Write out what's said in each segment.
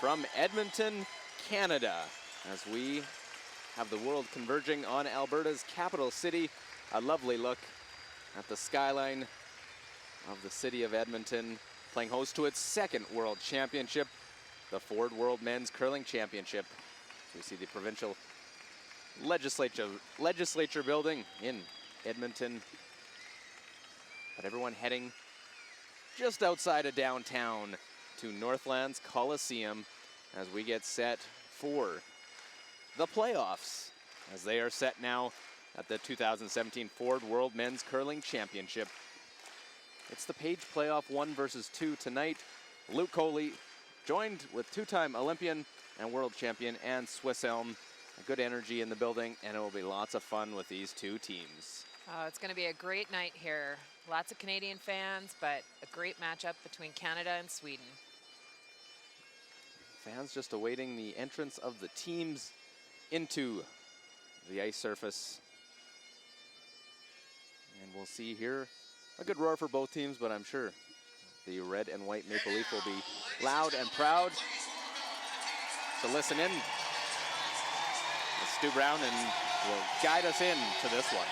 from Edmonton, Canada, as we have the world converging on Alberta's capital city. A lovely look at the skyline of the city of Edmonton, playing host to its second World Championship, the Ford World Men's Curling Championship. We see the provincial legislature building in Edmonton, but everyone heading just outside of downtown to Northland's Coliseum as we get set for the playoffs, as they are set now at the 2017 Ford World Men's Curling Championship. It's the Page Playoff 1 versus 2 tonight. Luke Coley joined with two-time Olympian and world champion Anne Swisselm. A good energy in the building, and it will be lots of fun with these two teams. It's going to be a great night here. Lots of Canadian fans, but a great matchup between Canada and Sweden. Fans just awaiting the entrance of the teams into the ice surface. And we'll see here a good roar for both teams, but I'm sure the red and white Maple Leaf will be loud and proud to listen in. Stu Brown and will guide us in to this one.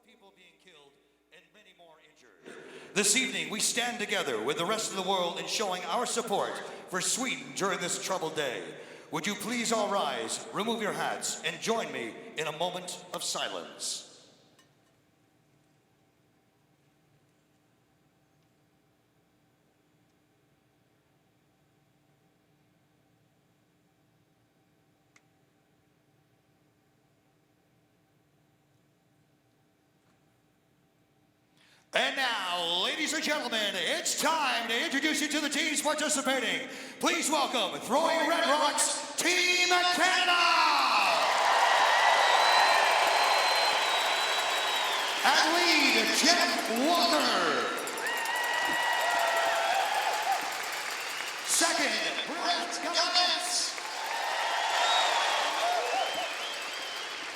People being killed and many more injured. This evening, we stand together with the rest of the world in showing our support for Sweden during this troubled day. Would you please all rise, remove your hats, and join me in a moment of silence. And now, ladies and gentlemen, it's time to introduce you to the teams participating. Please welcome Throwing Red Rocks, Team Canada! At lead, Jeff Walker. Second, Brett Gallantz.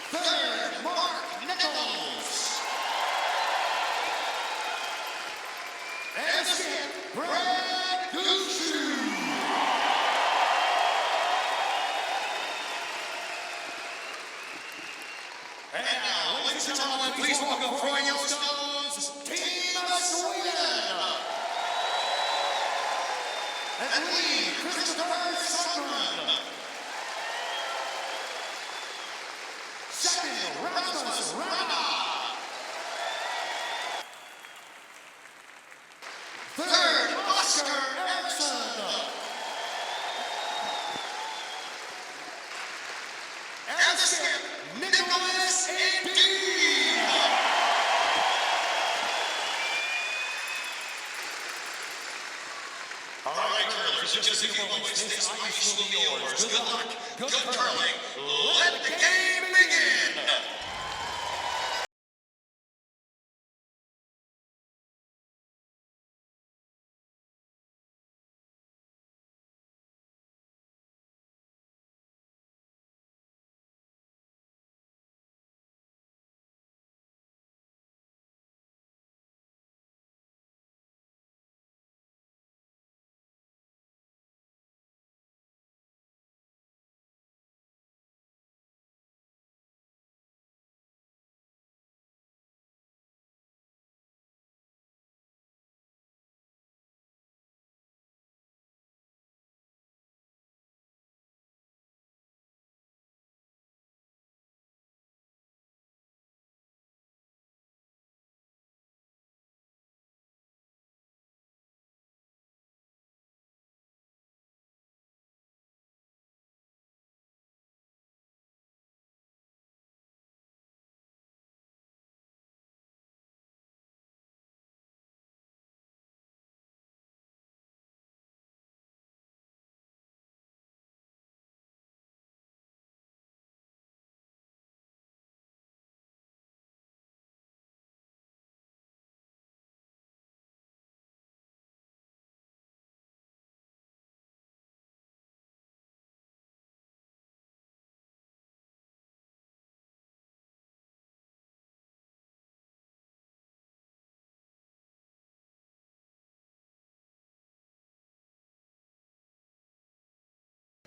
Third, Mark Nichols. And skip, Brad Gushue. And now, ladies and gentlemen, please welcome throwing your stones, Team Sweden. And lead, Christopher Sundgren. Second, Rasmus Rana. Third, Oscar Eriksson. And the skip, Nicholas Dean. All right, curlers, in just a few moments, this ice will be yours. Good luck, good curling. Let the game begin.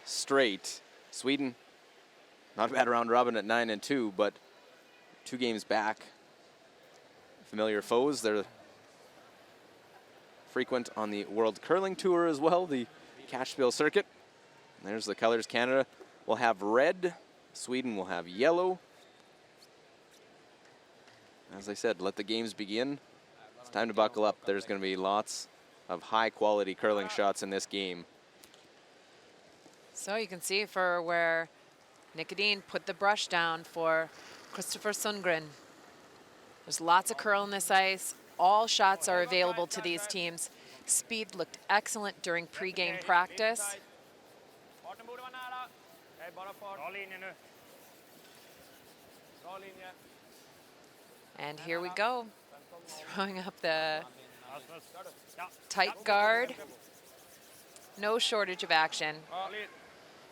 straight. Sweden, not a bad round robin at 9-2, but 2 games back. Familiar foes. They're frequent on the World Curling Tour as well, the Cashville circuit. There's the colors. Canada will have red. Sweden will have yellow. As I said, let the games begin. It's time to buckle up. There's going to be lots of high-quality curling shots in this game. So you can see for where Nicodine put the brush down for Christopher Sundgren. There's lots of curl in this ice. All shots are available to these teams. Speed looked excellent during pre-game practice. And here we go. Throwing up the tight guard. No shortage of action.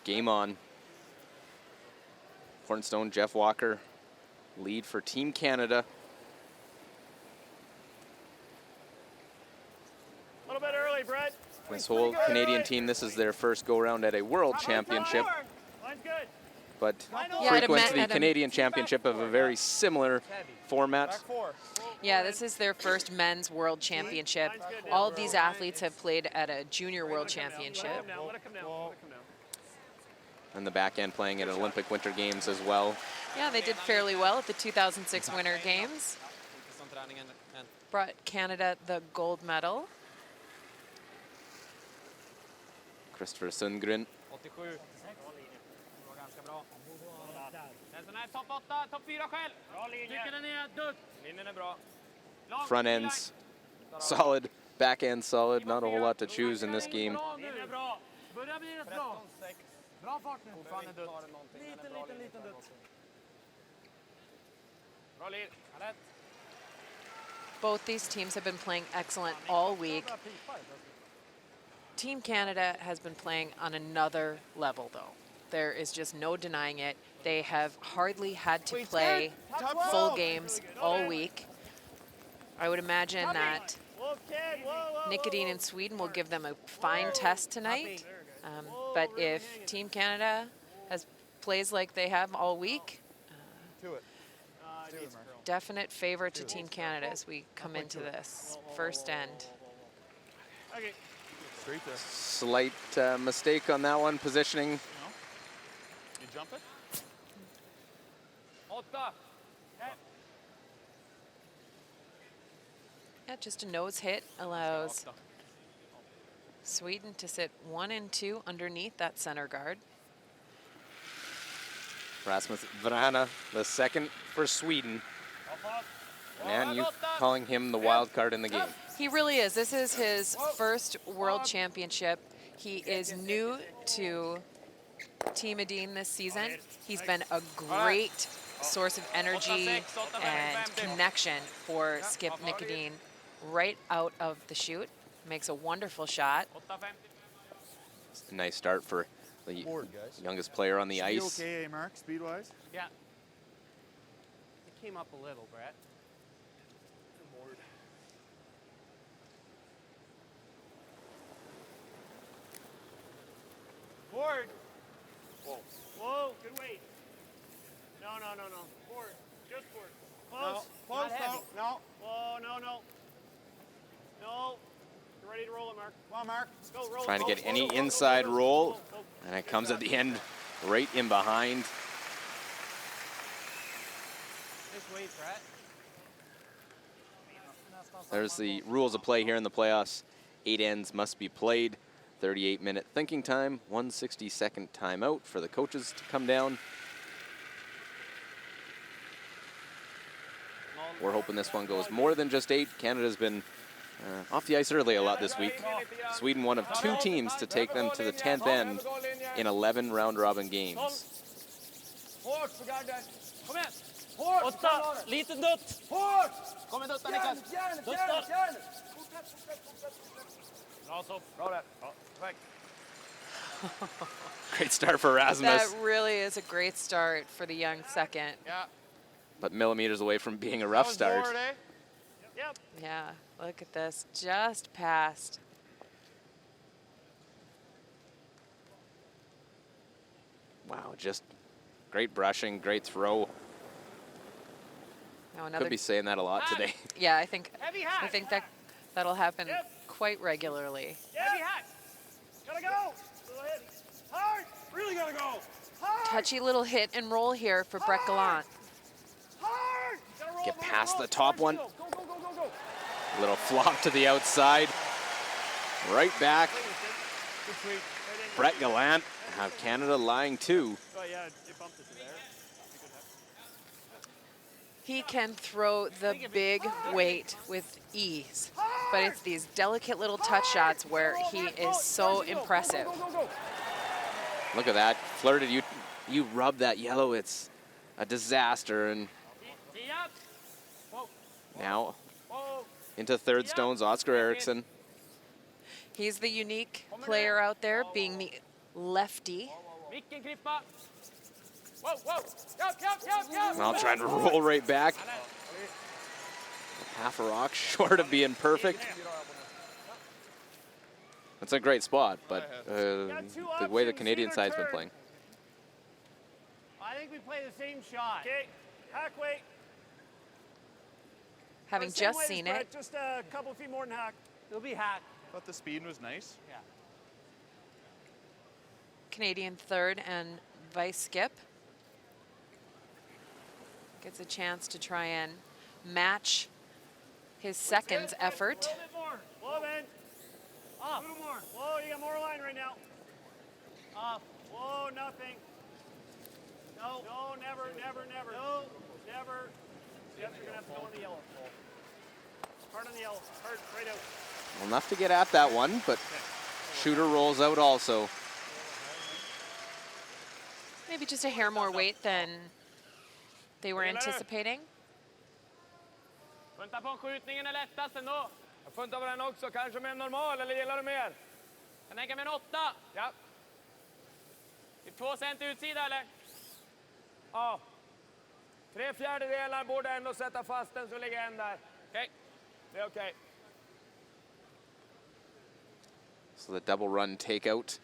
Game on. Cornerstone, Jeff Walker, lead for Team Canada. A little bit early, Brett. This whole Canadian team, this is their first go-around at a World Championship, Line's good. but Yeah, frequent to the at a- Canadian Championship of a very similar format. Back 4. Yeah, this is their first men's world championship. All of these athletes have played at a junior world championship. Let it come down. Let it come down. And the back end playing at Olympic Winter Games as well. Yeah, they did fairly well at the 2006 Winter Games. Brought Canada the gold medal. Christopher Sundgren. 87. Det var ganska bra. En sån här topp 8, topp 4 själv. Bra linje. Tycker den är dött. Linjen är bra. Front ends solid, back end solid. Not a whole lot to choose in this game. Linjen är bra. Börjar bli rätt bra. Bra fart nu. Fortfarande dött. Liten dött. Bra led. Rätt. Both these teams have been playing excellent all week. Team Canada has been playing on another level, though. There is just no denying it. They have hardly had to play full games all week. I would imagine that Nicodine and Sweden will give them a fine test tonight. But if Team Canada plays like they have all week, definite favor to Team Canada as we come into this first end. Okay. Slight mistake on that one, positioning. You jump it? 8. Yeah, just a nose hit allows Sweden to sit 1 and 2 underneath that center guard. Rasmus Vrana, the second for Sweden. And you calling him the wild card in the game. He really is. This is his first World Championship. He is new to Team Edin this season. He's been a great source of energy and connection for Skip Nicodine right out of the chute. Makes a wonderful shot. A nice start for the youngest player on the ice. Okay, Mark, speed-wise? Yeah. It came up a little, Brett. Forward. Whoa. Whoa, good weight. No. Forward. Just forward. Close. No, Not close, heavy. no. Whoa, no. No. You're ready to roll it, Mark. Come on, Mark. Let's go, roll it. Trying to Roll get it, any roll it, roll it, inside roll it, roll, roll it. and it comes at the end right in behind. Just wait, Brett. There's the rules of play here in the playoffs. 8 ends must be played. 38-minute thinking time, 160-second timeout for the coaches to come down. We're hoping this one goes more than just 8. Canada's been off the ice early a lot this week. Sweden one of 2 teams to take them to the 10th end in 11 round-robin games. Hårt för garden. Kom igen. Hårt. 8. Liten dutt. Hårt. Kom igen, dutta Niklas. Dutta. Bra så. Bra där. Ja, perfekt. Great start for Rasmus, That really is a great start for the young second. Yeah. but millimeters away from being a rough start. Forward, eh? Yep. Yeah, look at this, just past. Wow, just great brushing, great throw. Now another. Could be saying that a lot today. Yeah, I think Heavy hack. that'll happen Yep. quite regularly. Heavy hack. Gotta go. Little hit. Hard. Really gotta go. Hard. Touchy little hit and roll here for Brett Gallant. Hard. Gotta roll, Get roll, past roll. the top Hard one. still. Go, go, go, go, go. Little flop to the outside. Right back. Good sweep. Brett Gallant have Canada lying 2. Oh, yeah, it bumped it to there. He can throw the big weight with ease, but it's these delicate little touch shots where he is so impressive. Go, go, go, go. Look at that. Flirted. You rub that yellow. It's a disaster. And Tee up. Whoa, now whoa. into third stones, Oscar Eriksson. He's the unique player out there, being the lefty. Micken klippa. Whoa, whoa. Yup. Well, trying to roll right back. Half a rock short of being perfect. That's a great spot, but the way the Canadian side's been playing. I think we play the same shot. Okay, hack weight. Having just seen it, Just a couple feet more than hack. It'll be hack. Thought the speed was nice. Yeah. Canadian third and vice skip gets a chance to try and match his second's effort. A little bit more. Whoa, man. Off. A little more. Whoa, you got more line right now. Off. Whoa, nothing. No. No, never, never, never. No, never. Yep, you're going to have to go on the yellow. Hard on the yellow. Hard, right out. Well, enough to get at that one, but shooter rolls out also. Maybe just a hair more weight than they were anticipating. Funta på skjutningen är lättast ändå. Jag funtar på den också. Kanske med en normal, eller gillar du mer? Jag tänker med en 8. Ja. Det är 2 cent utsida, eller? Ja. 3/4 borde ändå sätta fast den, så ligger en där. Okej. Det är okej. So the double run takeout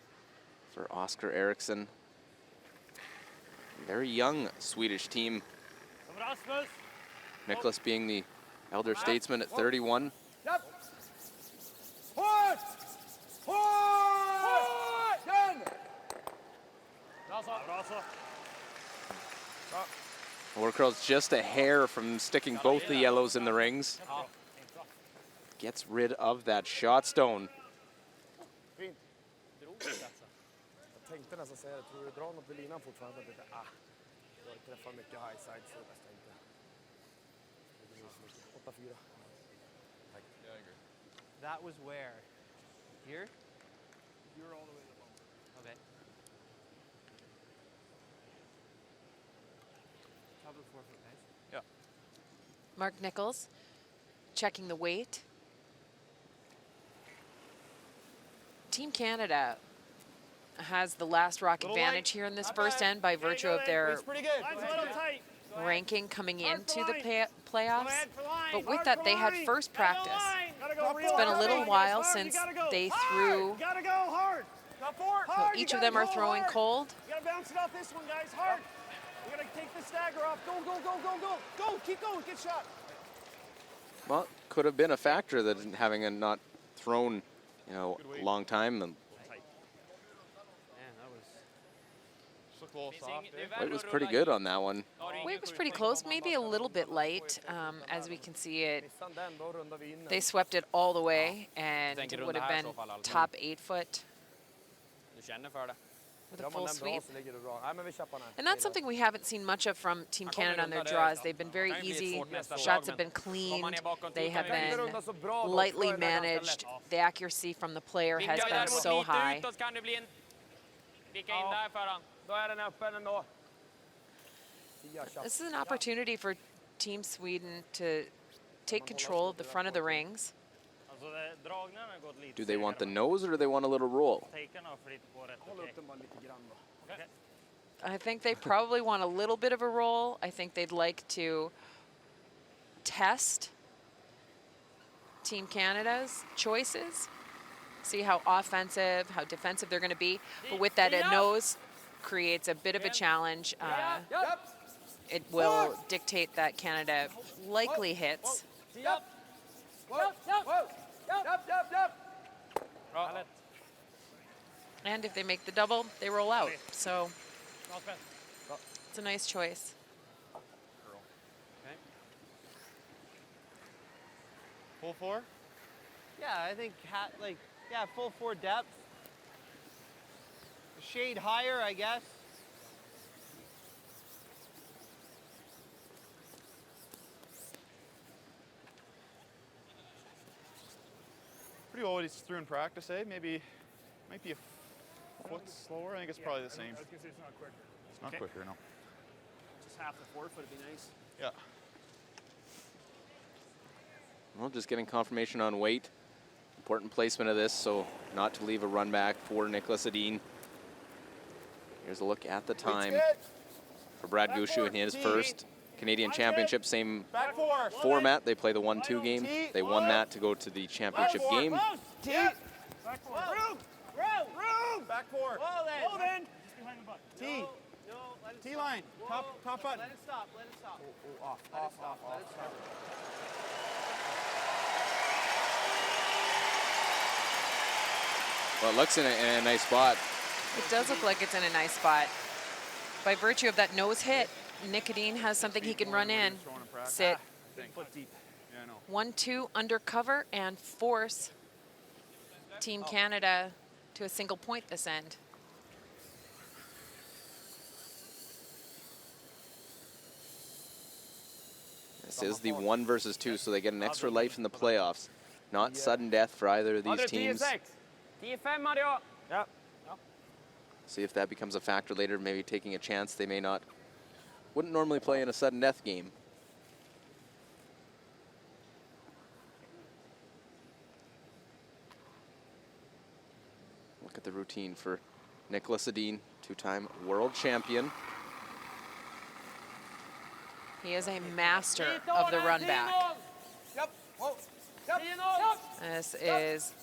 for Oscar Eriksson. Very young Swedish team. Som Rasmus. Nicholas being the elder statesman at 31. Japp. Hårt! Hårt! Den! Bra så. Bra så. Warcurl's just a hair from sticking both the yellows in the rings. Gets rid of that shot stone. Fint. Jag tänkte nästan säga det. Tror du drar något på linan fortfarande? Jag träffar mycket high side så det bästa inte. 8-4. That was where? Here? You're all the way to the bumper. Okay. Top of the 4 foot, nice. Mark Nichols checking the weight. Team Canada has the last rock advantage here in this first end by virtue of their Pretty good. Line's a little tight. ranking coming into the Go playoffs. ahead for line. But with Hard that, for they had line. first Gotta go practice. line. Gotta go It's been a little hard. while Hard. since You gotta go they hard. threw. You gotta go hard. Top 4. So Hard. You each of gotta them are go throwing hard. cold. You gotta bounce it off this one, guys. Hard. You gotta take the stagger off. Go, go, go, go, go. Go. Keep going. Get shot. Well, could have been a factor that having a not thrown, a long time. The Man, that was... Looked a little soft, eh? weight was pretty good on that one. Weight was pretty close, maybe a little bit light. As we can see it, Missar den, då rundar vi in den. they swept it all the way, and Tänker it would have runda här been i så fall, alltså. top 8 foot Du känner för det. with a Drar man full den bra sweep. så ligger det bra. Nej, men vi köper den här. And that's something we haven't seen much of from Team Canada on their draws. They've been very easy. Shots have been cleaned. They have been lightly managed. The accuracy from the player has been so high. Utåt kan det bli en... Vicka in där för han. Då är den öppen ändå. This is an opportunity for Team Sweden to take control of the front of the rings. Alltså, dragningen har gått lite Do they want the nose or do they want a little roll? Taken har flytt på rätt Håll okej. upp den bara lite grann då. I think they probably want a little bit of a roll. I think they'd like to test Team Canada's choices, see how offensive, how defensive they're going to be. But with that nose, creates a bit of a challenge. It will dictate that Canada likely hits. And if they make the double, they roll out. So it's a nice choice. Okay. Full 4? Yeah, I think full 4 depth. A shade higher, I guess. Pretty well what he's through in practice, eh? Maybe, might be a foot slower. I think it's probably the same. I was gonna say it's not quicker. It's not quicker, no. Just half the forefoot would be nice. Yeah. Well, just getting confirmation on weight. Important placement of this, so not to leave a run back for Nicholas Edin. Here's a look at the time for Brad Gushue in his first Canadian Championship. Same format. They play the 1-2 game. They won that to go to the championship game. Back four. Room. Back four. Hold in. Just behind the butt. T. No, let it T line. Top button. Let it stop. Let it stop. Off. Let it stop. Well, it looks in a nice spot. It does look like it's in a nice spot. By virtue of that nose hit, Nick Edin has something he can run in, sit, Foot deep. Yeah, I know. 1-2 under cover, and force Team Canada to a single point this end. This is the 1 versus 2, so they get an extra life in the playoffs. Not sudden death for either of these teams. 10-5, Mario. Yep. See if that becomes a factor later, maybe taking a chance they may not, wouldn't normally play in a sudden death game. Look at the routine for Nicholas Edin, 2-time world champion. He is a master of the run back. Yep. Whoa. This is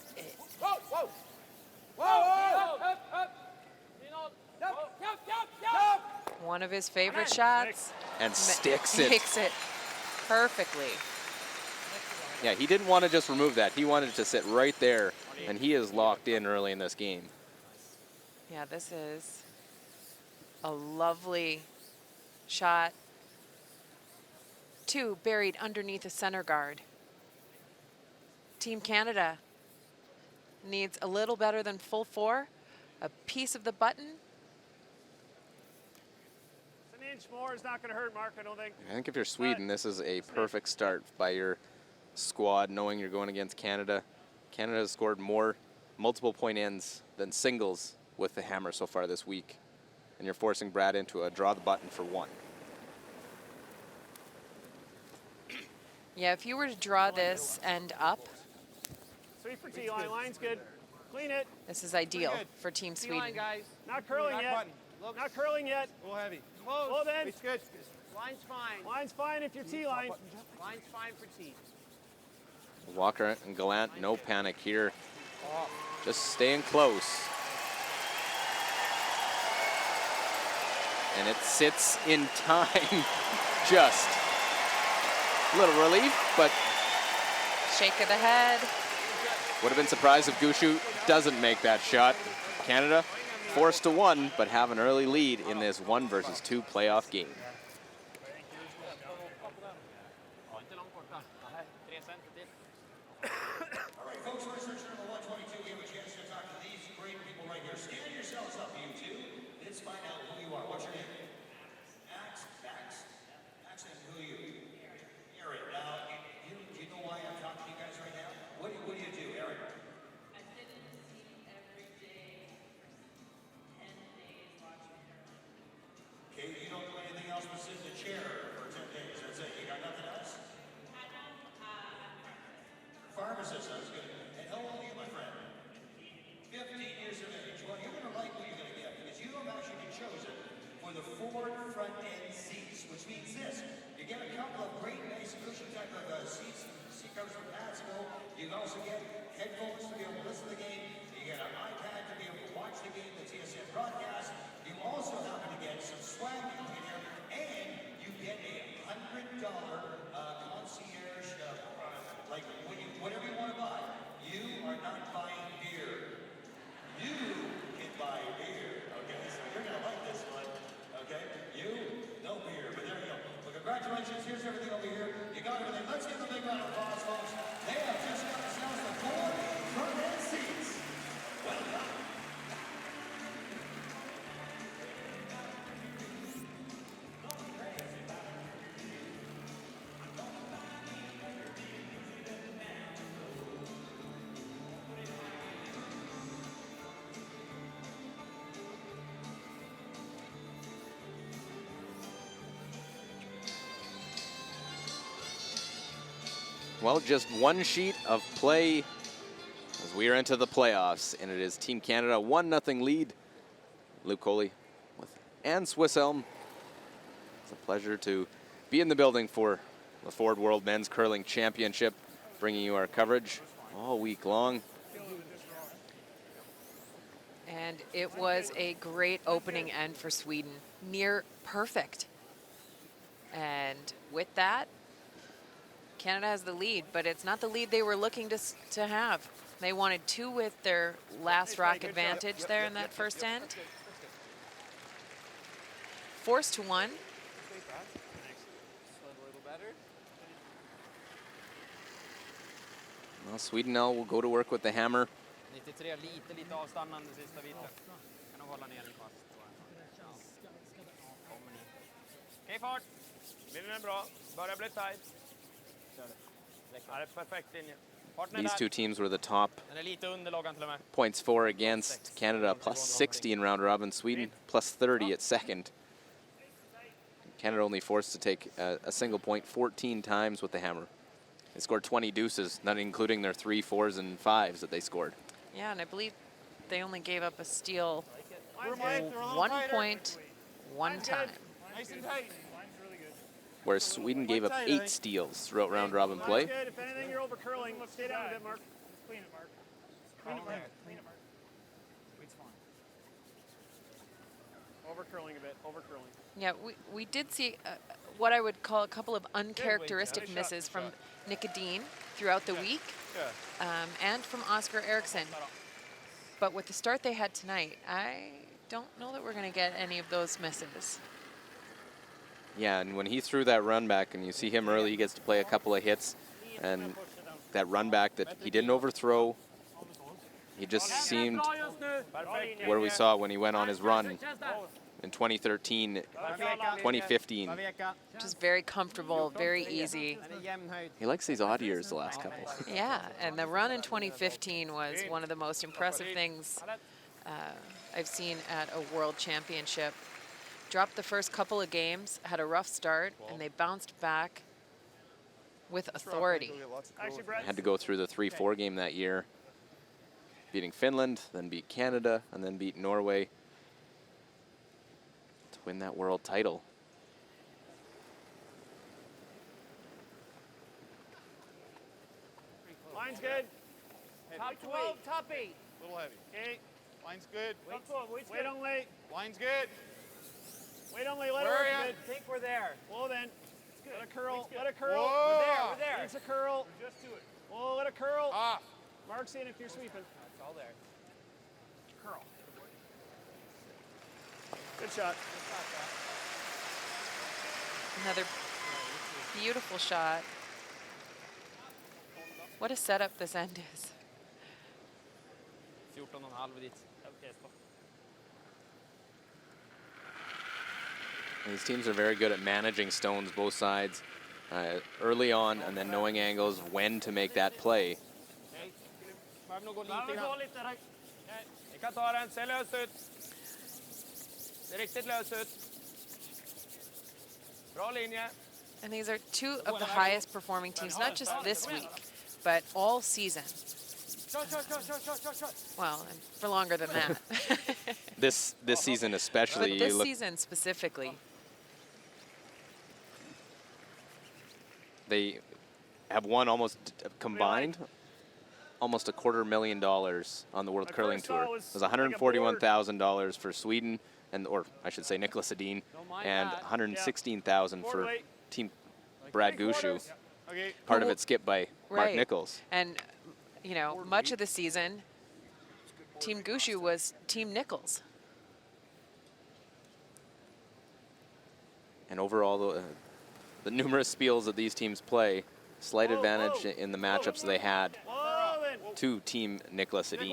one of his favorite shots. And sticks it. Makes it perfectly. Yeah, he didn't want to just remove that. He wanted to sit right there, and he is locked in early in this game. Yeah, this is a lovely shot. 2 buried underneath the center guard. Team Canada needs a little better than full 4. A piece of the button. An inch more is not going to hurt, Mark, I don't think. I think if you're Sweden, this is a perfect start by your squad, knowing you're going against Canada. Canada has scored more multiple point ends than singles with the hammer so far this week. And you're forcing Brad into a draw the button for 1. Yeah, if you were to draw this end up, 3 for T line. Line's good. Clean it. this is ideal for Team T-line, Sweden. guys. Not curling yet. Look. Not curling yet. A little heavy. Hold in. It's good. Line's fine. Line's fine if you're T line. Line's fine for T. Walker and Gallant, no panic here. Just staying close. And it sits in time. Just a little relief, but Shake of the head. would have been surprised if Gushue doesn't make that shot. Canada forced to 1, but have an early lead in this 1 versus 2 playoff game. All right, folks, we're searching number 122. We have a chance to talk to these great people right here. Stand yourselves up, you two. Let's find out who you are. What's your name? Max. Max, and who are you? Aaron. Now, do you know why I'm talking to you guys right now? What do you do, Aaron? I sit in the seat every day, 10 days watching tournaments. Okay, you don't do anything else but sit in the chair for 10 days. That's it. You got nothing else? Pharmacist, sounds good. And how old are you, my friend? 15 years of age. Well, you're going to like what you're going to get because you have actually been chosen for the Ford front end seats, which means this. You get a couple of great, nice, cushion type of seats, seat covers from Hasbro. You can also get headphones to be able to listen to the game. You get an iPad to be able to watch the game, the TSN broadcast. You also Well, just one sheet of play as we are into the playoffs, and it is Team Canada 1-0 lead. Luke Coley with Ann Swiss Elm. It's a pleasure to be in the building for the Ford World Men's Curling Championship, bringing you our coverage all week long. And it was a great opening end for Sweden, near perfect. And with that, Canada has the lead, but it's not the lead they were looking to have. They wanted 2 with their last rock advantage there in that first end. Forced to 1. Well, Sweden now will go to work with the hammer. 93, lite avstannande sista vitet. Kan de hålla ner den fast. Kommer ni. Okej, fart. Bilen är bra. Börjar bli tight. Kör det. Ja, det är perfekt linje. These two teams were the top Den är lite under loggan till och med. points for against. Canada plus 60 in round robin, Sweden plus 30 at second. Canada only forced to take a single point 14 times with the hammer. They scored 20 deuces, not including their 3, 4s, and 5s that they scored. Yeah, and I believe they only gave up a steal 1 point 1 time. Nice and tight. Whereas Sweden gave up 8 steals throughout round robin play. Good. If anything, you're over curling. Stay down a bit, Mark. Clean it, Mark. Clean it, Mark. Clean it, Mark. It's fine. Over curling a bit. Over curling. Yeah, we did see what I would call a couple of uncharacteristic misses from Nicodine throughout the week, and from Oscar Eriksson. But with the start they had tonight, I don't know that we're going to get any of those misses. Yeah, and when he threw that run back, and you see him early, he gets to play a couple of hits, and that run back that he didn't overthrow, he just seemed what we saw when he went on his run in 2013, 2015. Just very comfortable, very easy. He likes these odd years the last couple. Yeah, and the run in 2015 was one of the most impressive things I've seen at a World Championship. Dropped the first couple of games, had a rough start, and they bounced back with authority. Had to go through the 3-4 game that year, beating Finland, then beat Canada, and then beat Norway to win that world title. Line's good. Top 12, top 8. A little heavy. Okay. Line's good. Wait only. Line's good. Wait only. Let Where it are work ya? a bit. Think we're there. Whoa then. Let it curl. Let it curl. Whoa. We're there. Needs a curl. Just do it. Whoa, let it curl. Off. Mark's in if you're sweeping. It's all there. Curl. Good shot. Another beautiful shot. What a setup this end is. 14,5 dit. These teams are very good at managing stones, both sides, early on, and then knowing angles of when to make that play. Behöver nog gå lite grann. Ni kan ta den. Ser lös ut. Ser riktigt lös ut. Bra linje. And these are two of the highest performing teams, not just this week, but all season. Well, and for longer than that. This season especially. But this season specifically. They have won almost combined almost $250,000 on the World Curling Tour. It was $141,000 for Sweden, or I should say Nicholas Edin, and $116,000 for Team Brad Gushu. Part of it skipped by Mark Nichols. And, you know, much of the season, Team Gushu was Team Nichols. And overall, the numerous spiels that these teams play, slight advantage in the matchups they had to Team Nicholas Edin.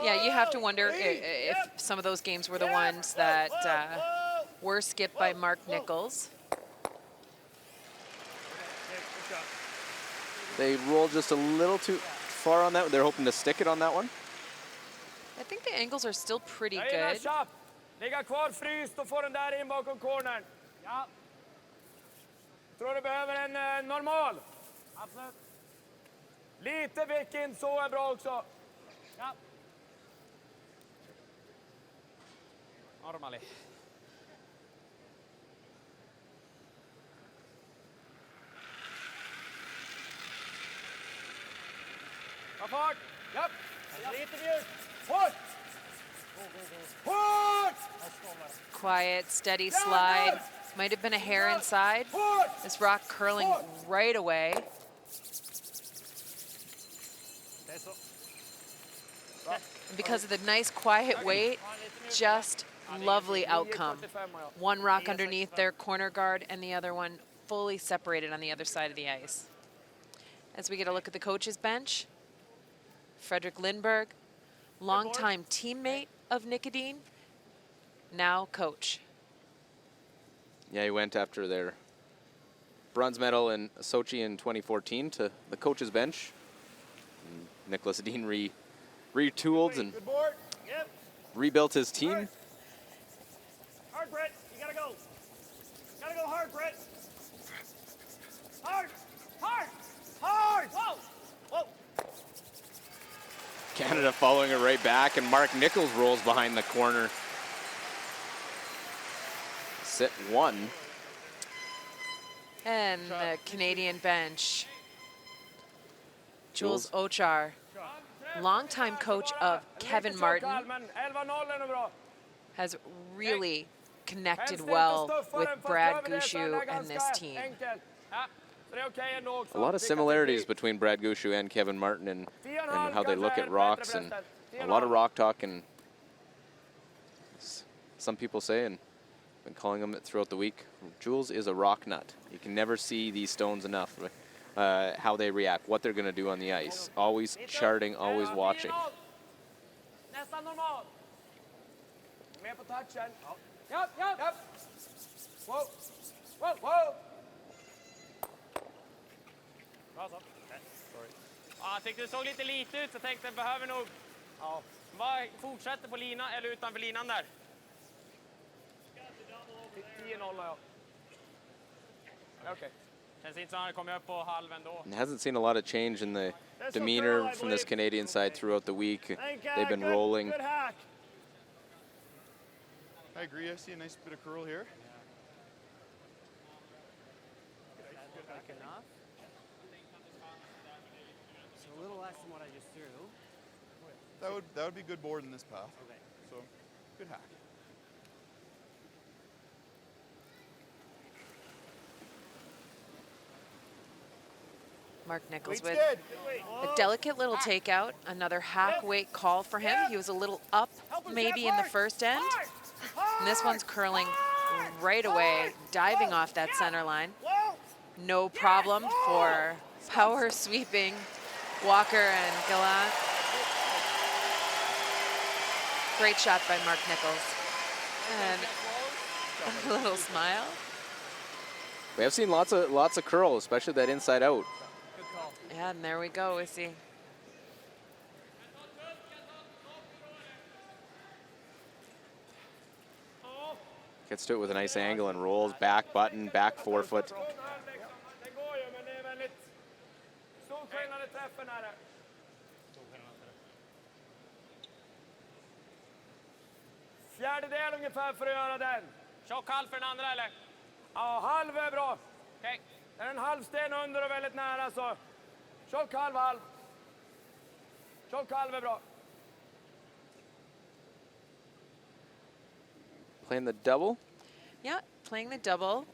Yeah, you have to wonder if some of those games were the ones that were skipped by Mark Nichols. They rolled just a little too far on that. They're hoping to stick it on that one. I think the angles are still pretty Där good. inne, tjapp. Ligga kvar fryst och få den där in bakom cornern. Ja. Tror du behöver en normal? Absolut. Lite vick in, så är bra också. Ja. Normally. Ta fart. Japp. Lite mjukt. Hårt. Hårt. Quiet, steady slide. Might have been a hair inside. This rock curling right away. And because of the nice quiet weight, just lovely outcome. One rock underneath their corner guard and the other one fully separated on the other side of the ice. As we get a look at the coach's bench, Frederick Lindberg, longtime teammate of Nicodine, now coach. Yeah, he went after their bronze medal in Sochi in 2014 to the coach's bench. And Nicholas Dean retooled and rebuilt his team. Hard, Brett. You gotta go. Gotta go hard, Brett. Hard. Hard. Hard. Whoa. Whoa. Canada following it right back, and Mark Nichols rolls behind the corner. Set 1. And the Canadian bench, Jules Ochar, longtime coach of Kevin Martin, has really connected well with Brad Gushue and this team. A lot of similarities between Brad Gushue and Kevin Martin and how they look at rocks, and a lot of rock talk, and some people say, and been calling them throughout the week, Jules is a rock nut. You can never see these stones enough, how they react, what they're going to do on the ice. Always charting, always watching. Nästan normal. Med på touchen. Japp, japp. Japp. Wow. Wow, wow. Bra så. Sorry. Ja, jag tyckte det såg lite lite ut, så jag tänkte behöver nog fortsätter på lina eller utanför linan där. 10-0 ja. Okej. Känns inte som han kommer upp på halv ändå. And hasn't seen a lot of change in the demeanor from this Canadian side throughout the week. They've been rolling. Good hack. I agree. I see a nice bit of curl here. Enough. So a little less than what I just threw. That would be good board in this path. Okay. So good hack. Mark Nichols Weight's with good. a delicate little takeout, another half weight call for him. He was a little up maybe in the first end. And this one's curling right away, diving off that center line. No problem for power sweeping Walker and Gallant. Great shot by Mark Nichols. And a little smile. We have seen lots of curl, especially that inside out. Yeah, and there we go, we see. Gets to it with a nice angle and rolls back button, back forefoot. Det går ju, men det är väldigt stor skillnad i träffen här. Fjärdedel ungefär för att göra den. Tjock halv för den andra eller? Ja, halv är bra. Okej. Det är en halvsten under och väldigt nära så. Tjock halv, halv. Tjock halv är bra. Playing the double. Yeah, playing the double.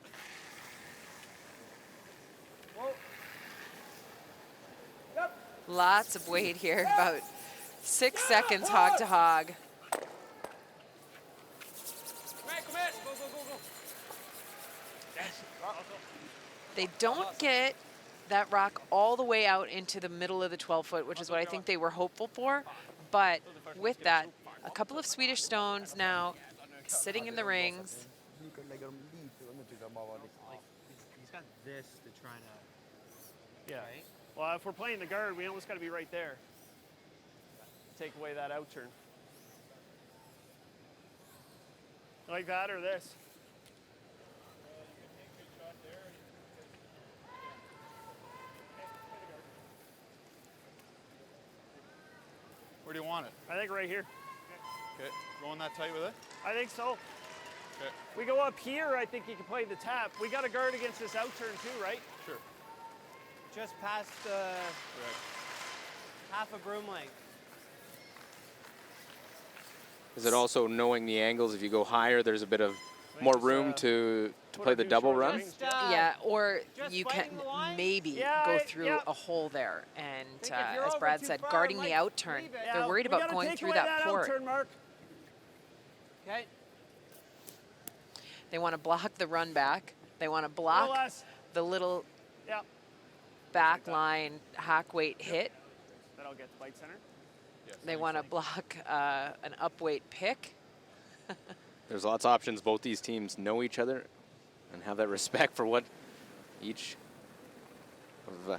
Japp. Lots of weight here, about 6 seconds hog to hog. Kom igen. Go, go, go, go. They don't get that rock all the way out into the middle of the 12-foot, which is what I think they were hopeful for. But with that, a couple of Swedish stones now sitting in the rings. He's got this to try to. Yeah. Well, if we're playing the guard, we almost got to be right there. Take away that out turn. Like that or this? Where do you want it? I think right here. Okay. Going that tight with it? I think so. Okay. We go up here, I think you can play the tap. We got to guard against this out turn too, right? Sure. Just past Correct. half a broom length. Is it also knowing the angles? If you go higher, there's a bit of more room to play the double run? Just, Yeah, or just you can fighting the line? maybe Yeah, go through yeah. a hole there. And Think if you're as over Brad too said, far, guarding it the might out turn. leave it. They're worried about gotta going take through away that out port. turn, Mark. Okay. They want to block the run back. They want to No block less. the little Yeah. back line hack weight hit. That'll get the bite center. Yes. They want to block an up weight pick. There's lots of options. Both these teams know each other and have that respect for what each of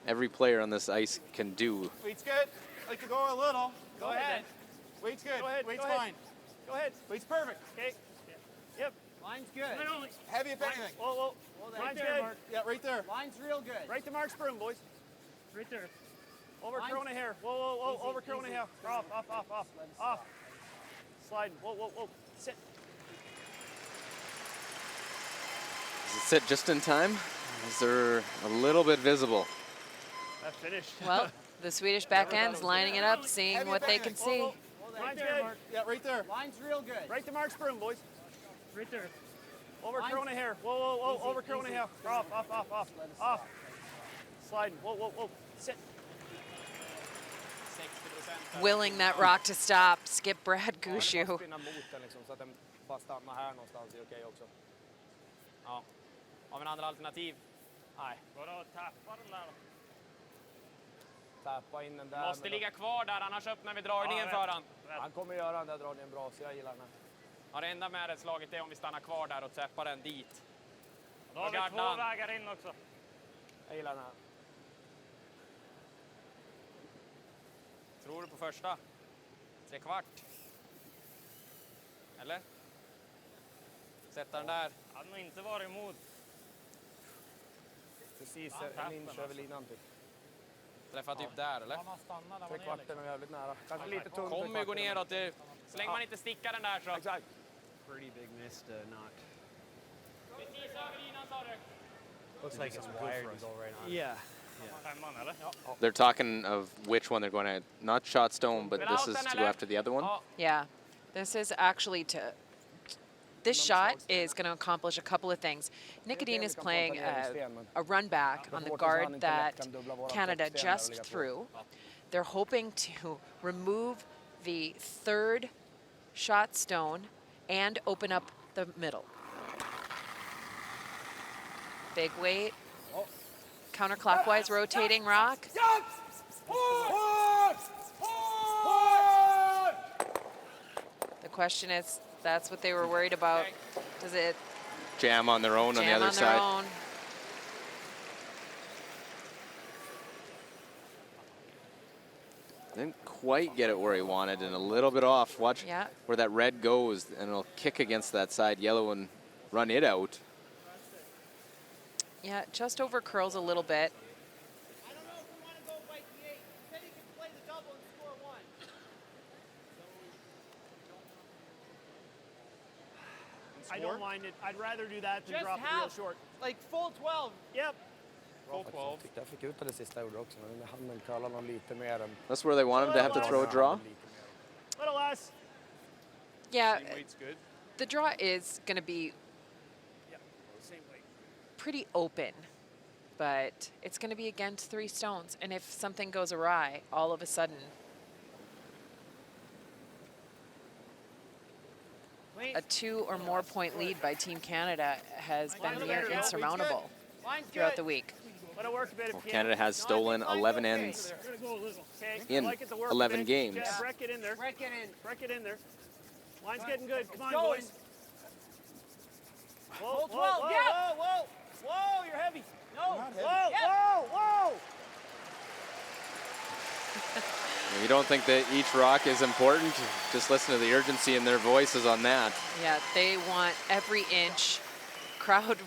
every player on this ice can do. Weight's good. Like to go a little. Go ahead. Weight's good. Go ahead. Weight's go ahead. fine. Go ahead. Weight's perfect. Okay. Yep. Line's good. Line only. Heavy if anything. Whoa, whoa. Right Line's there, good. Mark. Yeah, right there. Line's real good. Right to Mark's broom, boys. Right there. Over Line's- Corona here. Whoa, whoa, whoa. Easy, Over Corona easy. here. Off, off, off, off. Off. Sliding. Whoa, whoa, whoa. Sit. Does it sit just in time? Is there a little bit visible? That's finished. Well, the Swedish backend's lining it up, seeing what they can see. Whoa, whoa. Right Line's there, good. Mark. Yeah, right there. Line's real good. Right to Mark's broom, boys. Right there. Over Line's- Corona here. Whoa, whoa, whoa. Easy, Over Corona easy. here. Off, off, off, off. Off. Sliding. Whoa, whoa, whoa. Sit. Willing that rock to stop. Skip Brad Gushu. Spinna mot den liksom, så att den bara stannar här någonstans är okej också. Ja. Har vi en andra alternativ? Nej. Vadå, tappa den där då? Tappa in den där. Måste men ligga kvar där, annars öppnar vi dragningen Ja, för rätt. han. Han kommer göra den där dragningen bra, så jag gillar den här. Ja, det enda med det slaget är om vi stannar kvar där och träffar den dit. Då har vi två vägar in också. Jag gillar den här. Tror du på första? 3/4? Eller? Sätta den där. Hade nog inte varit emot. Precis en inch över linan typ. Träffa typ där eller? 3/4 är jävligt nära. Kanske lite tungt. Kommer ju gå neråt. Så länge man inte stickar den där så. Exakt. Pretty big miss to not. Precis över linan sa du. Looks like it's wired to go right on. Yeah. Femman eller? They're talking of which one they're going to, not shot stone, but this is to go after the other one. Ja, Yeah, this is actually this shot is going to accomplish a couple of things. Nicodine is playing a run back on the guard that Canada just threw. They're hoping to remove the third shot stone and open up the middle. Big weight. Counterclockwise rotating rock. The question is, that's what they were worried about. Does it Jam on their own on the jam other on their side. own? Didn't quite get it where he wanted and a little bit off. Watch Yeah. where that red goes and it'll kick against that side yellow and run it out. Yeah, just over curls a little bit. I don't know if we want to go by the 8. He said he could play the double and score 1. I don't mind it. I'd rather do that than Just drop it real half. short. Like full 12. Yep. Full 12. tyckte jag fick ut det sista jag gjorde också. Men handen curlade nog lite mer än... That's where they want him to have to throw a draw. Little less. Yeah, Same weight's good. the draw is going to be Same weight. pretty open, but it's going to be against 3 stones. And if something goes awry, all of a sudden, a 2 or more point lead by Team Canada has been near insurmountable Line's throughout good. the week. Let it work a bit if Well, you can. Canada has stolen 11 ends Okay. in like it to work a 11 bit. games. Yeah, break it in there. Break it in. Break it in there. Line's getting good. Come on, going. boys. Whoa, Full whoa, 12, whoa, yeah. whoa, whoa. Whoa, you're heavy. No. Whoa, Yep. whoa, whoa. You don't think that each rock is important? Just listen to the urgency in their voices on that. Yeah, they want every inch. Crowd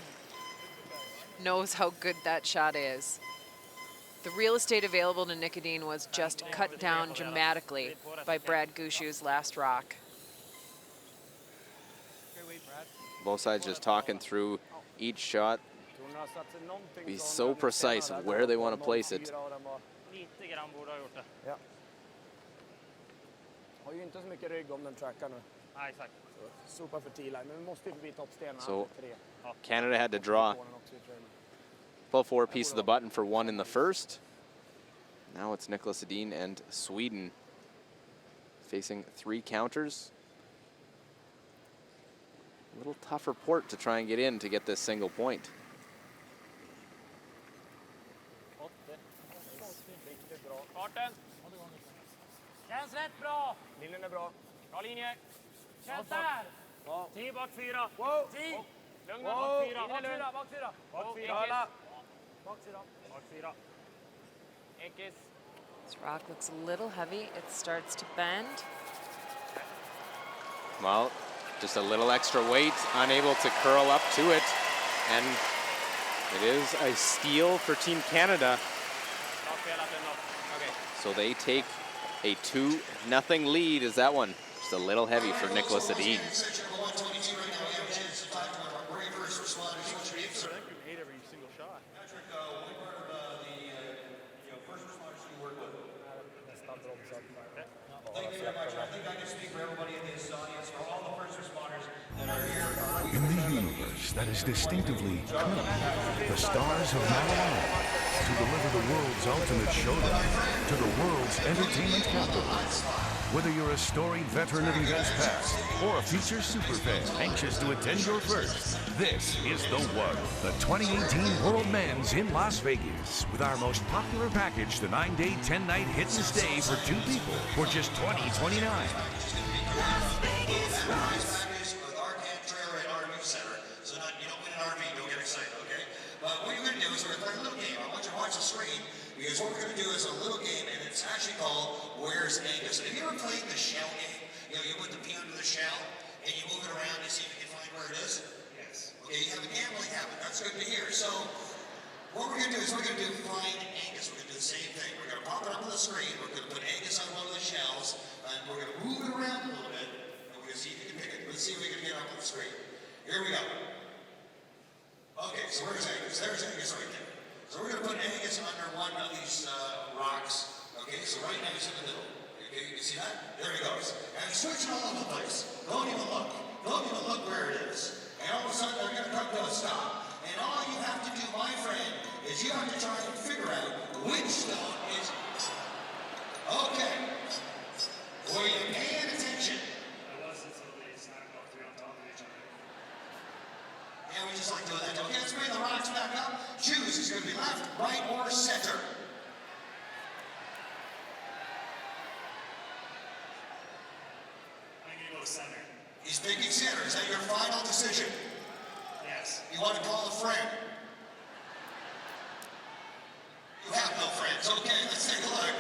knows how good that shot is. The real estate available to Nicodine was just cut down dramatically by Brad Gushu's last rock. Both sides just talking through each shot. Be so precise of where they want to place it. Lite grann borde ha gjort det. Ja. Har ju inte så mycket rygg om den trackar nu. Nej, exakt. Super för T-line, men vi måste ju förbi toppstenen. So Canada had to draw. Pull for a piece of the button for one in the first. Now it's Niklas Edin and Sweden facing 3 counters. A little tougher port to try and get in to get this single point. Farten. Känns rätt bra. Linjen är bra. Bra linje. Känns där. 10 bak 4. 10. Lugna bak 4. Bak 4. Bak 4. Bak 4. Bak 4. Bak 4. Enkis. This rock looks a little heavy. It starts to bend. Well, just a little extra weight, unable to curl up to it. And it is a steal for Team Canada. Bra spelat ändå. Okej. So they take a 2-0 lead. Is that one just a little heavy for Niklas Edin? Section number 122 right now. We have a chance to talk to one of our very first responders. What's your name, sir? I think we made every single shot. Patrick, what part of the first responders do you work with? Thank you very much. I think I can speak for everybody in this audience, for all the first responders that are here. In the universe that is distinctively cool, the stars have now aligned to deliver the world's ultimate showdown to the world's entertainment capital. Whether you're a storied veteran of events past or a future superfan anxious to attend your first, this is the one. The 2018 World Men's in Las Vegas with our most popular package, the 9-day, 10-night hit and stay for 2 people for just $20.29. With our camp trailer and RV center, so you don't win an RV, don't get excited, okay? But what you're going to do is we're going to play a little game. I want you to watch the screen because what we're going to do is a little game, and it's actually called Where's Angus? Have you ever played the shell game? You know, you put the pea under the shell and you move it around and see if you can find where it is? Yes. Okay, you have a gambling habit. That's good to hear. So what we're going to do is we're going to do Find Angus. We're going to do the same thing. We're going to pop it up on the screen. We're going to put Angus on one of the shells, and we're going to move it around a little bit, and we're going to see if you can pick it. Let's see if we can get it up on the screen. Here we go. Okay, so where's Angus? There's Angus right there. So we're going to put Angus under one of these rocks. Okay, so right now he's in the middle. Okay, you see that? There he goes. And he's switching all over the place. Don't even look. Don't even look where it is. And all of a sudden they're going to come to a stop. And all you have to do, my friend, is you have to try and figure out which stone is. Okay. Were you paying attention? I wasn't, so they stacked all 3 on top of each other. Yeah, we just like doing that. Okay, let's bring the rocks back up. Choose. It's going to be left, right, or center. I'm going to go center. He's picking center. Is that your final decision? Yes. You want to call a friend? You have no friends. Okay, let's take a look.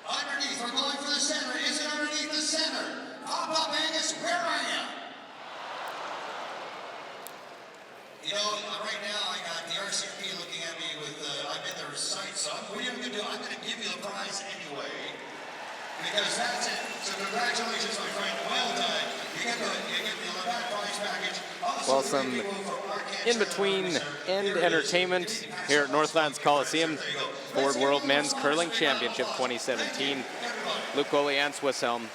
Underneath, we're going for the center. Is it underneath the center? Pop up, Angus. Where are you? You know, right now I got the RCMP looking at me with, I'm in their sights, so what are you going to do? I'm going to give you a prize anyway, because that's it. So congratulations, my friend. Well done. You get the prize package. Also, Well, some in-between end entertainment here at Northlands Coliseum. Ford World Men's Curling Championship 2017. Luke Coley and Swiss Helm.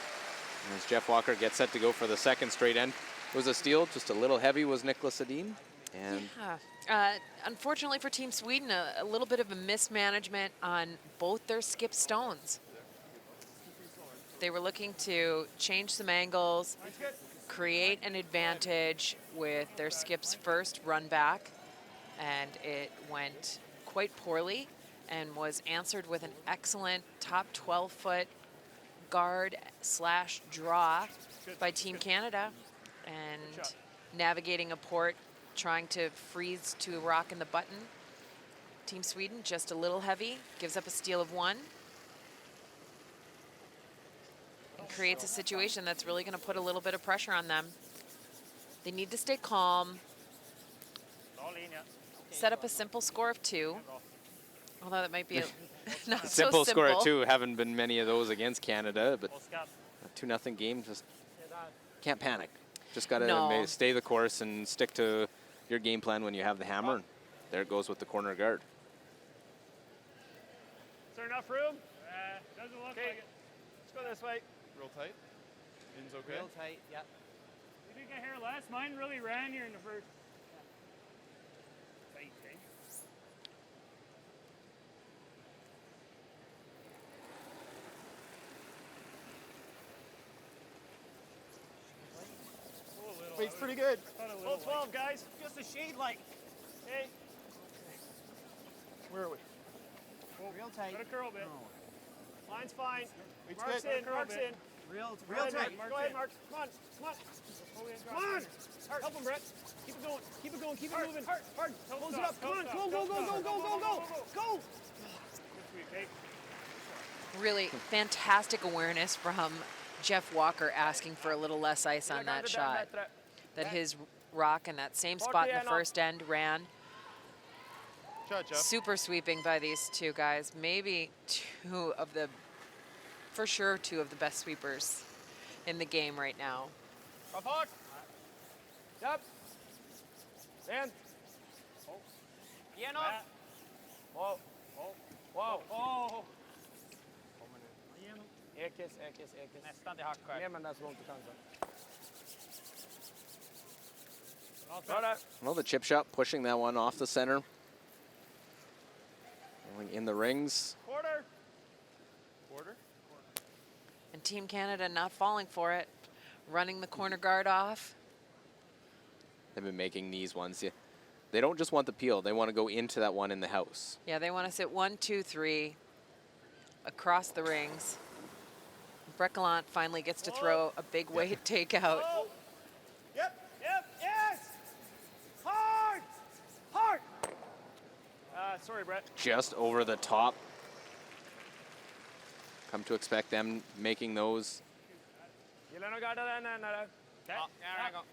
As Jeff Walker gets set to go for the second straight end. It was a steal, just a little heavy was Niklas Edin. And Unfortunately for Team Sweden, a little bit of a mismanagement on both their skip stones. They were looking to change some angles, create an advantage with their skip's first run back, and it went quite poorly and was answered with an excellent top 12-foot guard / draw by Team Canada, and navigating a port, trying to freeze to a rock in the button. Team Sweden just a little heavy, gives up a steal of 1. And creates a situation that's really going to put a little bit of pressure on them. They need to stay calm, set up a simple score of 2, although that might be Not Simple so score simple. at 2. Haven't been many of those against Canada, but Oskar. a 2-0 game, just can't panic. Just got to No. stay the course and stick to your game plan when you have the hammer. And there it goes with the corner guard. Is there enough room? Doesn't look like it. Let's go this way. Real tight. In's okay. Real tight, yep. You think I hear less? Mine really ran here in the first. Tight, eh? Weight's pretty good. Full 12, guys. Just a shade light. Hey, Where are we? Real tight. got a curl bit. Line's fine. Weight's Mark's good. in, Mark's in. Real Go ahead, tight. Mark. Go ahead, Mark. Come on, come on. Come on. Help him, Brett. Keep it going. Keep it going. Keep it moving. Hard. Close it up. Come on. Go, go, go, go, go, go, go. Go. Good sweep, hey. Really fantastic awareness from Jeff Walker asking for a little less ice on that shot. That his rock in that same spot in the first end ran. Shot, Jeff. Super sweeping by these two guys. Maybe for sure two of the best sweepers in the game right now. Up hard. Yep. Stand. Igenom. Wow. Wow. Oh. Ekis. Nästan till hackskär. Ner med den där så långt du kan sen. Bra där. Well, the chip shot pushing that one off the center. Going in the rings. Quarter. And Team Canada not falling for it. Running the corner guard off. They've been making these ones. They don't just want the peel. They want to go into that one in the house. Yeah, they want to sit 1, 2, 3 across the rings. Breckland finally gets to throw a big weight takeout. Oh. Yep. Yes. Hard. Sorry, Brett. Just over the top. Come to expect them making those. Gillar nog garda den här nära. Ja, där går.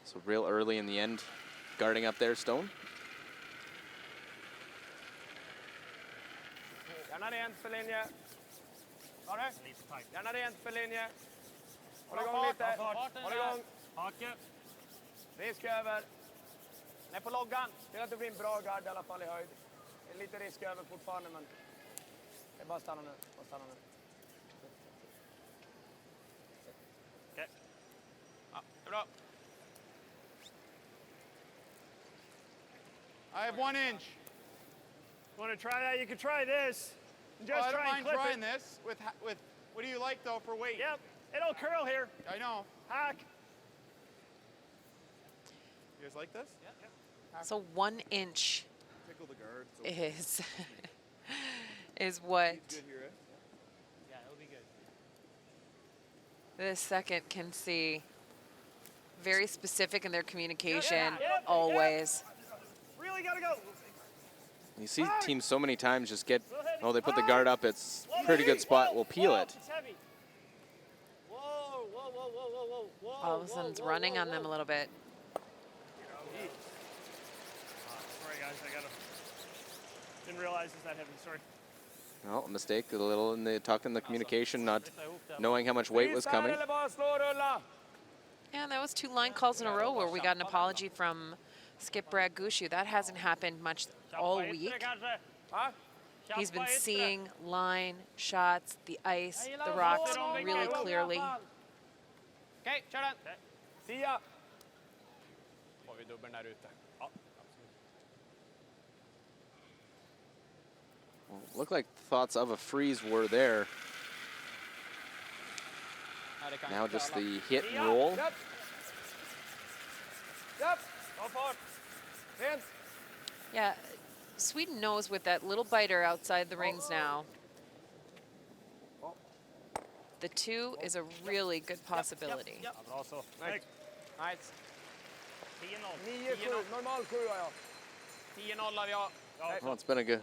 So real early in the end, guarding up there, Stone. Gärna rent för linje. Har du? Gärna rent för linje. Håll igång lite. Håll igång. Hake. Risk över. Nej, på loggan. Till att det blir en bra gard i alla fall i höjd. Det är lite risk över fortfarande, men det är bara stanna nu. Okej. Ja, det är bra. I have 1 inch. Want to try that? You can try this. I Just don't try and mind clip trying it. this with. What do you like though for weight? Yep. It'll curl here. I know. Hack. You guys like this? So 1 inch Tickle the guard. So is what good here, eh? Yeah, it'll be good. this second can see. Very specific in their communication, Yep. always. Really gotta go. You see teams so many times just get, oh, they put the guard up. It's a pretty good spot. We'll peel it. It's heavy. Whoa. All of a sudden, it's running on them a little bit. Sorry, guys. Didn't realize it's that heavy. Sorry. Well, a mistake, a little in the talk in the communication, not knowing how much weight was coming. Eller bara slå och rulla. Yeah, that was 2 line calls in a row where we got an apology from Skip Bragushu. That hasn't happened much all week. Kanske. Va? He's been seeing line, shots, the ice, the rocks really clearly. Okej, kör den. Sia. Får vi dubbeln där ute? Ja, absolut. Well, looked like thoughts of a freeze were there. Ja, det kan Now jag just klara. the hit and roll. Japp. Ta fart. Rent. Yeah, Sweden knows with that little biter outside the rings now. The 2 is a really good possibility. Ja, bra så. Nice. Nice. 9-7. Normal 7 har jag. 10-0 har vi har. Well, it's been a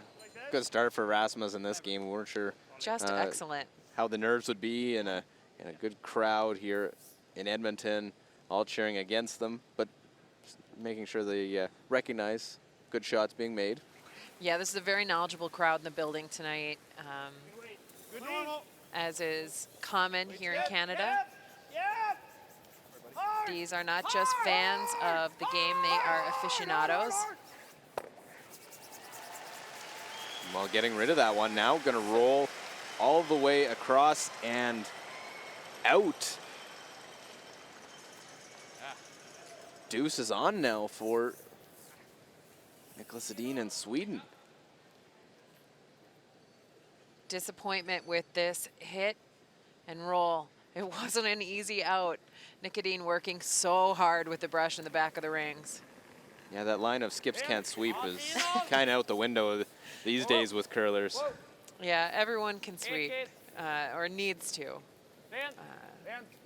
good start for Rasmus in this game. We weren't sure Just excellent. how the nerves would be in a good crowd here in Edmonton. all cheering against them, but making sure they recognize good shots being made. Yeah, this is a very knowledgeable crowd in the building tonight, Good normal. as is common here in Canada. Yep. Hard. These are not just fans of the game, they are aficionados. Well, getting rid of that one now, gonna roll all the way across and out. Deuce is on now for Nicholas Edin in Sweden. Disappointment with this hit and roll. It wasn't an easy out. Nick Edin working so hard with the brush in the back of the rings. Yeah, that line of skips can't sweep is kind of out the window these days with curlers. Yeah, everyone can sweep, or needs to.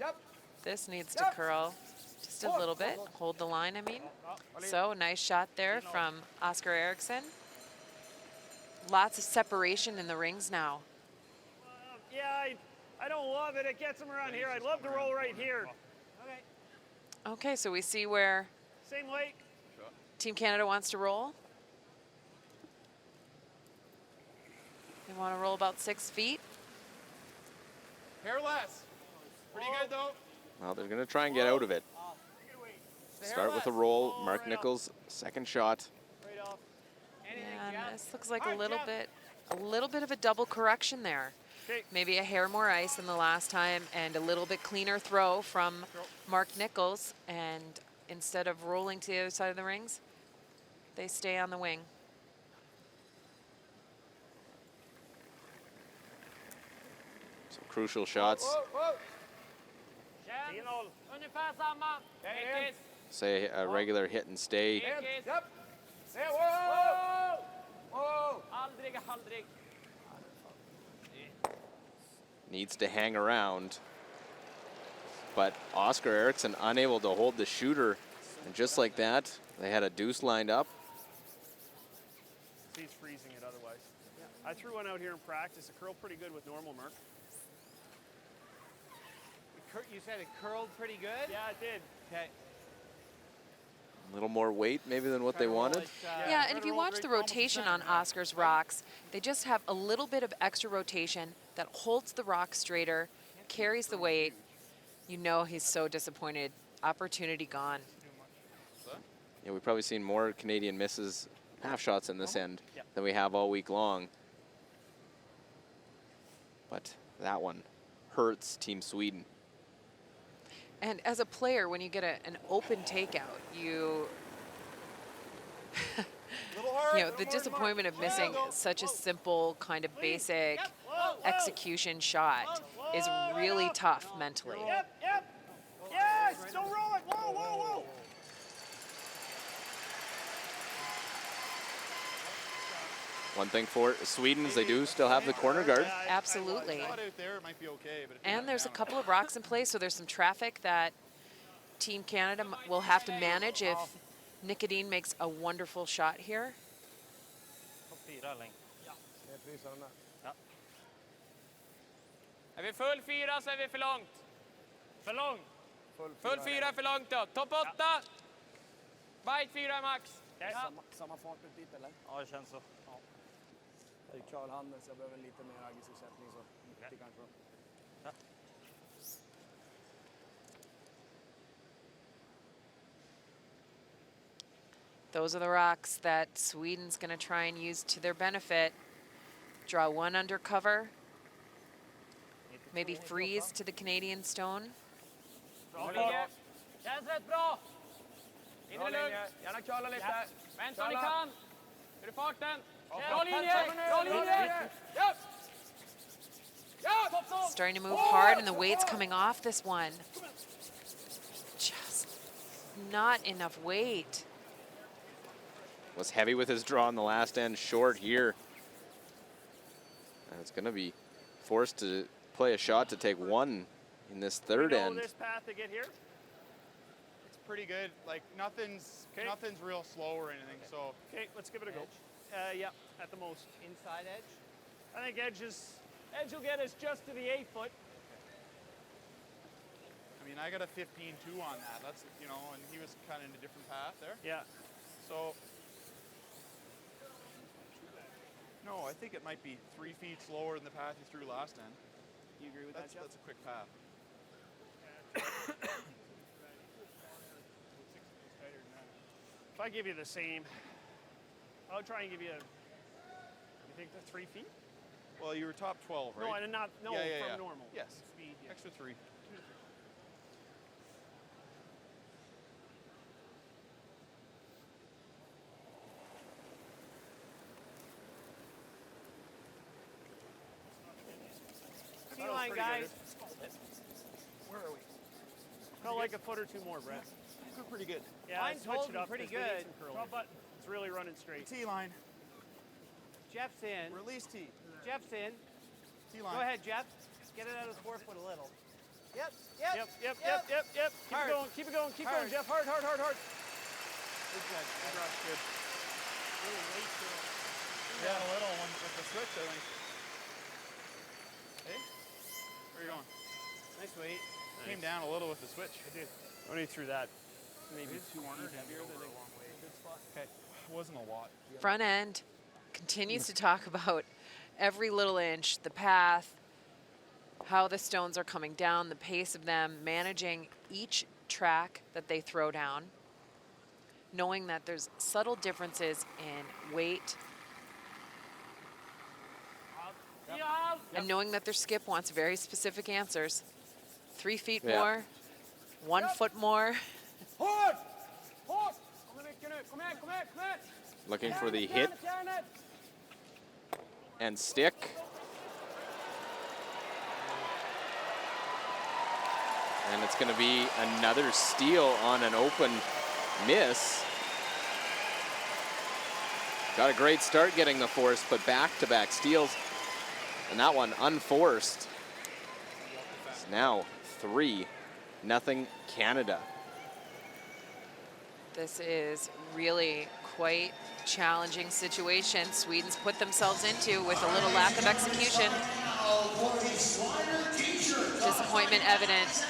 Yep. This needs to curl just a little bit. Hold the line, I mean. So, nice shot there from Oscar Eriksson. Lots of separation in the rings now. Yeah, I don't love it. It gets him around here. I'd love to roll right here. Okay. Okay, so we see where Same lake. Team Canada wants to roll. They want to roll about 6 feet. Hair less. Pretty good though. Well, they're gonna try and get out of it. Start with a roll. Mark Nichols, second shot. Right off. And this looks like a little bit of a double correction there. Okay. Maybe a hair more ice than the last time and a little bit cleaner throw from Mark Nichols. And instead of rolling to the other side of the rings, they stay on the wing. Some crucial shots. Ungefär samma. Ekis. Say a regular hit and stay. Ekis. Yep. Whoa. Whoa. Aldrig. Needs to hang around. But Oscar Eriksson unable to hold the shooter. And just like that, they had a deuce lined up. He's freezing it otherwise. I threw one out here in practice. It curled pretty good with normal, Mark. You said it curled pretty good? Yeah, it did. Okay. A little more weight maybe than what they wanted. Yeah, and if you watch the rotation on Oscar's rocks, they just have a little bit of extra rotation that holds the rock straighter, carries the weight. You know he's so disappointed. Opportunity gone. Yeah, we've probably seen more Canadian misses, half shots in this end than we have all week long. But that one hurts Team Sweden. And as a player, when you get an open takeout, you know, the disappointment of missing such a simple kind of basic execution shot is really tough mentally. Yep. Yes. Don't roll it. Whoa. One thing for Sweden is they do still have the corner guard. Absolutely. Out there, it might be okay, but And there's a couple of rocks in place, so there's some traffic that Team Canada will have to manage if Nick Edin makes a wonderful shot here. Är vi full 4 så är vi för långt. För långt. Full 4 är för långt då. Topp 8. Bite 4 max. Samma fart ut dit eller? Ja, det känns så. Jag är curlhanden så jag behöver lite mer aggressiv sättning så det kanske bra. Those are the rocks that Sweden's going to try and use to their benefit. Draw one under cover. Maybe freeze to the Canadian stone. Bra linje. Känns rätt bra. In det lugnt. Gärna curla lite. Vänta om ni kan. Hur är farten? Bra linje. Japp. Starting to move hard, and the weight's coming off this one. Just not enough weight. Was heavy with his draw on the last end, short here. And it's going to be forced to play a shot to take one in this third We know end. this path to get here. it's pretty good. Like nothing's real slow or anything. So Okay, let's give it a go. Yeah, at the most. Inside edge? I think edge will get us just to the 8 foot. I mean mean, I got a 15-2 on that. That's, you know, and he was kind of in a different path there. Yeah. So, no, I think it might be 3 feet slower than the path you threw last end. You agree with that, Jeff? That's a quick path. If I give you the same, I'll try and give you, you think the 3 feet? Well, you were top 12, right? No, I did not, no, Yeah. from normal. Yes. Speed, yeah. Extra 3. Tee line, guys. Where are we? Felt like a foot or two more, Brett. We're pretty good. Yeah, Mine's switch it holding up pretty 'cause we need good. some curling. Top button. It's really running straight. T-line. Jeff's in. Release T. Jeff's in. T-line. Go ahead, Jeff. Get it out of the forefoot a little. Yep. Yep. Keep Hard. it going, keep it going, keep Hard. going, Jeff. Hard. Good judge. Good rush. Good. Yeah, a little one with the switch, I think. Hey? Where are you going? Nice weight. Came down a little with the switch. I did. When he threw that, maybe 2 feet heavier than a good spot. Okay. Wasn't a lot. Front end continues to talk about every little inch, the path, how the stones are coming down, the pace of them, managing each track that they throw down, knowing that there's subtle differences in weight, and knowing that their skip wants very specific answers. 3 feet Yeah. more, 1 foot more. Hårt! Hårt! Kom igen nu, kom igen, kom igen, kom igen! Looking for the hit and stick. And it's going to be another steal on an open miss. Got a great start getting the force, but back-to-back steals. And that one unforced. It's now 3-0 Canada. This is really quite challenging situation Sweden's put themselves into with a little lack of execution. Disappointment evident.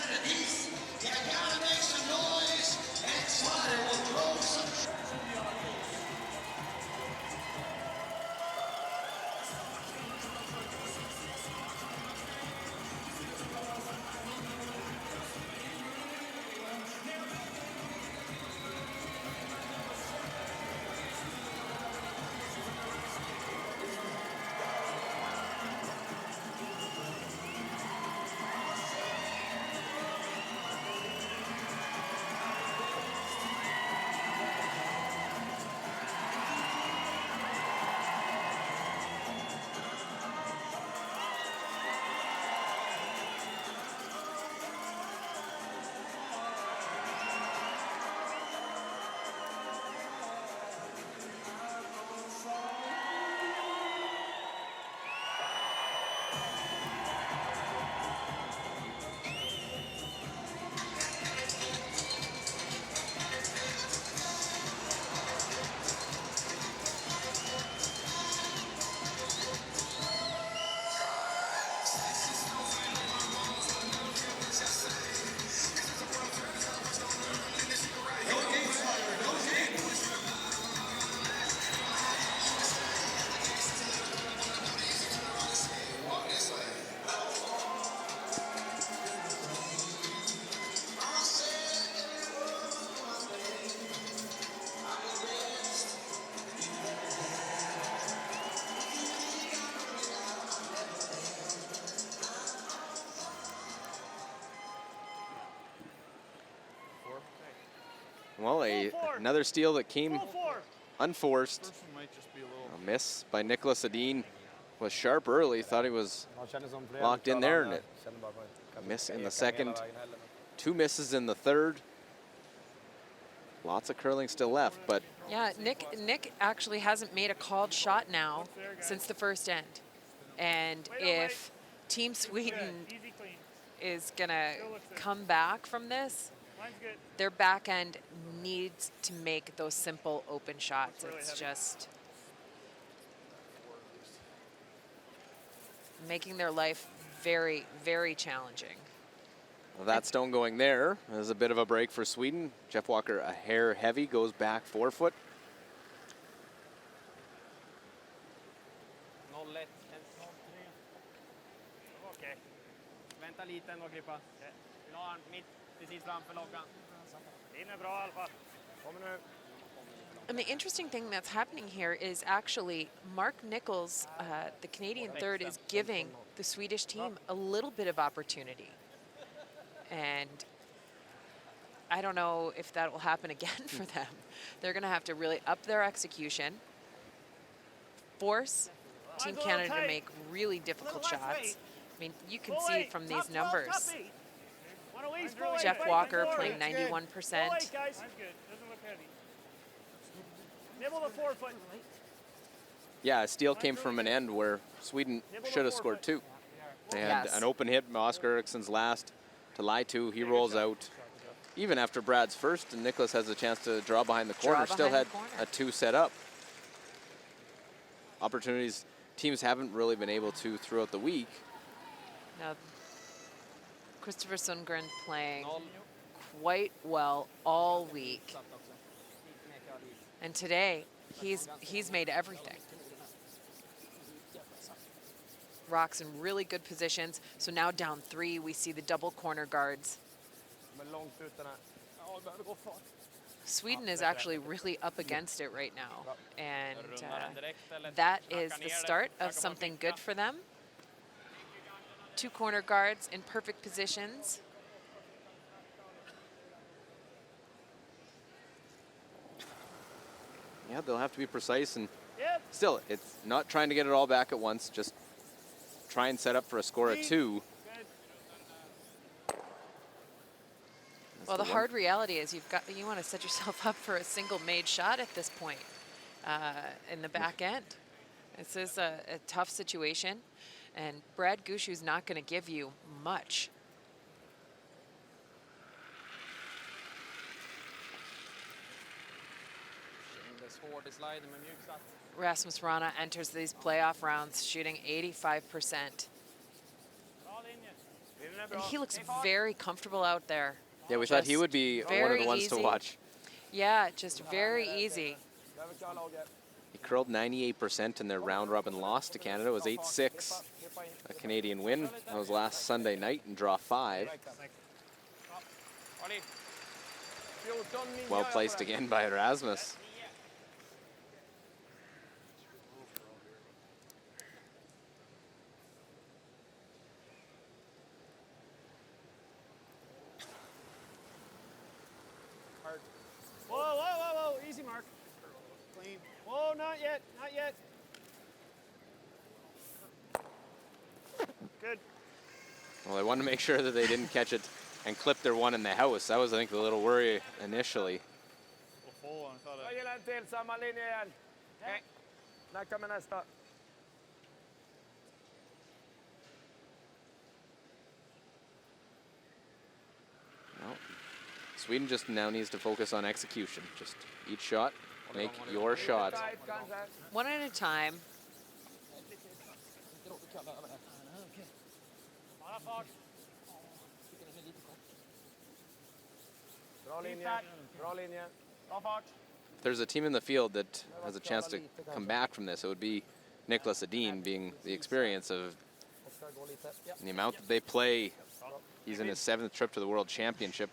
Well, another steal that came Full 4. unforced. First one might just be a little. A miss by Nicholas Adin was sharp early. Thought he was locked in there, and it miss in the second. 2 misses in the third. Lots of curling still left, but Yeah, Nick actually hasn't made a called shot now since the first end. And if Team Sweden Easy clean. is gonna come back from this, Mine's good. their back end needs to make those simple open shots. It's just making their life very, very challenging. Well, that stone going there is a bit of a break for Sweden. Jeff Walker, a hair heavy, goes back 4 foot. 0-1. Okej. Vänta lite ändå, Krippa. Vill ha han mitt precis framför loggan. In är bra i alla fall. Kommer nu. And the interesting thing that's happening here is actually Mark Nichols, the Canadian third, is giving the Swedish team a little bit of opportunity. And I don't know if that will happen again for them. They're going to have to really up their execution, force Team Canada to make really difficult shots. I mean, you can see it from these numbers. Jeff Walker playing 91%. Yeah, a steal came from an end where Sweden should have scored 2. They had an open hit, Oscar Ericsson's last to lie to. He rolls out. Even after Brad's first, and Nicholas has a chance to draw behind the corner, still had a 2 set up. Opportunities teams haven't really been able to throughout the week. Now, Christopher Sundgren playing quite well all week. And today, he's made everything. Rocks in really good positions. So now down 3, we see the double corner guards. Sweden is actually really up against it right now. And that is the start of something good for them. 2 corner guards in perfect positions. Yeah, they'll have to be precise, and still, it's not trying to get it all back at once, just try and set up for a score of 2. Well, the hard reality is you want to set yourself up for a single made shot at this point in the back end. This is a tough situation, and Brad Gushu's not going to give you much. Rasmus Rana enters these playoff rounds shooting 85%. And he looks very comfortable out there. Yeah, we thought he would be one of the ones to watch. Yeah, just very easy. He curled 98% in their round-robin loss to Canada. It was 8-6, a Canadian win. That was last Sunday night in draw 5. Well placed again by Rasmus. Whoa, easy, Mark. Clean. Whoa, not yet, not yet. Good. Well, they wanted to make sure that they didn't catch it and clip their one in the house. That was, I think, the little worry initially. Well, Sweden just now needs to focus on execution. Just each shot, make your shot. One at a time. If there's a team in the field that has a chance to come back from this, it would be Nicholas Edin, being the experience of the amount that they play. He's in his 7th trip to the World Championship,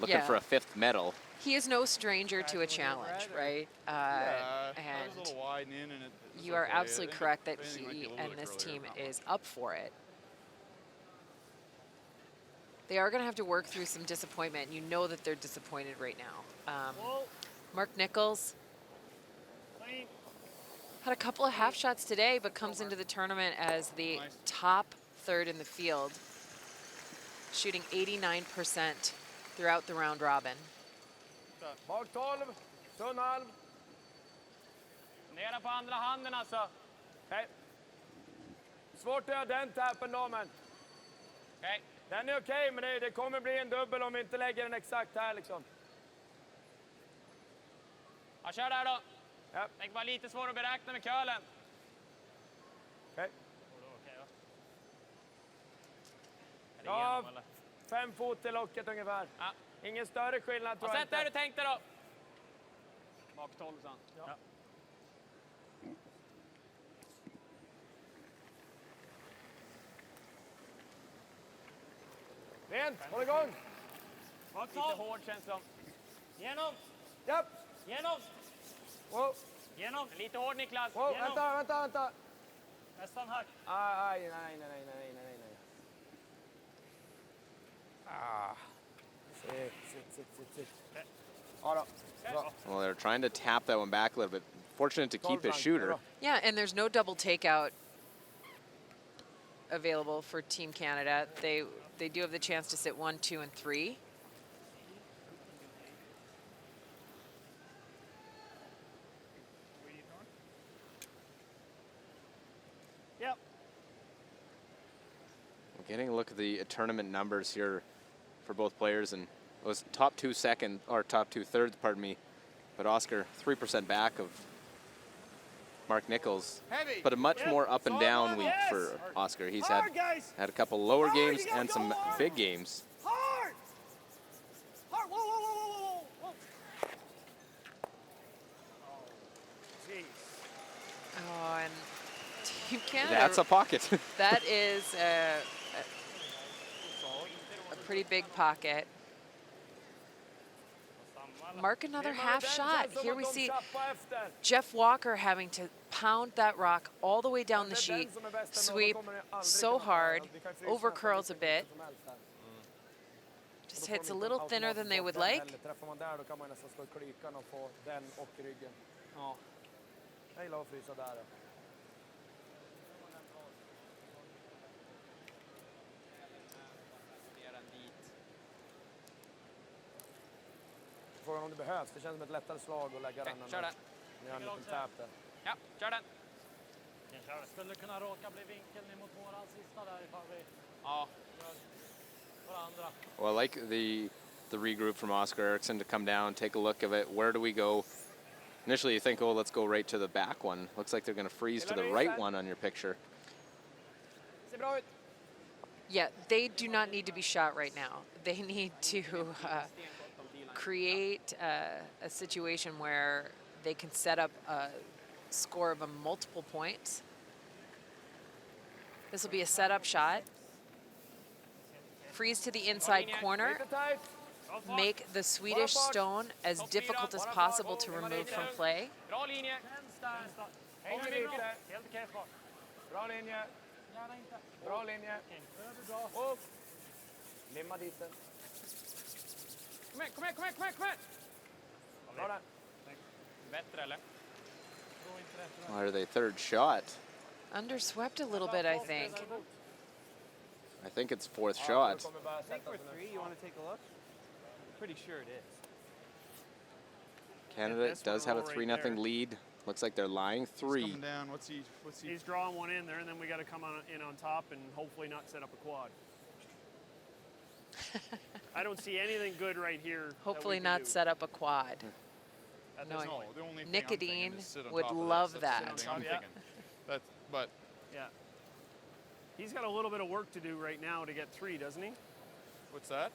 looking for a 5th medal. He is no stranger to a challenge, right? And you are absolutely correct that he and this team is up for it. They are going to have to work through some disappointment. You know that they're disappointed right now. Mark Nichols had a couple of half shots today, but comes into the tournament as the top third in the field, shooting 89% throughout the round robin. Bak 12, tunn halv. Nere på andra handen alltså. Okej. Svårt att göra den tappen då, men. Okej. Den är okej, men det kommer bli en dubbel om vi inte lägger den exakt här liksom. Ja, kör där då. Ja. Det var lite svårt att beräkna med curlen. Okej. Ja, 5 fot till locket ungefär. Ja. Ingen större skillnad tror jag inte. Sätt där du tänkte då. Bak 12 sen. Ja. Rent, håll igång. Lite hård känns det som. Genom! Japp. Genom! Wow. Genom! Lite hård Niklas. Wow, vänta. Nästan hack. Nej. Sitt. Ja då. Bra. Well, they're trying to tap that one back a little bit. Fortunate to keep his shooter. Yeah, and there's no double takeout available for Team Canada. They do have the chance to sit 1, 2, and 3. Yep. We're getting a look at the tournament numbers here for both players, and it was top two thirds, pardon me, but Oscar 3% back of Mark Nichols, but a much more up and down week for Oscar. He's had a couple lower games and some big games. Hard! Whoa. Jeez. Oh, and Team Canada. That's a pocket. That is a pretty big pocket. Mark another half shot. Here we see Jeff Walker having to pound that rock all the way down the sheet, sweep so hard, over curls a bit. Just hits a little thinner than they would like. Träffar man där då kan man nästan slå i klykan och få den och ryggen. Ja. Jag gillar att frysa där. Frågan om det behövs. Det känns som ett lättare slag att lägga den. Kör den. Ni har en liten tap där. Ja, kör den. Skulle kunna råka bli vinkeln ner mot våran sista där ifall vi Ja. för andra. Well, I like the regroup from Oscar Eriksson to come down, take a look of it. Where do we go? Initially, you think, oh, let's go right to the back one. Looks like they're going to freeze to the right one on your picture. Ser bra ut. Yeah, they do not need to be shot right now. They need to create a situation where they can set up a score of multiple points. This will be a setup shot. Freeze to the inside corner. Make the Swedish stone as difficult as possible to remove from play. Bra linje. Hänger lite. Helt okej fart. Bra linje. Gärna inte. Bra linje. Bra. Upp. Limma dit den. Kom igen. Bra där. Bättre eller? Why are they third shot? Underswept a little bit, I think. I think it's fourth shot. I think we're 3. You want to take a look? Pretty sure it is. Canada does have a 3-0 lead. Looks like they're lying 3. Coming down. What's he? He's drawing one in there, and then we got to come in on top and hopefully not set up a quad. I don't see anything good right here. Hopefully not set up a quad. No, the only thing I'm Nicotine thinking is sit on would top of love this. that. That's the only thing I'm thinking. But Yeah. He's got a little bit of work to do right now to get 3, doesn't he? what's that?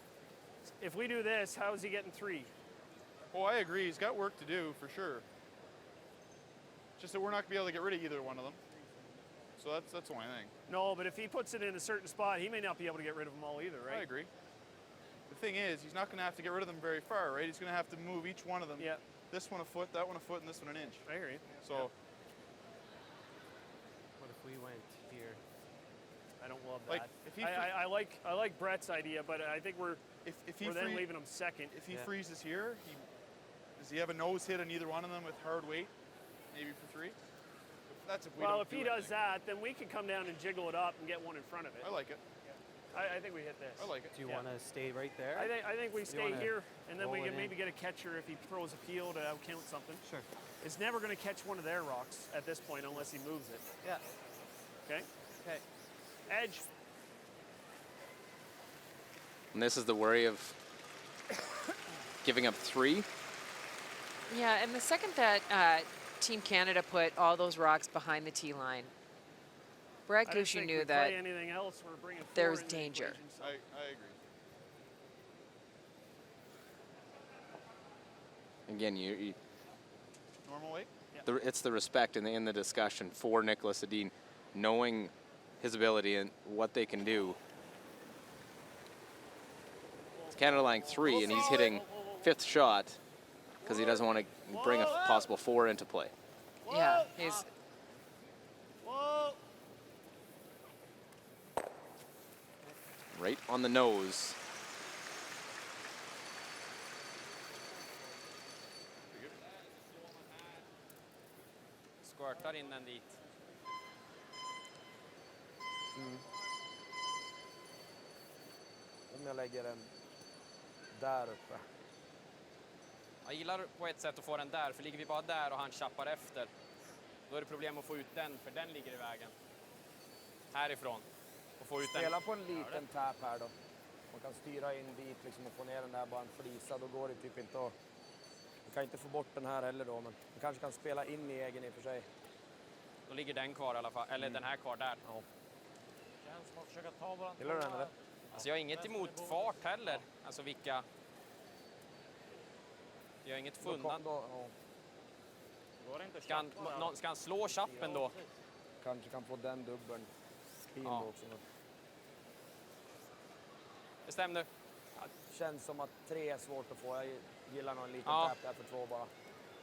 If we do this, how is he getting 3? Oh, I agree. He's got work to do for sure. Just that we're not gonna be able to get rid of either one of them. So that's the only thing. No, but if he puts it in a certain spot, he may not be able to get rid of them all either, right? I agree. The thing is, he's not gonna have to get rid of them very far, right? He's gonna have to move each one of them. Yeah. This one a foot, that one a foot, and this one an inch. I hear you. So. What if we went here? I don't love Like, that. if he I like Brett's idea, but I think we're then leaving him second. If he freezes here, does he have a nose hit on either one of them with hard weight? Maybe for 3? That's if we Well, don't if he do does anything. that, then we can come down and jiggle it up and get one in front of it. I like it. I think we hit this. I like it. Do you want to stay right there? I think we stay wanna here, and then we roll can it maybe in? get a catcher if he throws a peel to outcount something. Sure. It's never going to catch one of their rocks at this point unless he moves it. Yeah. Okay? Okay. Edge. And this is the worry of giving up 3. Yeah, and the second that Team Canada put all those rocks behind the tee line, Brad I just Gushue think knew we that play anything else, we're bringing there's four into the danger. equation, so. I agree. Again, you Normal weight? it's the respect in the discussion for Nicholas Edin, knowing his ability and what they can do. It's Canada line 3, and he's hitting 5th shot because he doesn't want to bring a possible 4 into play. Yeah, he's Whoa! Right on the nose. Squirtar in den dit. Om jag lägger den där uppe. Jag gillar på ett sätt att få den där, för ligger vi bara där och han chappar efter, då är det problem att få ut den, för den ligger i vägen. Härifrån. Och få ut Spela den. på en liten tap här då. Man kan styra in dit liksom och få ner den där bara en flisa. Då går det typ inte att... Du kan inte få bort den här heller då, men du kanske kan spela in i egen i och för sig. Då ligger den kvar i alla fall, eller den här kvar där. Ja. Känns som att försöka ta våran... Gillar du den eller? Alltså jag har inget emot fart heller. Alltså vilka... Jag har inget fundan. Går det inte Ska han, ska han slå chappen då? Kanske kan få den dubbeln. Fin Ja. då också. Men Bestäm du. känns som att 3 är svårt att få. Jag gillar nog en liten Ja. tap där för 2 bara.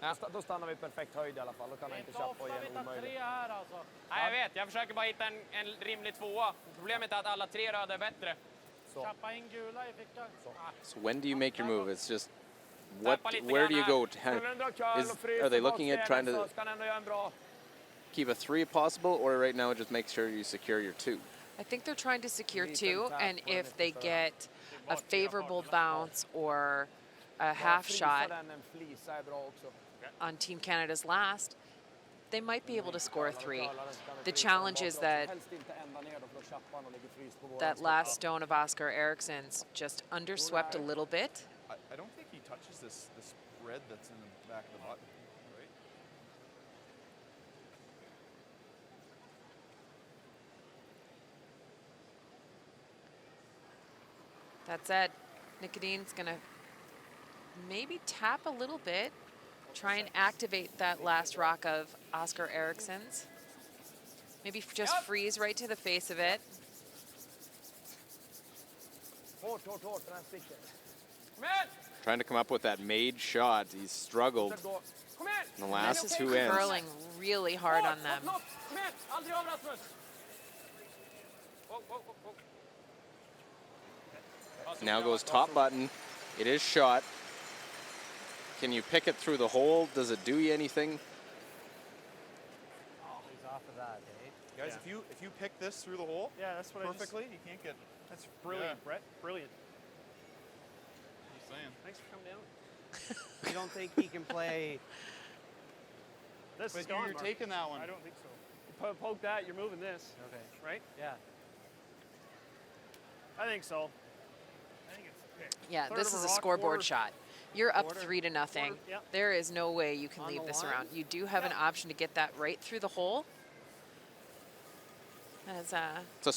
Ja. Då stannar vi perfekt höjd i alla fall. Då kan han inte chappa och ge en omöjlig. här alltså. Nej, jag vet. Jag försöker bara hitta en rimlig 2. Problemet är att alla 3 röda är bättre. Så. Chappa in gula i fickan. So when do you make your move? It's just Tappa lite where do you grann go? här. Skulle den dra curl och frysa Are they looking at bakstenen trying så to ska den ändå göra en bra... keep a 3 possible, or right now just make sure you secure your 2? I think they're trying to secure 2, and if they get a favorable bounce or a half shot Den en flisa är bra också. on Team Canada's last, they might be able to score 3. The challenge is that Helst inte ända ner då, för då chappar han och ligger fryst på våran that skott. last stone of Oscar Ericsson's just underswept a little bit. I don't think he touches this red that's in the back of the button, right? That said, Nicodine's gonna maybe tap a little bit, try and activate that last rock of Oscar Ericsson's. Maybe just freeze right to the face of it. Hårt, den här sticker. Kom igen! Trying to come up with that made shot. He's struggled. Gå. Kom igen! And the last is who ends. Curling really hard on them. Kom igen! Aldrig av Rasmus! Wow, wow, wow, wow. Now goes top button. It is shot. Can you pick it through the hole? Does it do you anything? He's off of that, eh? Guys, if you pick this through the hole Yeah, that's what perfectly, you can't get. That's brilliant, Yeah. Brett. Brilliant. Just saying. Thanks for coming down. You don't think he can play? This is But gone, you're Mark. taking that one. I don't think so. You poke that, you're moving this, Okay. right? Yeah. I think so. I think it's a pick. Yeah, Third this of is a a rock, scoreboard quarter. shot. You're up Quarter. 3-0. Yep. There is no way you can On leave the this line? around. You do have an option to get that right through the hole. As, It's a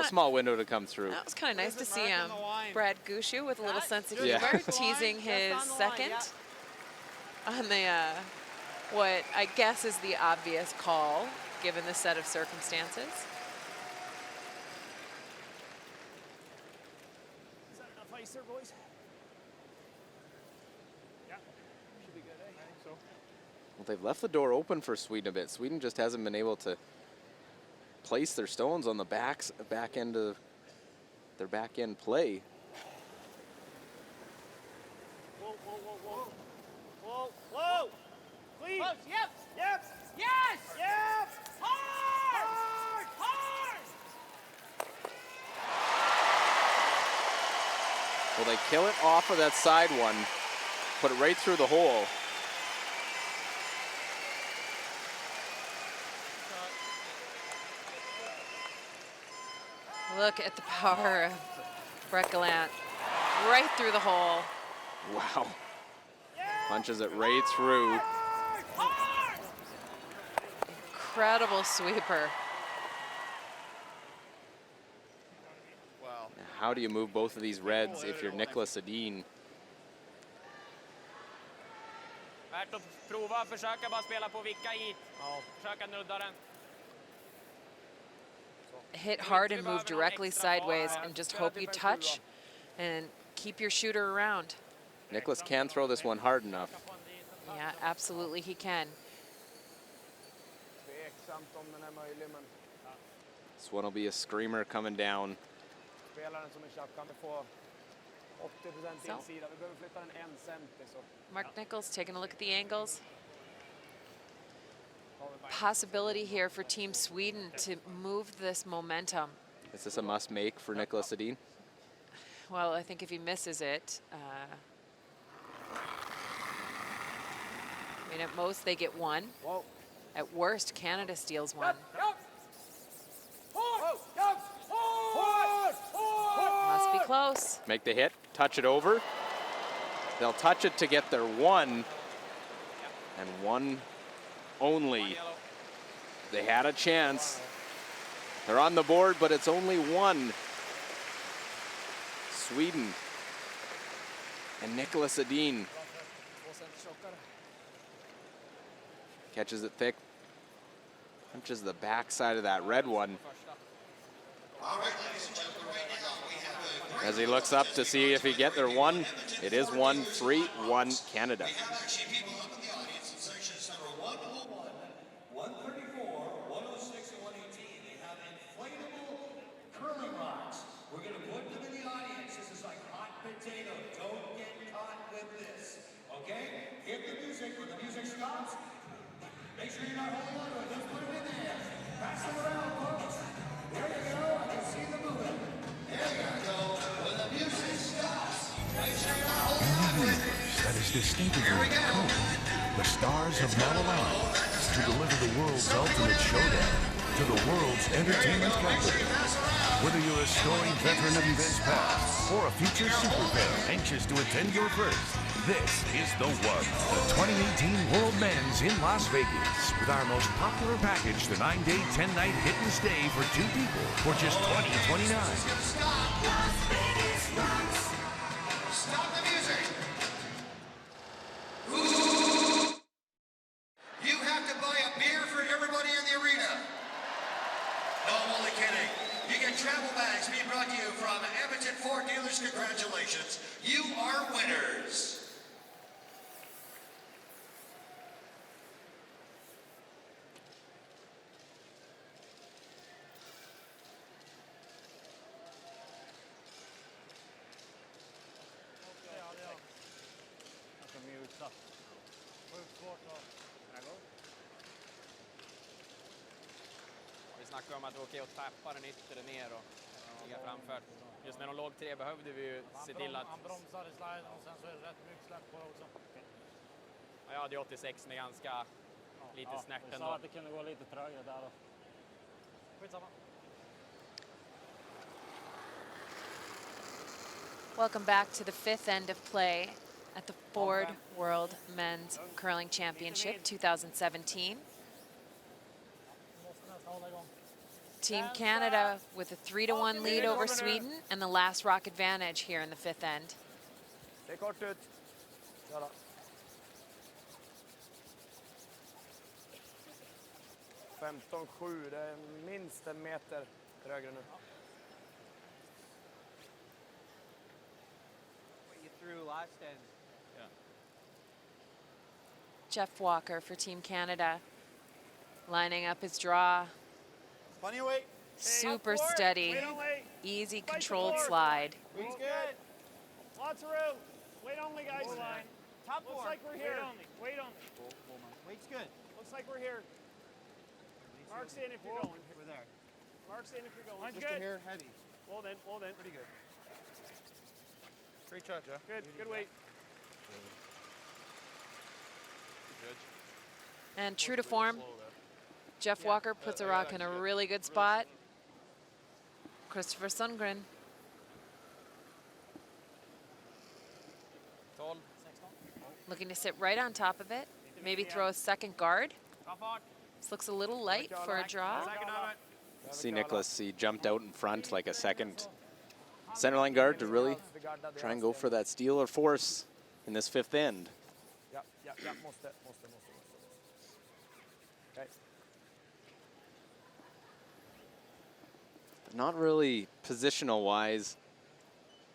small window to come through. that was kind of nice to see mark on the line? Brad Gushue with a little sense of Yeah. humor, Just teasing on the line, his just on the line, second on the what I guess is the obvious call given the set of circumstances. Is that enough ice there, boys? Yeah. Should be good, eh? I think so. Well, they've left the door open for Sweden a bit. Sweden just hasn't been able to place their stones on the back end of their back end play. Whoa, whoa, whoa, whoa. Whoa, whoa! Clean! Close, yep! Yep! Yes! Yep! Hard! Hard! Well, they kill it off of that side one, put it right through the hole. Look at the power of Brett Gallant. Right through the hole. Wow. Punches it right through. Incredible sweeper. how do you move both of these reds if you're Nicholas Edin? Värt att prova, försöka bara spela på vicka hit. Försöka nudda den. Hit hard and move directly sideways and just hope you touch and keep your shooter around. Nicholas can throw this one hard enough. Yeah, absolutely he can. Tveksamt om den är möjlig, men This one will be a screamer coming down. spelaren som är tjack kan få 80% So. insida. Vi behöver flytta den 1 centi, så Mark Nichols taking a look at the angles. Possibility here for Team Sweden to move this momentum. Is this a must make for Nicholas Edin? Well, I think if he misses it, I mean, at most they get one. At worst, Canada steals one. Must be close. Make the hit, touch it over. They'll touch it to get their one, and one only. They had a chance. They're on the board, but it's only one. Sweden and Nicholas Edin. Catches it thick. Punches the backside of that red one. As he looks up to see if he get their one, it is 1-3-1 Canada. We have actually people up in the audience in sections number 101, 134, 106, and 118. They have inflatable curling rods. We're going to put them in the audience. This is like hot potato. Don't get caught with this. Okay? Hit the music. When the music stops, make sure you're not holding on to it. Let's put it in there. Pass them around, folks. There you go. I can see them moving. There you go. When the music stops, make sure you're not holding on to it. That is distinctively cool. The stars have now aligned to deliver the world's ultimate showdown to the world's entertainment capital. Whether you're a storied veteran of events past or a future super fan anxious to attend your first, this is the one. The 2018 World Men's in Las Vegas with our most popular package, the 9-day, 10-night hit and stay for 2 people for just $20.29. Stop the music. You have to buy a beer for everybody in the arena. No, I'm only kidding. You get travel bags being brought to you from Edmonton Ford Dealers. Congratulations. You are winners. Vi snackade om att det var okej att tappa den yttre ner och ligga framför. Just när de låg 3 behövde vi ju se till att... Han bromsade i sliden och sen så är det rätt mycket släpp på det också. Ja, jag hade 86 med ganska lite snärt ändå. Du sa att det kunde gå lite trögare där då. Skitsamma. Welcome back to the 5th end of play at the Ford World Men's Curling Championship 2017. Team Canada with a 3-1 lead over Sweden and the last rock advantage here in the 5th end. det är kort ut. Köra. Det är minst 1 meter högre nu. What you threw last end. Jeff Walker for Team Canada, lining up his draw. Plenty of weight. Super steady, easy controlled slide. Weight's good. Lots of room. Weight only, guys. Line. Top Looks four. like we're here. Weight only. Weight's good. Looks like we're here. Mark's in if you're going. We're there. Mark's in if you're going. Just in here, heavy. Well then. Pretty good. Great shot, Jeff. Good weight. And true to form, Jeff Walker puts a rock in a really good spot. Christopher Sundgren. 12. Looking to sit right on top of it. Maybe throw a second guard. This looks a little light for a draw. See Nicholas, he jumped out in front like a second centerline guard to really try and go for that steal or force in this fifth end. Ja, måste. Okay. Not really positional-wise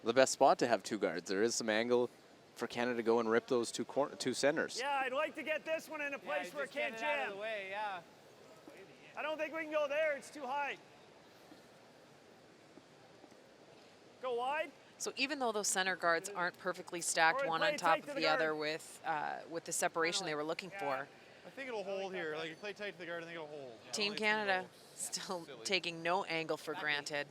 the best spot to have two guards. There is some angle for Canada to go and rip those two centers. Yeah, I'd like to get this one in a place where it can't Just get it out jam. of the way, yeah. I don't think we can go there. It's too high. Go wide. So even though those center guards aren't perfectly stacked Or one play on top tight to of the the other guard. with the separation they were looking for, I think it'll hold here. Like, you play tight to the guard, I think it'll hold. I don't Team think it's gonna Canada go still silly. taking no angle for granted.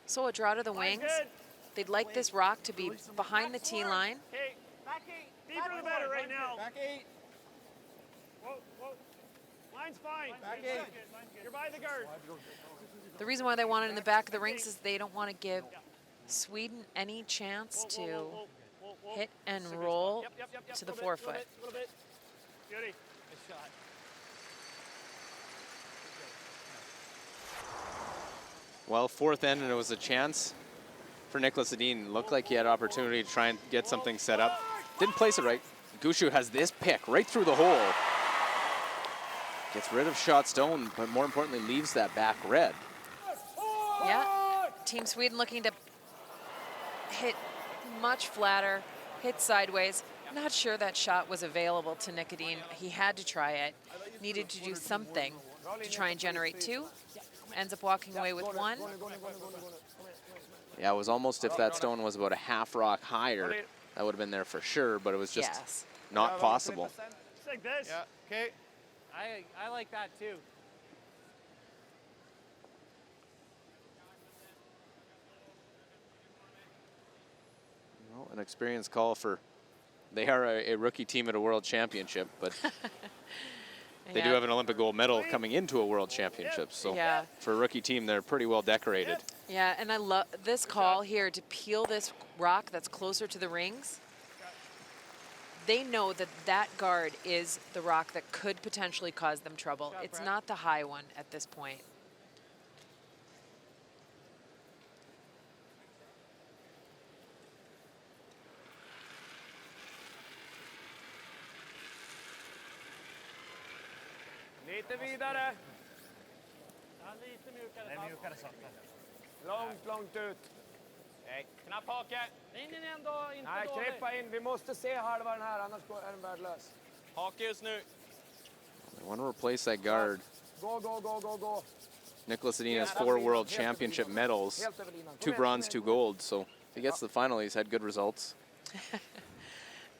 So a draw to the wings. Good. They'd like this rock to be behind the tee line. Okay. Back 8. Deeper the better right now. Back 8. Whoa. Line's fine. Back 8. You're by the guard. The reason why they want it in the back of the rings is they don't want to give Sweden any chance to Whoa. hit and roll Yep. to the Little bit, forefoot. Little bit. Beauty. Good shot. Well, fourth end, and it was a chance for Nicholas Edin. Looked like he had opportunity to try and get something set up. Didn't place it right. Gushu has this pick right through the hole. Gets rid of shot stone, but more importantly, leaves that back red. Yeah, Team Sweden looking to hit much flatter, hit sideways. Not sure that shot was available to Nick Edin. He had to try it. Needed to do something to try and generate two. Ends up walking away with one. Yeah, it was almost if that stone was about a half rock higher, that would have been there for sure, but it was just Yes. not possible. Just like this. Yeah, okay. I like that too. Well, an experience call for, they are a rookie team at a world championship, but they do Yeah. have an Olympic gold medal coming into a world championship. So Yeah. for a rookie team, they're pretty well decorated. Yeah, and I love this call here to peel this rock that's closer to the rings. They know that that guard is the rock that could potentially cause them trouble. It's not the high one at this point. Lite vidare. Lite mjukare. Långt ut. Nej, knapp hake. Linjen är ändå inte Nej, dålig. klippa in. Vi måste se halva den här, annars är den värdelös. Hake just nu. They want to replace that guard. Gå. Nicholas Edin has 4 world championship medals, Helt över linan. 2 bronze, 2 gold. So if he gets to the final, he's had good results.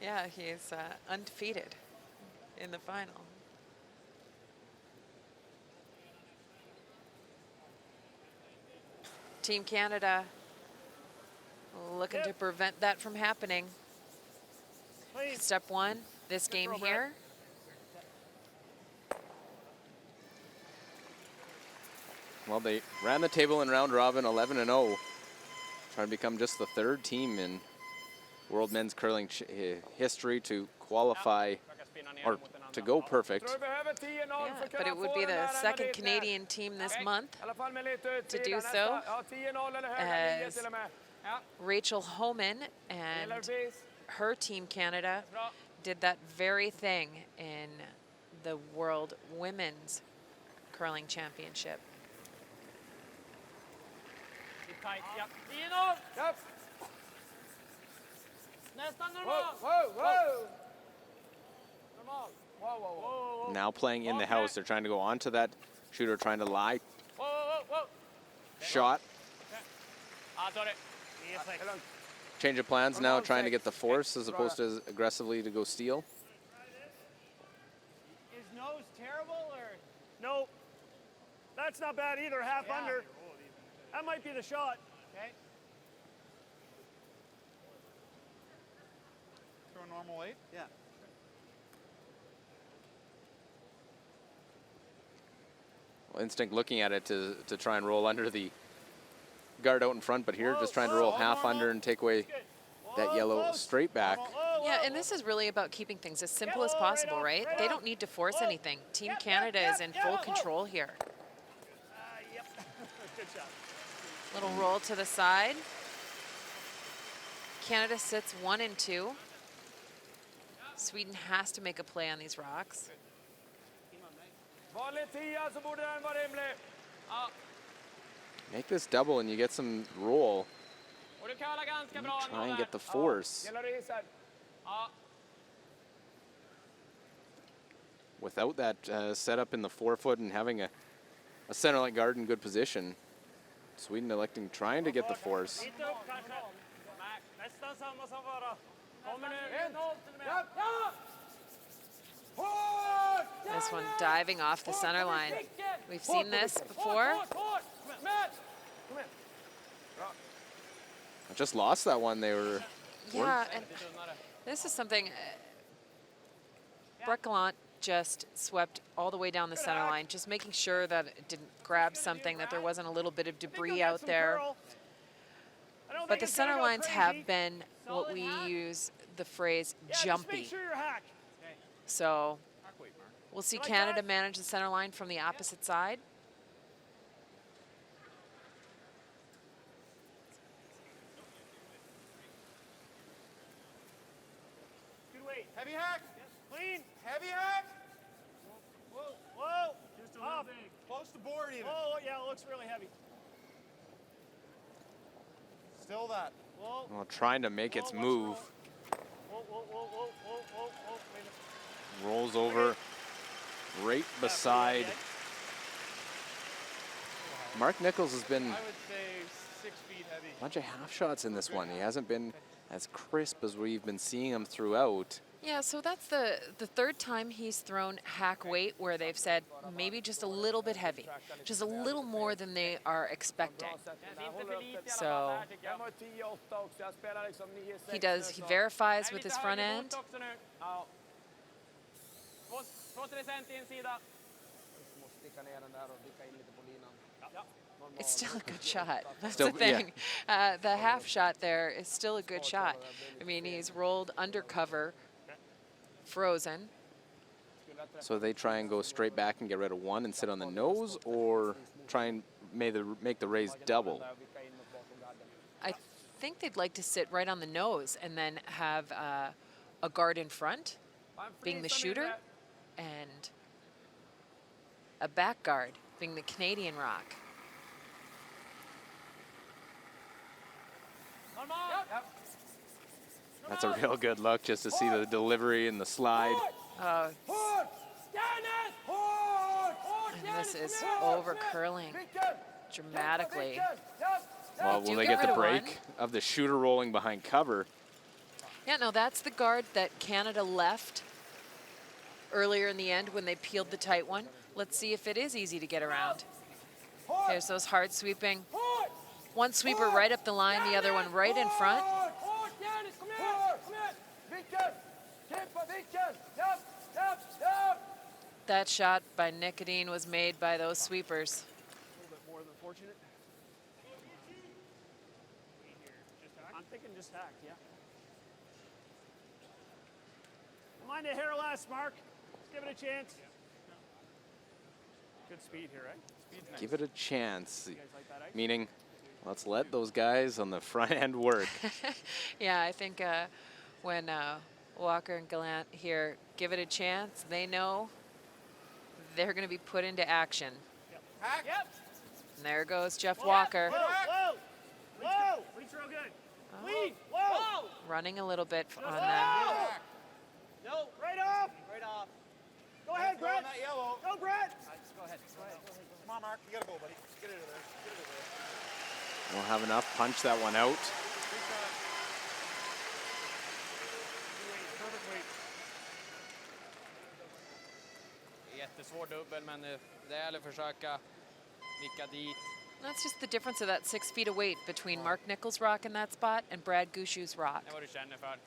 Yeah, he's undefeated in the final. Team Canada looking to prevent that from happening. Step one, this game here. Well, they ran the table in round robin 11-0, trying to become just the 3rd team in world men's curling history to qualify or to go perfect. Yeah, but it would be the 2nd Canadian team this month to do so, as Rachel Homan and her team Canada did that very thing in the World Women's Curling Championship. Tight, japp. 10-0. Japp. Nästan normal. Normal. Whoa. Now playing in the house, they're trying to go onto that shooter, trying to lie. Whoa. Shot. Sorry. Change of plans now, trying to get the force as opposed to aggressively to go steal. Is nose terrible or? No. That's not bad either, half under. That might be the shot. Okay. Throw a normal 8? Yeah. Well, instinct looking at it to try and roll under the guard out in front, but here just trying to roll half under and take away that yellow straight back. Yeah, and this is really about keeping things as simple as possible, right? They don't need to force anything. Team Canada is in full control here. Yep. Good shot. Little roll to the side. Canada sits 1 and 2. Sweden has to make a play on these rocks. Make this double and you get some roll. Och du curlar ganska You bra try ändå and där. get the force Ja. without that setup in the forefoot and having a center line guard in good position. Sweden electing trying to get the force. Lite upp kanske. Nej, nästan samma som förra. Kommer nu. This one diving off the center line. We've seen this before. I just lost that one. They were Yeah, and this is something Breckland just swept all the way down the center line, just making sure that it didn't grab something, that there wasn't a little bit of debris out there. But the center lines have been what we use the phrase jumpy. So we'll see Canada manage the center line from the opposite side. Good weight. Heavy hack. Clean. Heavy hack. Whoa. Whoa. Just a little big. Close to board even. Oh, yeah, it looks really heavy. Still that. Whoa. well, trying to make its Whoa, move. Whoa, whoa, whoa, whoa, whoa, whoa, whoa. Wait a minute. Rolls over right beside. Mark Nichols has been I would say 6 feet heavy. a bunch of half shots in this one. He hasn't been as crisp as we've been seeing him throughout. Yeah, so that's the third time he's thrown hack weight where they've said maybe just a little bit heavy, just a little more than they are expecting. So he verifies with his front end. It's still a good shot. That's Still- the thing. The half shot there is still a good shot. I mean, he's rolled under cover, frozen. So they try and go straight back and get rid of one and sit on the nose, or try and make the raise double. I think they'd like to sit right on the nose and then have a guard in front, being the shooter, and a back guard, being the Canadian rock. That's a real good look just to see the delivery and the slide. And this is over curling dramatically. Well, do will they get get the rid of break one. of the shooter rolling behind cover? Yeah, no, that's the guard that Canada left earlier in the end when they peeled the tight one. Let's see if it is easy to get around. There's those hard sweeping. One sweeper right up the line, the other one right in front. That shot by Nicodine was made by those sweepers. A little bit more than fortunate. I'm thinking just hack, yeah. Mind the hair less, Mark. Let's give it a chance. Good speed here, right? Speed's nice. Give it a chance. You guys like that ice? Meaning, let's let those guys on the front end work. Yeah, I think when Walker and Gallant here give it a chance, they know they're going to be put into action. Hack. Yep. And there goes Jeff Walker, Whoa, whoa, whoa. Reach real good. Lead. Whoa. running a little bit on them. Whoa. No, right off. Right off. Go ahead, Go on Brett. that yellow. Go, Brett. Go ahead. Come on, Mark. You gotta go, buddy. Get it over there. Get it over there. We'll have enough. Punch that one out. Perfect weight. Jättesvår dubbel, men det gäller att försöka nicka dit. That's just the difference of that 6 feet of weight between Mark Nichols' rock in that spot and Brad Gushu's rock. Det är vad du känner för.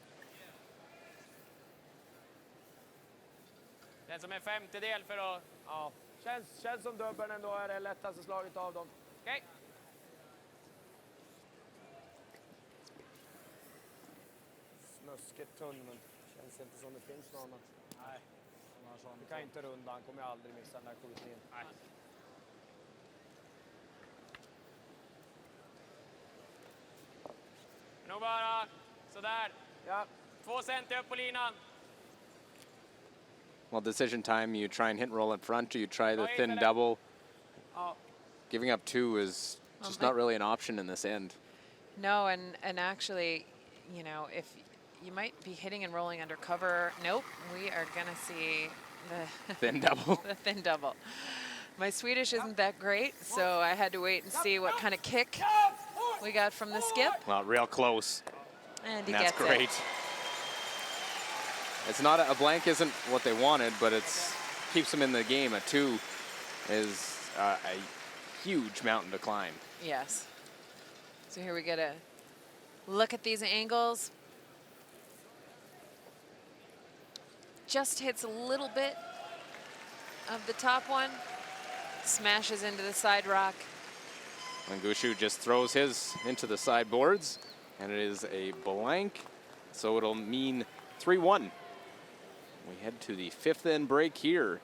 Den som är femtedel för att... Ja, känns som dubbeln ändå är det lättaste slaget av dem. Okej. muskeltunn, men det känns inte som det finns någon annan. Nej. Du kan inte runda, han kommer aldrig missa den där skjutningen. Nej. Nog bara sådär. Ja. 2 centi upp på linan. Well, decision time, you try and hit and roll in front, or you try the Go thin in, double. Ja. Giving up 2 is just not really an option in this end. No, and actually, you know, if you might be hitting and rolling under cover, nope, we are going to see the Thin double. the thin double. My Swedish isn't that great, so I had to wait and see what kind of kick we got from the skip. Well, real close. And he That's gets great. it. It's not a blank isn't what they wanted, but it's keeps them in the game. A 2 is a huge mountain to climb. Yes. So here we get a look at these angles. Just hits a little bit of the top one, smashes into the side rock. And Gushu just throws his into the sideboards, and it is a blank, so it'll mean 3-1. We head to the 5th end break here.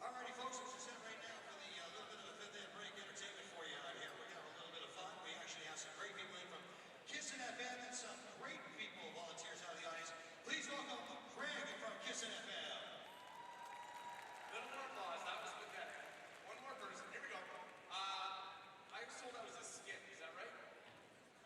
Alrighty, folks, this is it right now for the little bit of a 5th end break entertainment for you out here. We're gonna have a little bit of fun. We actually have some great people in from Kissin' FM and some great people, volunteers out of the audience. Please welcome Craig from Kissin' FM. Little more applause. That was pathetic. One more person. Here we go. I was told that was a skip. Is that right?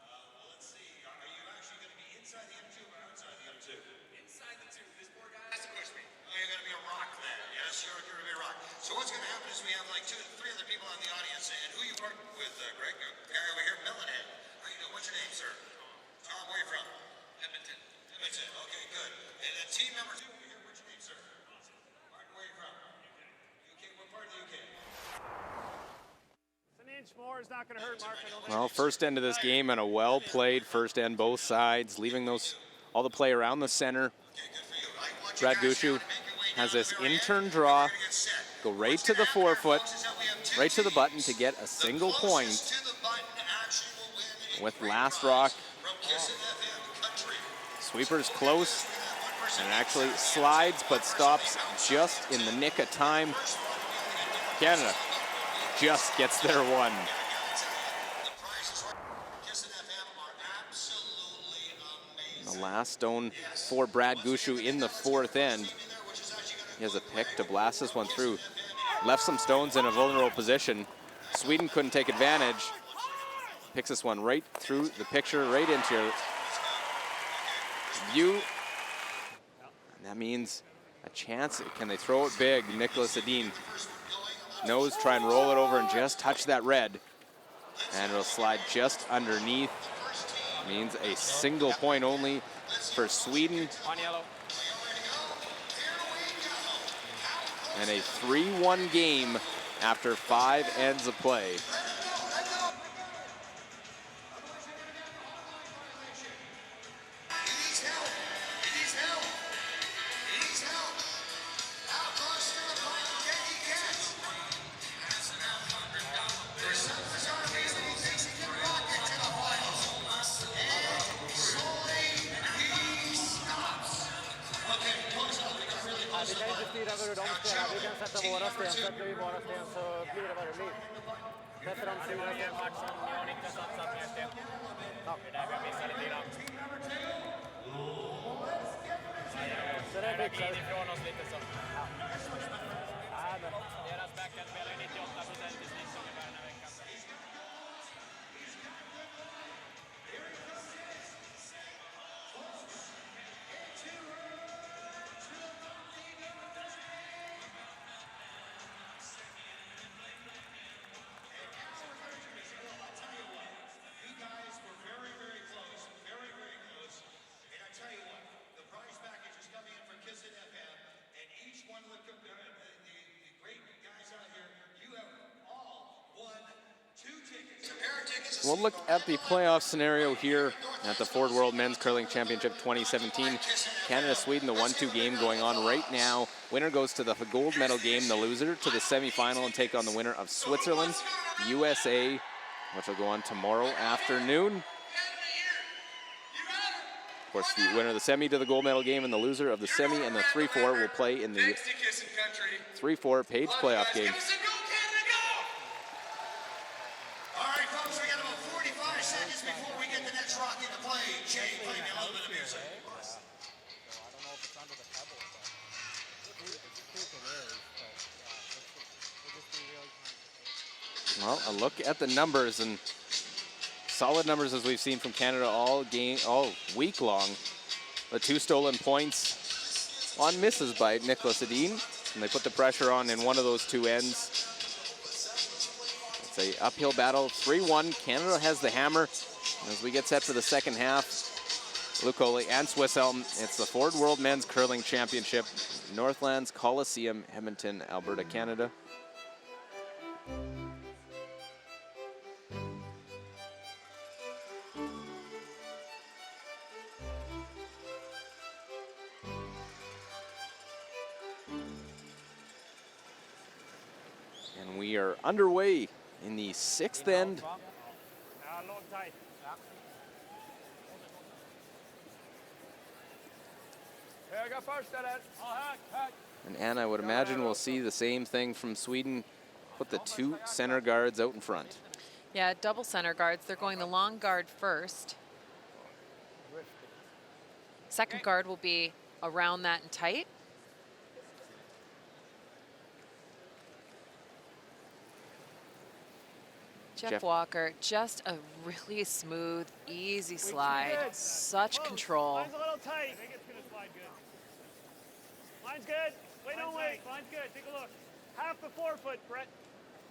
Well, let's see. Are you actually going to be inside the M2 or outside the M2? Inside the 2. This poor guy has to push me. Oh, you're going to be a rock then. Yes, you're going to be a rock. So what's going to happen is we have like 2 to 3 other people in the audience. And who you work with, Greg? Guy over here, Melonhead. How you doing? What's your name, sir? Tom, where are you from? Edmonton. Edmonton. Okay, good. And then team number 2 over here, what's your name, sir? Martin, where are you from? UK. What part of the UK? An inch more is not going to hurt, Mark. I don't think. Well, first end of this game and a well-played first end both sides, leaving those all the play around the center. Brad Gushu has this in-turn draw, go right to the forefoot, right to the button to get a single point with last rock. Sweeper's close and actually slides but stops just in the nick of time. Canada just gets their one. The last stone for Brad Gushu in the 4th end. He has a pick to blast this one through. Left some stones in a vulnerable position. Sweden couldn't take advantage. Picks this one right through the picture, right into your view. And that means a chance. Can they throw it big? Nicholas Edin knows, try and roll it over and just touch that red. And it'll slide just underneath. Means a single point only for Sweden. On yellow. And a 3-1 game after 5 ends of play. Vi kan inte styra över hur de spelar. Vi kan sätta våra sten. Sätter vi våra sten så blir det vad det blir. Sätter de sina sten. Match som jag och Niklas satsat mer sten. Ja. Det är där vi har missat lite grann. Så det fixar vi. Ifrån oss lite så. Deras backhand spelar 98% i snitt ungefär den här veckan. We'll look at the playoff scenario here at the Ford World Men's Curling Championship 2017. Canada-Sweden, the 1-2 game going on right now. Winner goes to the gold medal game, the loser to the semifinal and take on the winner of Switzerland, USA, which will go on tomorrow afternoon. Of course, the winner of the semi to the gold medal game and the loser of the semi and the 3-4 will play in the 3-4 page playoff game. All right, folks, we got about 45 seconds before we get the next rock into play. Jay, play me a little bit of music. Well, a look at the numbers, and solid numbers as we've seen from Canada all week long. The 2 stolen points on misses by Nicholas Edin, and they put the pressure on in one of those 2 ends. It's a uphill battle, 3-1. Canada has the hammer. As we get set for the second half, Luke Coley and Swiss Elm, it's the Ford World Men's Curling Championship, Northlands Coliseum, Edmonton, Alberta, Canada. And we are underway in the 6th end. And Anna, I would imagine we'll see the same thing from Sweden. Put the 2 center guards out in front. Yeah, double center guards. They're going the long guard first. Second guard will be around that and tight. Jeff Walker, just a really smooth, easy slide. Such control. Line's a little tight. I think it's going to slide good. Line's good. Wait, don't wait. Line's good. Take a look. Half the forefoot, Brett.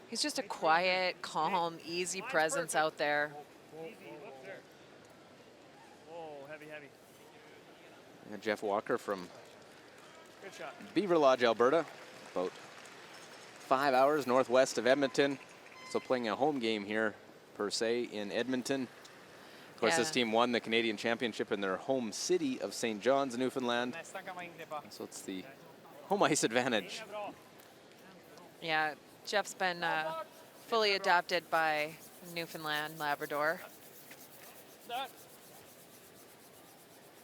He's just a quiet, calm, easy presence out there. Easy. Look there. Whoa, heavy, heavy. And Jeff Walker from Good shot. Beaver Lodge, Alberta, about 5 hours northwest of Edmonton. So playing a home game here, per se, in Edmonton. Of course, this team won the Canadian Championship in their home city of St. John's, Newfoundland. So it's the home ice advantage. Yeah, Jeff's been fully adopted by Newfoundland, Labrador.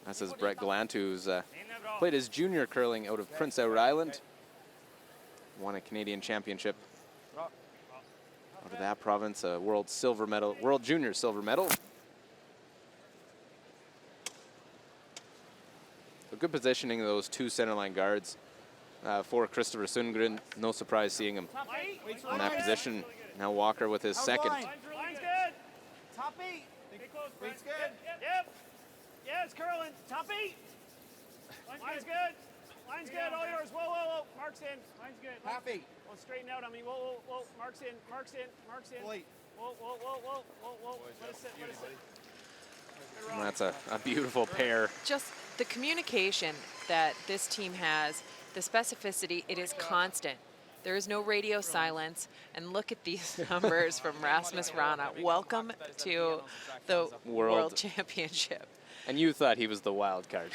This is Brett Gallant, who's played his junior curling out of Prince Edward Island. Won a Canadian Championship out of that province, a world junior silver medal. A good positioning of those 2 centerline guards for Christopher Sundgren. No surprise seeing him in that position. Now Walker with his second. Line's good. Top 8. Weight's good. Yep. Yeah, it's curling. Top 8. Line's good. Line's good. All yours. Whoa, whoa, whoa. Mark's in. Line's good. Half 8. Well, straighten out on me. Whoa, whoa, whoa. Mark's in. Mark's in. Mark's in. Wait. Whoa, whoa, whoa, whoa, whoa, whoa. Let us sit. Let us sit. And that's a beautiful pair. Just the communication that this team has, the specificity, it is constant. There is no radio silence. And look at these numbers from Rasmus Rana. Welcome to the World Championship. And you thought he was the wild card.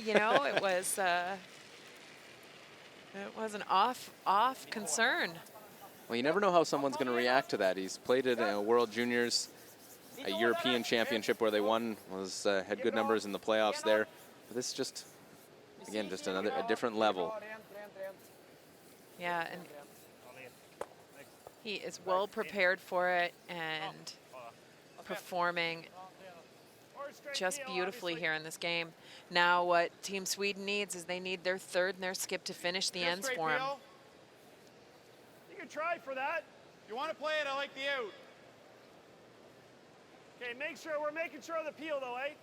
You know, it was an off concern. Well, you never know how someone's going to react to that. He's played in a World Juniors, a European Championship where they won, had good numbers in the playoffs there. But this is just, again, just a different level. Yeah, and he is well prepared for it and performing just beautifully here in this game. Now what Team Sweden needs is they need their third and their skip to finish the ends for him. You can try for that. You want to play it, I like the out. Okay, we're making sure of the peel though, eh?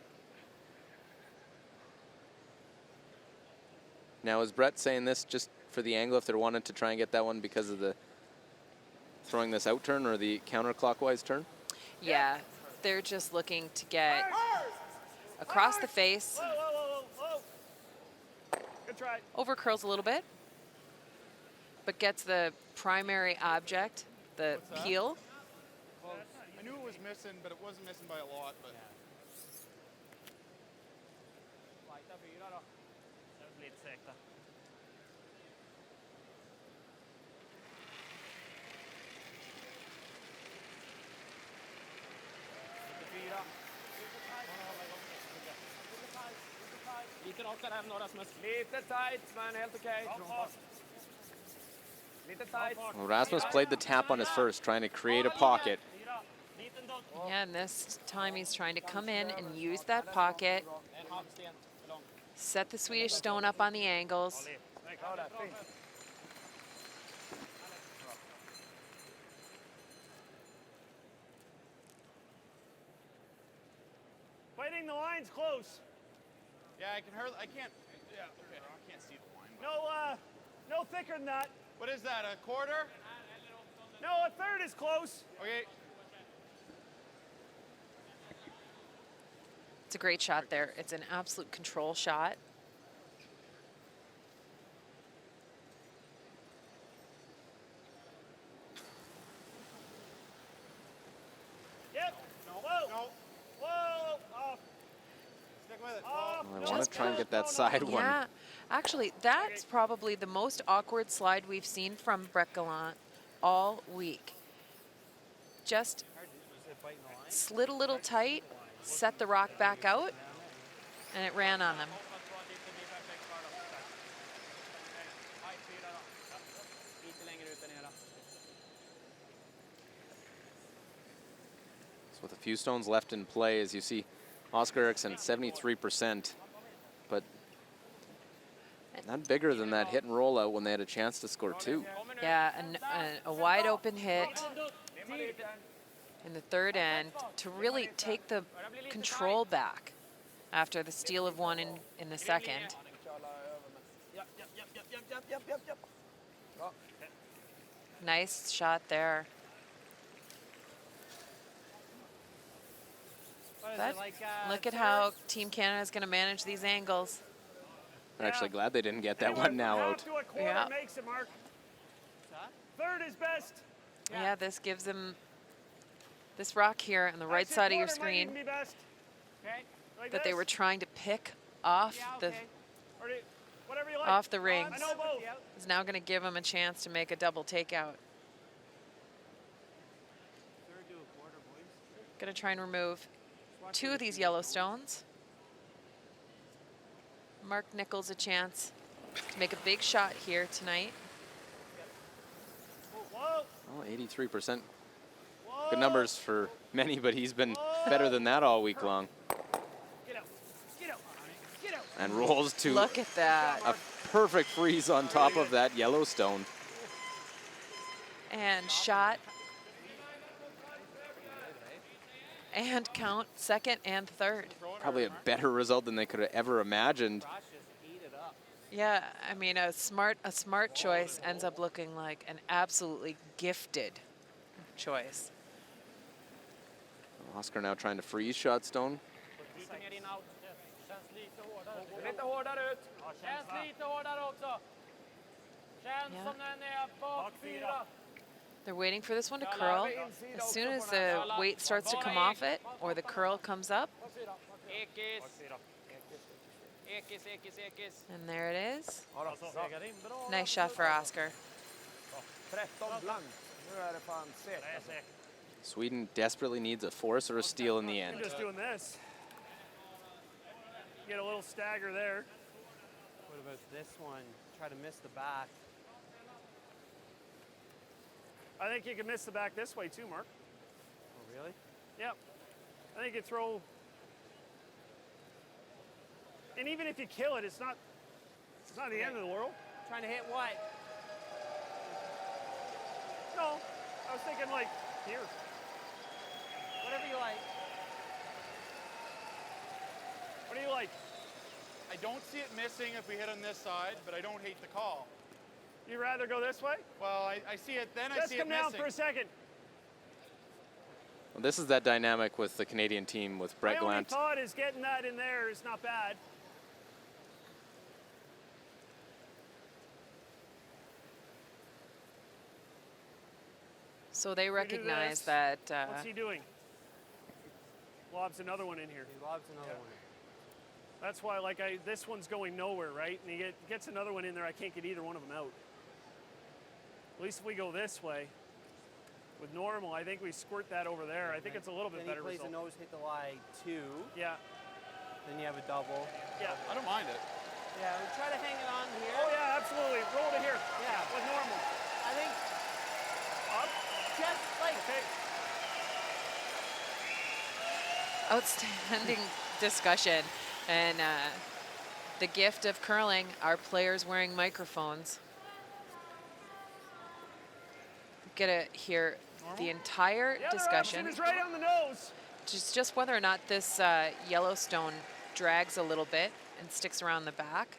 Now, is Brett saying this just for the angle if they're wanting to try and get that one because of the throwing this out turn or the counterclockwise turn? Yeah, they're just looking to get across the face. Whoa, whoa, whoa, whoa. Good try. Over curls a little bit, but gets the primary object, the peel. I knew it was missing, but it wasn't missing by a lot. But Fighta 4 då. Känns lite segt där. Lite rakare här, några smuts. Lite tight, men helt okej. Lite tight. Well, Rasmus played the tap on his first, trying to create a pocket. Yeah, and this time he's trying to come in and use that pocket, set the Swedish stone up on the angles. Fighting the lines close. yeah, I can't. Yeah, okay. I can't see the line. No thicker than that. What is that? A quarter? No, a third is close. Okay. It's a great shot there. It's an absolute control shot. Yep. Whoa. Whoa. Off. Stick with it. Off. Well, I want to try and get that side one. Yeah, actually, that's probably the most awkward slide we've seen from Brett Gallant all week. Just slid a little tight, set the rock back out, and it ran on them. So with a few stones left in play, as you see, Oscar Eriksson 73%, but not bigger than that hit and roll out when they had a chance to score 2. Yeah, a wide open hit in the third end to really take the control back after the steal of one in the second. Nice shot there. But look at how Team Canada is going to manage these angles. I'm actually glad they didn't get that one now out. Yeah. Makes it, Mark. Third is best. Yeah, this gives them this rock here on the right side of your screen that they were trying to pick off the rings is now going to give them a chance to make a double takeout. Going to try and remove 2 of these yellow stones. Mark Nichols a chance to make a big shot here tonight. Oh, 83%. Good numbers for many, but he's been better than that all week long. And rolls to Look at that. a perfect freeze on top of that Yellowstone. And shot. And count second and third. Probably a better result than they could have ever imagined. Yeah, I mean, a smart choice ends up looking like an absolutely gifted choice. Oscar now trying to freeze shot stone. Lite hårdare ut. Känns lite hårdare också. Känns som den är bak 4. They're waiting for this one to curl. As soon as the weight starts to come off it or the curl comes up, and there it is. Nice shot for Oscar. Sweden desperately needs a force or a steal in the end. I'm just doing this. Get a little stagger there. What about this one? Try to miss the back. I think you can miss the back this way too, Mark. Oh, really? Yep. I think you throw. And even if you kill it, it's not the end of the world. Trying to hit what? No, I was thinking like here. Whatever you like. What do you like? I don't see it missing if we hit on this side, but I don't hate the call. You'd rather go this way? Well, I see it, then I Just see it come down missing. for a second. Well, this is that dynamic with the Canadian team with Brett My only Gallant. thought is getting that in there is not bad. So they recognize that What's he doing? lobs another one in here. He lobs another one. That's why, like, this one's going nowhere, right? And he gets another one in there. I can't get either one of them out. At least if we go this way, with normal, I think we squirt that over there. I think it's a little bit better Then he plays result. a nose, hit the lie 2. Yeah. Then you have a double. Yeah. I don't mind it. Yeah, we try to hang it on here. Oh, yeah, absolutely. Roll to here. Yeah. With normal. I think Up. just like Okay. Outstanding discussion. And the gift of curling, our players wearing microphones. Get to hear the entire The other discussion. option is right on the nose. Just whether or not this Yellowstone drags a little bit and sticks around the back.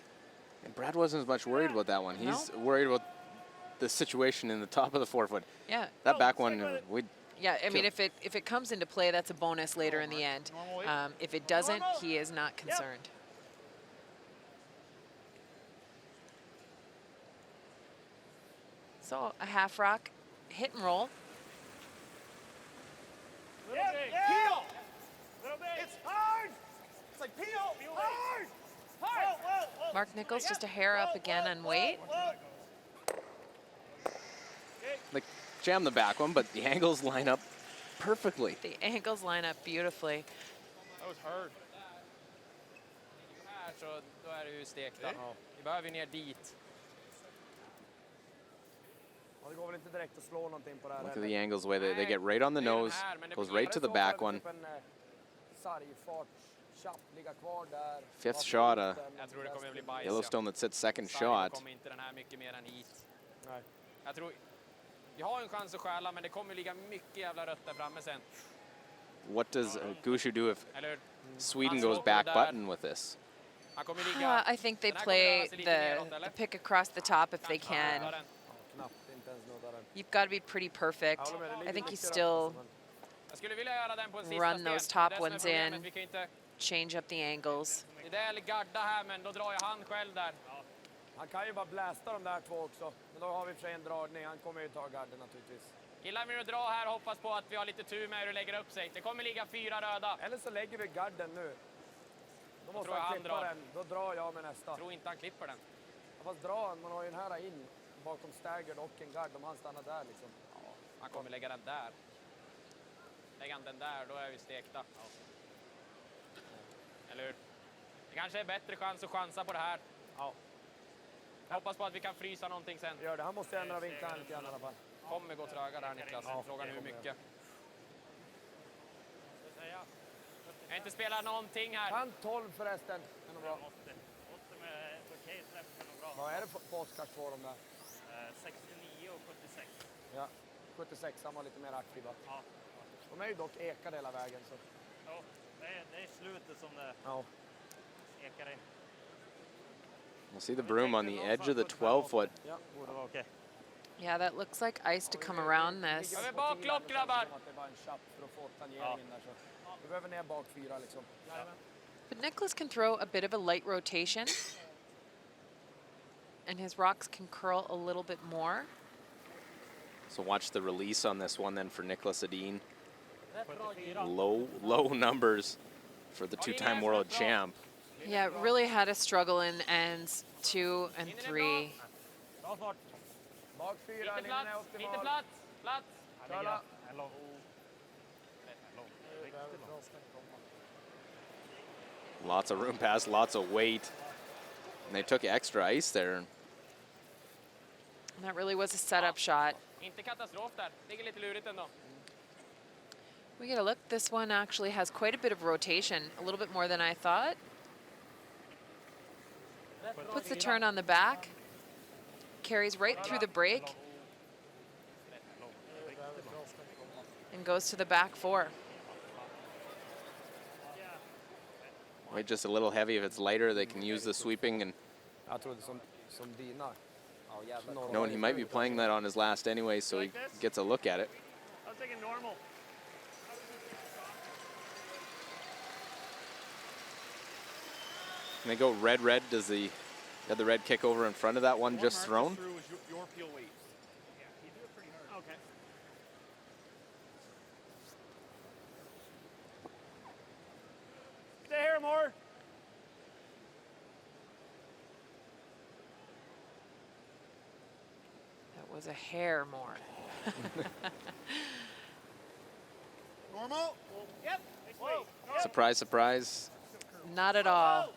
And Brad wasn't as much worried about that one. He's worried about the situation in the top of the forefoot. Yeah. That back one, we. Yeah, I mean, if it comes into play, that's a bonus later in the end. If it doesn't, he is not concerned. So a half rock, hit and roll. Little big. Peel. Little big. It's hard. It's like peel. Hard. Hard. Whoa, whoa. Mark Nichols just a hair up again on weight. Like, jam the back one, but the angles line up perfectly. The angles line up beautifully. That was hard. Här så då är det ju stekta. Vi behöver ju ner dit. Ja, det går väl inte direkt att slå någonting på det här. Look at the angles, the way they get right on the nose, goes right to the back one. Sargfart, tjapp, ligga kvar där. Fifth shot, Jag tror det kommer bli bajs. Yellowstone that sits second Sargen shot. kommer inte den här mycket mer än hit. Nej. Jag tror vi har en chans att stjäla, men det kommer ligga mycket jävla rött där framme sen. What does Gushu do if Eller Sweden goes back button with this? Han kommer ligga. I think they Den här kommer play röra sig lite neråt, the eller? pick across the top if they can. Knappt, inte ens nuddar den. You've got to be pretty perfect. I think you still Jag skulle vilja göra den på en sista run sten. those top Det är det som är ones problemet. in, Vi kan inte. change up the angles. Det är det eller garda här, men då drar jag han själv där. Han kan ju bara blästa de där två också. Men då har vi för en dragning. Han kommer ju ta garden naturligtvis. Gillar vi att dra här, hoppas på att vi har lite tur med hur det lägger upp sig. Det kommer ligga 4 röda. Eller så lägger vi garden nu. Då måste tror jag han han klippa drar. den. Då drar jag med nästa. Jag tror inte han klipper den. Ja, fast dra han. Man har ju den här in bakom staggered och en gard om han stannar där liksom. Ja, han kommer lägga den där. Lägger han den där, då är vi stekta. Eller hur? Det kanske är bättre chans att chansa på det här. Ja. Jag hoppas på att vi kan frysa någonting sen. Gör det. Han måste ändra vinklarna lite grann i alla fall. Kommer gå trögare här, Niklas. Ja, Frågan är det hur kommer mycket. Jag har inte spelat någonting här. Han 12 förresten. Det är nog bra. Vad är det på Oskars två de där? 69 och 76. Ja, 76. Han var lite mer aktiv va? Ja. De är ju dock ekade hela vägen så. Ja, det är slutet som det ekar in. You'll see the broom on the edge of the 12-foot. Ja, borde vara okej. Yeah, that looks like ice to come around this. Jag är baklopp, grabbar! Det är bara en chapp för att få tangeringen där så. Vi behöver ner bak 4 liksom. But Nicholas can throw a bit of a light rotation. And his rocks can curl a little bit more. So watch the release on this one then for Nicholas Edin. Low numbers for the two-time world champ. Yeah, really had a struggle in ends 2 and 3. Bak 4, Lite linjen är plats, optimal. lite plats, plats. Köra. Lots of room pass, lots of weight. And they took extra ice there. And that really was a setup shot. Inte katastrof där. Ligger lite lurigt ändå. We get a look. This one actually has quite a bit of rotation, a little bit more than I thought. Puts the turn on the back, carries right through the break, and goes to the back 4. Weight just a little heavy. If it's lighter, they can use the sweeping. And Jag trodde som dina. knowing he might be playing that on his last anyway, so he gets a look at it. I was thinking normal. And they go red. Does the got the red kick over in front of that one just thrown? Through is your peel weight. Yeah, you do it pretty hard. Okay. was a hair more. Normal? Yep. Whoa. Surprise, surprise. Not at all.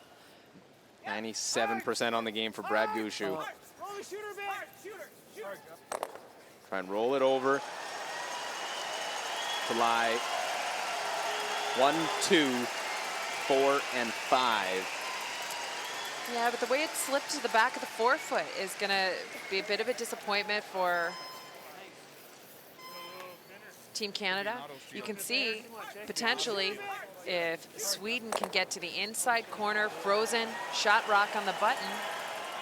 97% on the game for Brad Gushu. Roll the shooter, man. Shooter. Try and roll it over to lie 1, 2, 4, and 5. Yeah, but the way it slipped to the back of the forefoot is going to be a bit of a disappointment for Team Canada. You can see potentially if Sweden can get to the inside corner, frozen, shot rock on the button.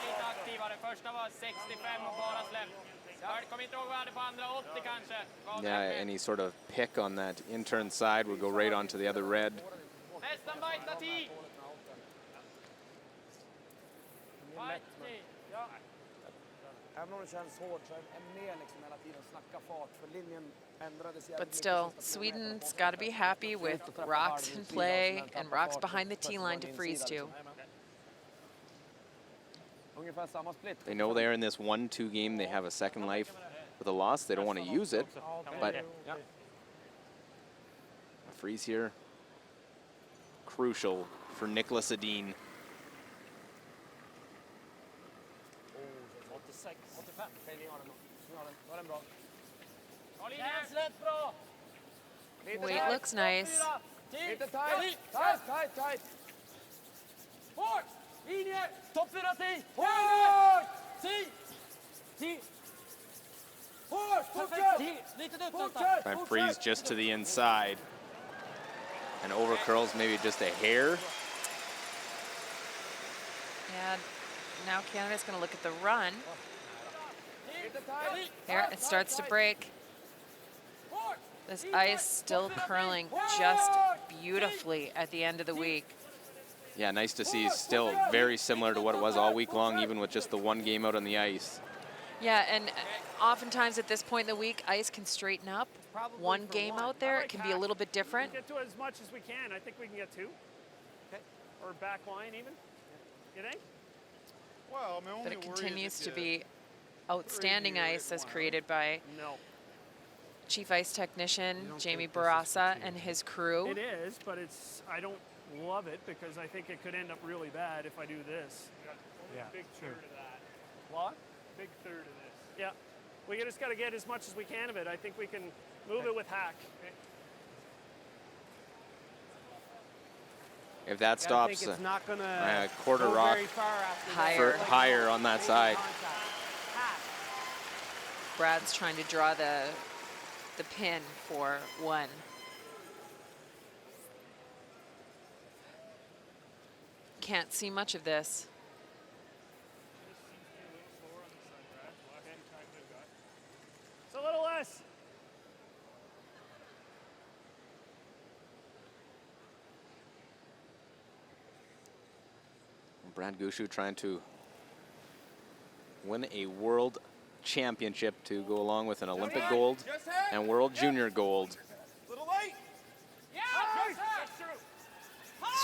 Lite aktivare. Första var 65 och bara släppt. Jag kommer inte ihåg vad jag hade på andra, 80 kanske. Gav Yeah, det. any sort of pick on that intern side would go right onto the other red. Nästan byta tid. Även om det känns hårt så är med liksom hela tiden snacka fart för linjen ändrades jävligt But still, Sweden's got to be happy with rocks in play and rocks behind the tee line to freeze to. Ungefär samma split. They know they're in this 1-2 game. They have a second life with a loss. They don't want to use it, but a freeze here, crucial for Nicholas Edin. 86, 85. Då är den bra. Weight looks nice. Lite tight. Tight. Hårt! Linje! Topp 4 10! Hårt! 10! Hårt! Fortsätt! Lite dött. Try and freeze just to the inside. And over curls maybe just a hair. And now Canada's going to look at the run. There, it starts to break. This ice still curling just beautifully at the end of the week. Yeah, nice to see. Still very similar to what it was all week long, even with just the one game out on the ice. Yeah, and oftentimes at this point in the week, ice can straighten up. One game out there, it can be a little bit different. We can get to as much as we can. I think we can get 2. Okay. Or back line even. You think? Well, my only But it worry continues is to if be outstanding ice as created by Chief Ice Technician Jamie Barassa and his crew. It is, but I don't love it because I think it could end up really bad if I do this. Yeah, big third of that. What? Big third of this. Yeah, we just got to get as much as we can of it. I think we can move it with hack. If that stops, it's not gonna quarter rock higher on that side. Brad's trying to draw the pin for 1. Can't see much of this. It's a little less. Brad Gushu trying to win a world championship to go along with an Olympic gold and world junior gold. Little light.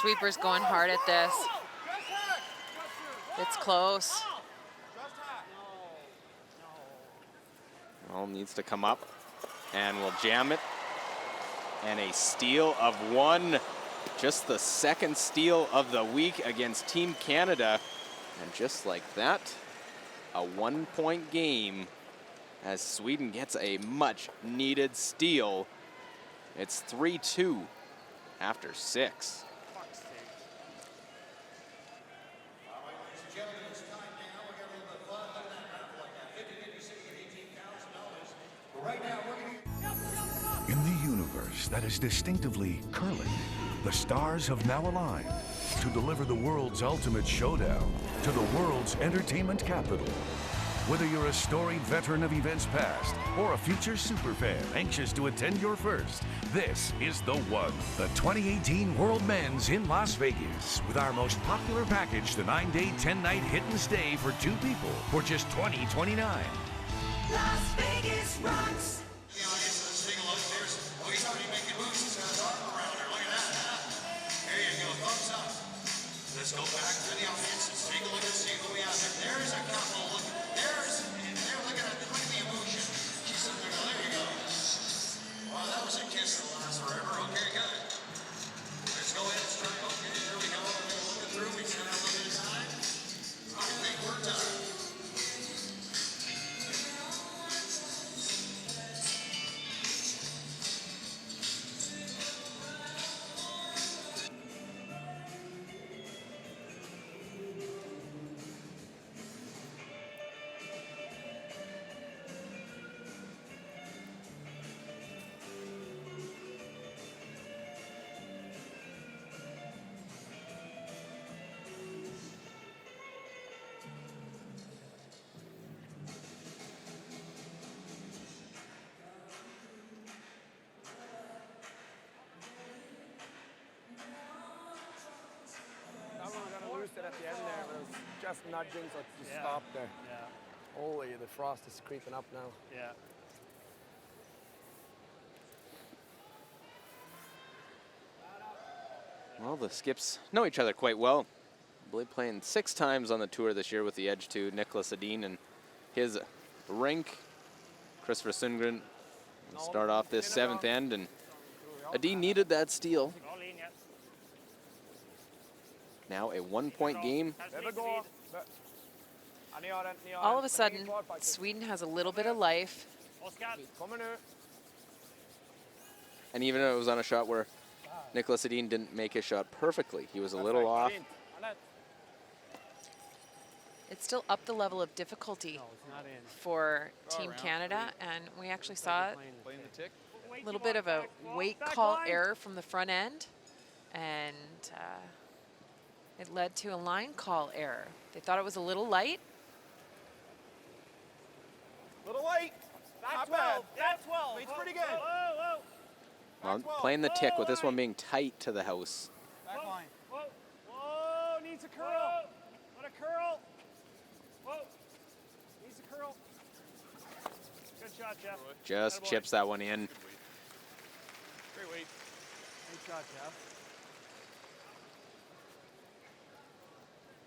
Sweeper's going hard at this. It's close. Well, needs to come up and will jam it. And a steal of 1. Just the second steal of the week against Team Canada. And just like that, a 1-point game as Sweden gets a much needed steal. It's 3-2 after 6. In the universe that is distinctively curling, the stars have now aligned to deliver the world's ultimate showdown to the world's entertainment capital. Whether you're a storied veteran of events past or a future superfan anxious to attend your first, this is the one. The 2018 World Men's in Las Vegas with our most popular package, the 9-day, 10-night hit and stay for 2 people for just $20.29. Las Vegas rocks. The audience, let's take a look. He's already making moves. He's got his arm around her. Look at that. There you go. Thumbs up. Let's go back to the audience. Let's take a look and see who we have there. There's a couple. Look at that. Look at that. just nudging so you Yeah. stop there. Yeah. Oh, yeah, the frost is creeping up now. Yeah. Well, the skips know each other quite well. I believe playing 6 times on the tour this year with the Edge 2, Nicholas Edin and his rink. Christopher Sundgren will start off this 7th end, and Edin needed that steal. Bra linje. Now a 1-point game. Behöver gå. Ja, ni har den, ni har All den. of a Men sudden, häng kvar faktiskt. Sweden has a little bit of life. Oskar. Kommer nu. And even though it was on a shot where Nicholas Edin didn't make his shot perfectly, he was a little off. Fint. It's still up the level of difficulty No, it's not in. for Team Canada, and we actually saw Playing the tick. a little bit of a weight call error from the front end, and it led to a line call error. They thought it was a little light. Little light. Back Not 12. bad. Back 12. Weight's pretty good. Whoa, whoa. Well, playing the tick with this one being tight to the house. Back line. Whoa. Whoa. Needs a curl. What a curl. Whoa. Needs a curl. Good shot, Jeff. Just chips that one in. Great weight. Good shot, Jeff.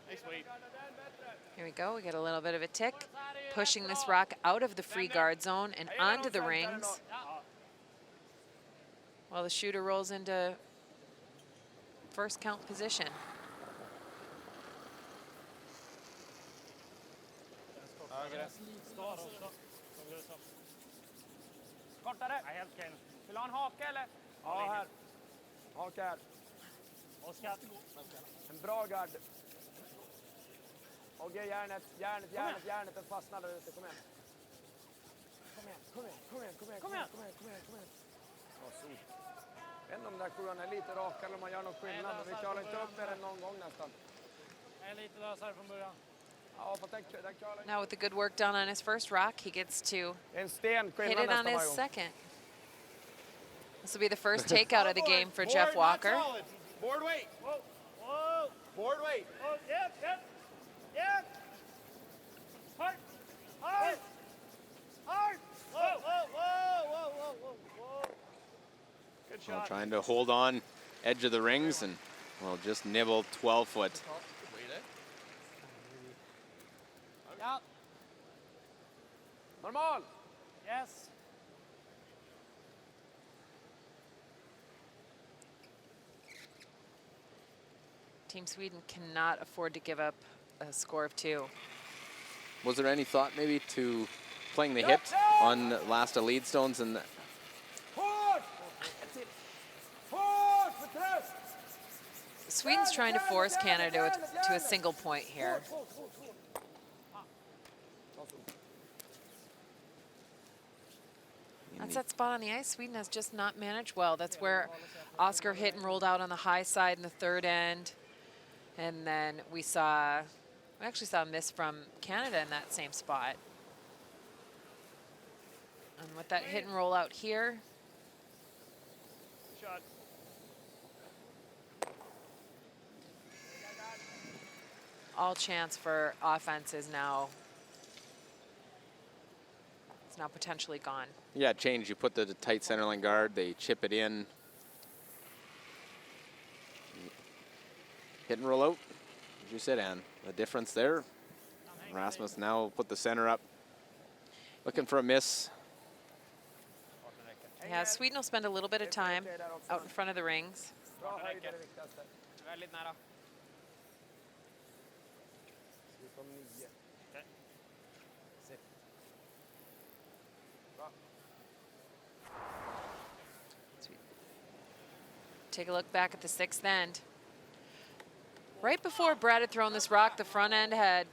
Nice weight. Here we go. We get a little bit of a tick, pushing this rock out of the free guard zone and onto the rings. While the shooter rolls into first count position. Kortare. Nej, helt okej. Vill du ha en hake eller? Ja, här. Haka här. Oskar. En bra gard. Okej, järnet. Den fastnar där ute. Kom igen. Kom igen. Ja, så. Jag vet inte om den där 7an är lite rakare eller om man gör någon skillnad. Men vi klarar inte upp mer än någon gång nästan. Är lite lösare från början. Ja, fast den klarar inte. Now with the good work done on his first rock, he gets to En sten hit skillnad it on nästan his varje gång. second. This will be the first takeout of the game for Jeff Walker. Board weight. Whoa. Whoa. Board weight. Whoa. Yep. Yep. Hard. Hard. Hard. Whoa, whoa, whoa, whoa, whoa, whoa. Good Well, shot. trying to hold on edge of the rings and, well, just nibble 12-foot. Ja. Normal. Yes. Team Sweden cannot afford to give up a score of 2. Was there any thought maybe to playing the hit on the last of Leadstones and Hårt! Hårt för träff! Sweden's trying to force Canada to a single point here. That's that spot on the ice. Sweden has just not managed well. That's where Oscar hit and rolled out on the high side in the third end. And then we actually saw a miss from Canada in that same spot. And with that hit and roll out here, Shot. all chance for offense is now, it's now potentially gone. yeah, change? You put the tight centerline guard, they chip it in. Hit and roll out, as you said, Ann. The difference there. Rasmus now put the center up. Looking for a miss. Yeah, Sweden will spend a little bit of time out in front of the rings. Bra höjd är det viktigaste. Väldigt nära. Utom 9. Take a look back at the sixth end. Right before Brad had thrown this rock, the front end had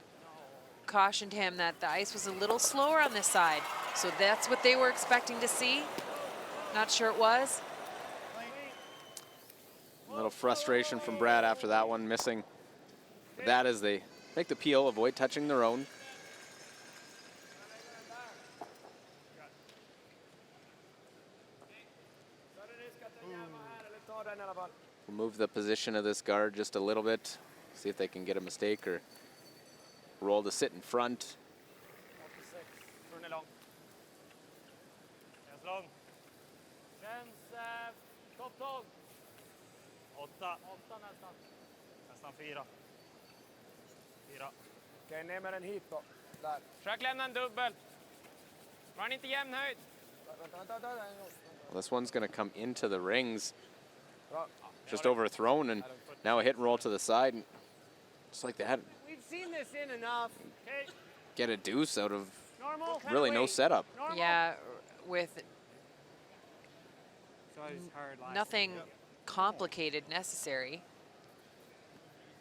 cautioned him that the ice was a little slower on this side. So that's what they were expecting to see. Not sure it was. A little frustration from Brad after that one, missing that as they make the peel, avoid touching their own. Mm. We'll move the position of this guard just a little bit, see if they can get a mistake or roll to sit in front. 86. Turn är lång. Känns lång. Känns topptåg. 8. 8 nästan. Nästan 4. 4. Okej, ner med den hit då. Där. Försök lämna en dubbel. Var han inte jämn höjd? Vänta. Well, this one's going to come into the rings, Bra. just overthrown, and now a hit and roll to the side. And just like that, We've seen this in enough. Okay. get a deuce out of Normal. really no setup. Normal. Yeah, with Hard line. nothing complicated necessary.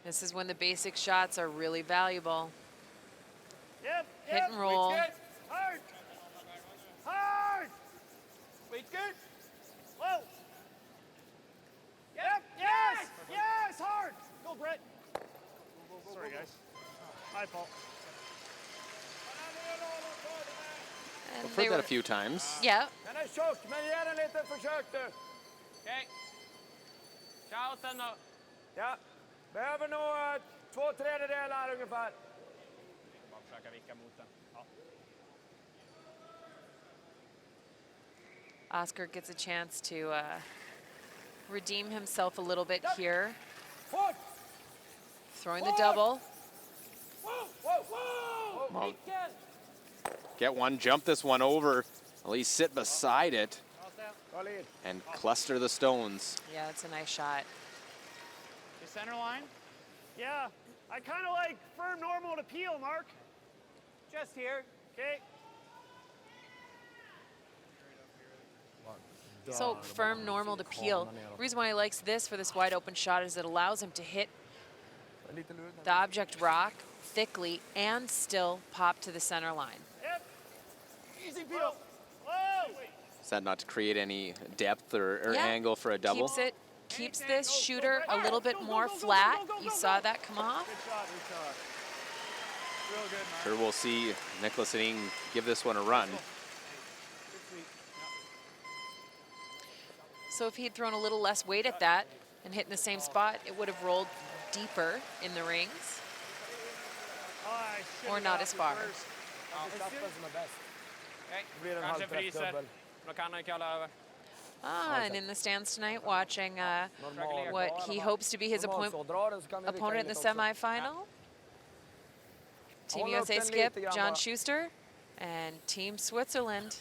This is when the basic shots are really valuable. Yep. Hit and roll. Weight's good. Hard. Hard. Weight's good. Whoa. Yep. Yes. Yes. Hard. Go, Brett. Sorry, guys. My fault. And I've they heard that were, a few times. yeah, Den är tjock, men ge den lite försök du. Okej. Ciao sen då. Ja. Behöver nog 2/3 ungefär. Bara försöka vicka mot den. Ja. Oscar gets a chance to redeem himself a little bit here. Fort! Throwing the double. Well, get one, jump this one over, at least sit beside it Bra lead. and cluster the stones. Yeah, that's a nice shot. The center line? Yeah. I kind of like firm normal to peel, Mark. Just here. Okay. So firm, normal to peel. The reason why he likes this for this wide open shot is it allows him to hit the object rock thickly and still pop to the center line. Yep. Easy peel. Whoa. Is that not to create any depth or Yeah. angle for a double? Keeps this shooter a little bit more flat. You saw that come off. Good shot. Good shot. Real good, Mark. Sure, we'll see Nicholas Sedin give this one a run. So if he'd thrown a little less weight at that and hit in the same spot, it would have rolled deeper in the rings. Oh, I should've Or not got as you far. first. Stappen som är bäst. Okej. Det blir en Kanske halvträff fryser. dubbel. Då kan han kalla över. And in the stands tonight, watching Normal. what he hopes to be his Normal så. Dra den så kan vi vicka opponent in in the lite också. semifinal. Team Håll upp USA den skip lite grann John bara. Schuster and Team Switzerland.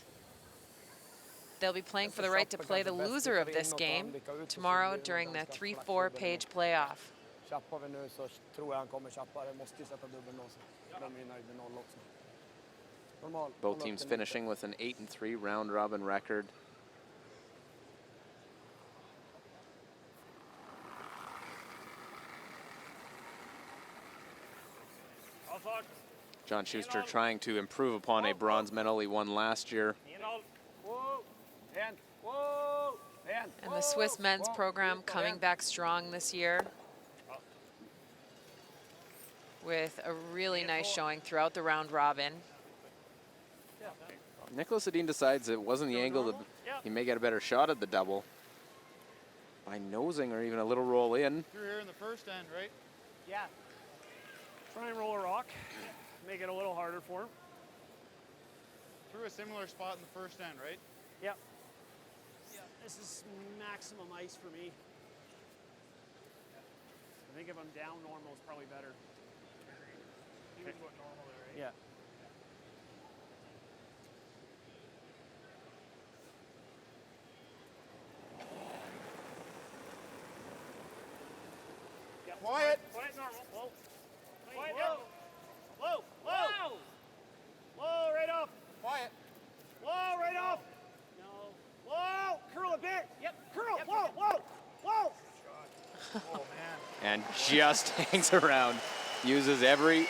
They'll be playing for the right to play the loser of this game tomorrow during the 3-4 page playoff. Chappar vi nu så tror jag han kommer chappa. Det måste ju sätta dubbeln också. De blir nöjd med 0 också. Normal. Both Håll teams upp den lite. finishing with an 8-3 round robin record. All fart. John Schuster trying to improve upon a bronze medal he won last year. Inåt. Whoa. En. Whoa. En. And the Swiss men's program coming back strong this year with a really nice showing throughout the round robin. Nicholas Sedin decides it wasn't the angle that he may get a better shot at the double by nosing or even a little roll in. Through here in the first end, right? Yeah. Try and roll a rock. Make it a little harder for him. Through a similar spot in the first end, right? Yep. Yeah, this is maximum ice for me. I think if I'm down normal, it's probably better. He was going normal there, right? Yeah. Quiet. Quiet normal. Whoa. Quiet normal. Whoa. Whoa. Whoa, right off. Quiet. Whoa, right off. No. Whoa, curl a bit. Yep, curl. Whoa, whoa, whoa. Oh, man. And just hangs around. Uses every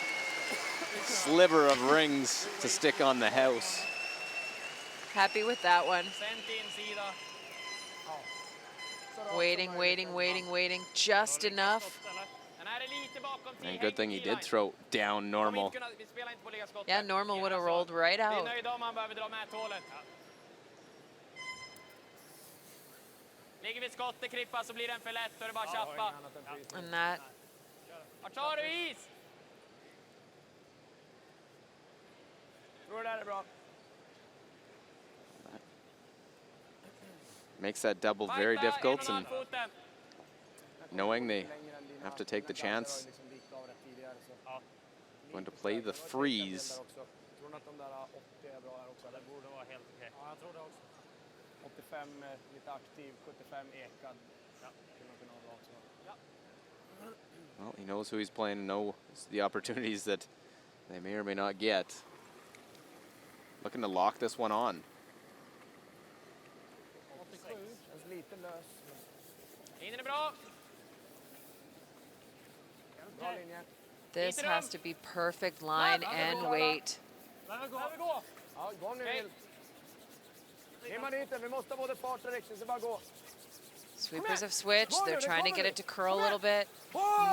sliver of rings to stick on the house. Happy with that one. Sent insida. Waiting, waiting, waiting, waiting. Just enough. Den här är lite bakom And good thing he did throw down normal. Vi spelar inte på ligga skott. Yeah, normal would have rolled right Vi är out. nöjda om han behöver dra med tålet. Ligger vi skottet Krippa så blir den för lätt och det är bara tjappa. And that Vart tar du is? Tror det är bra. Makes that double very difficult, and knowing they have to take the chance, going to play the freeze. Tror ni att de där 80 är bra här också? Det borde vara helt okej. Ja, jag tror det också. 85 lite aktiv, 75 ekad. Ja, skulle man kunna ha bra också. Ja. Well, he knows who he's playing, knows the opportunities that they may or may not get. Looking to lock this one on. 87, känns lite lös. Linjen är bra. Bra linje. This has to be perfect line and weight. Där vi gå. Ja, gå om ni vill. Limma dit den, vi måste ha både fart och riktning, så bara gå. Sweepers have switched. They're trying to get it to curl a little bit.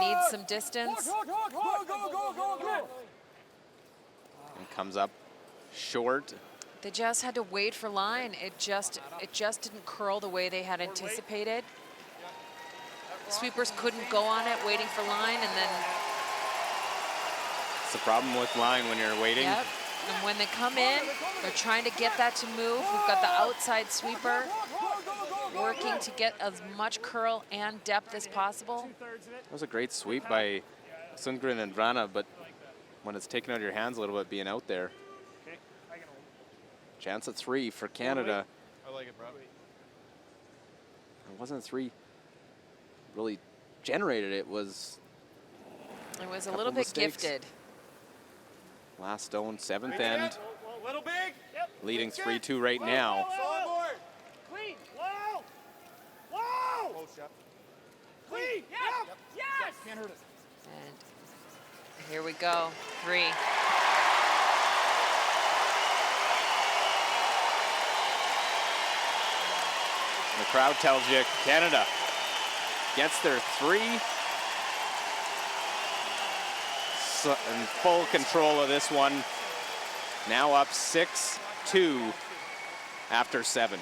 Needs some distance. And comes up short. They just had to wait for line. It just didn't curl the way they had anticipated. Sweepers couldn't go on it, waiting for line, and then It's the problem with line when you're waiting. yep. And when they come in, they're trying to get that to move. We've got the outside sweeper working to get as much curl and depth as possible. That was a great sweep by Sundgren and Vrana, but when it's taken out of your hands a little bit, being out there. Chance at 3 for Canada. I like it, bro. It wasn't 3 really generated. It was It was a couple little bit mistakes. gifted. last stone, 7th end, Little big. Yep. leading 3-2 right now. Board. Clean. Wow. Wow. Close shot. Clean. Yep. Yes. Can't hurt it. And here we go, 3. The crowd tells you Canada gets their 3. So, in full control of this one. Now up 6-2 after 7.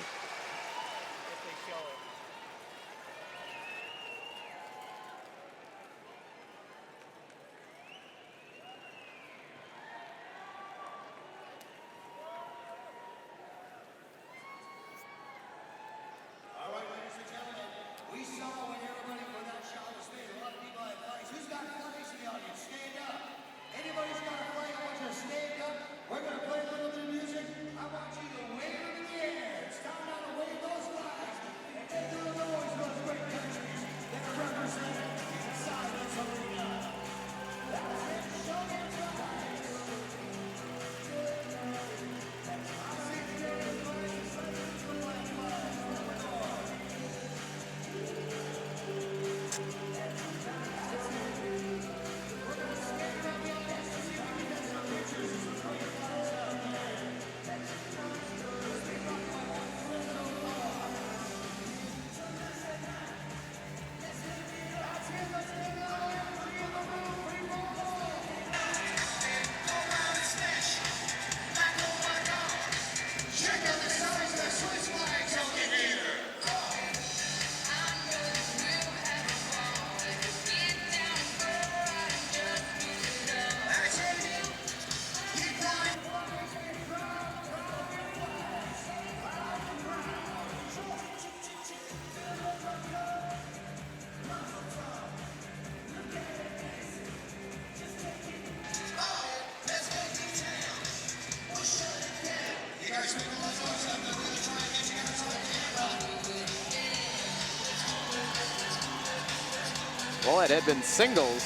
Well, it had been singles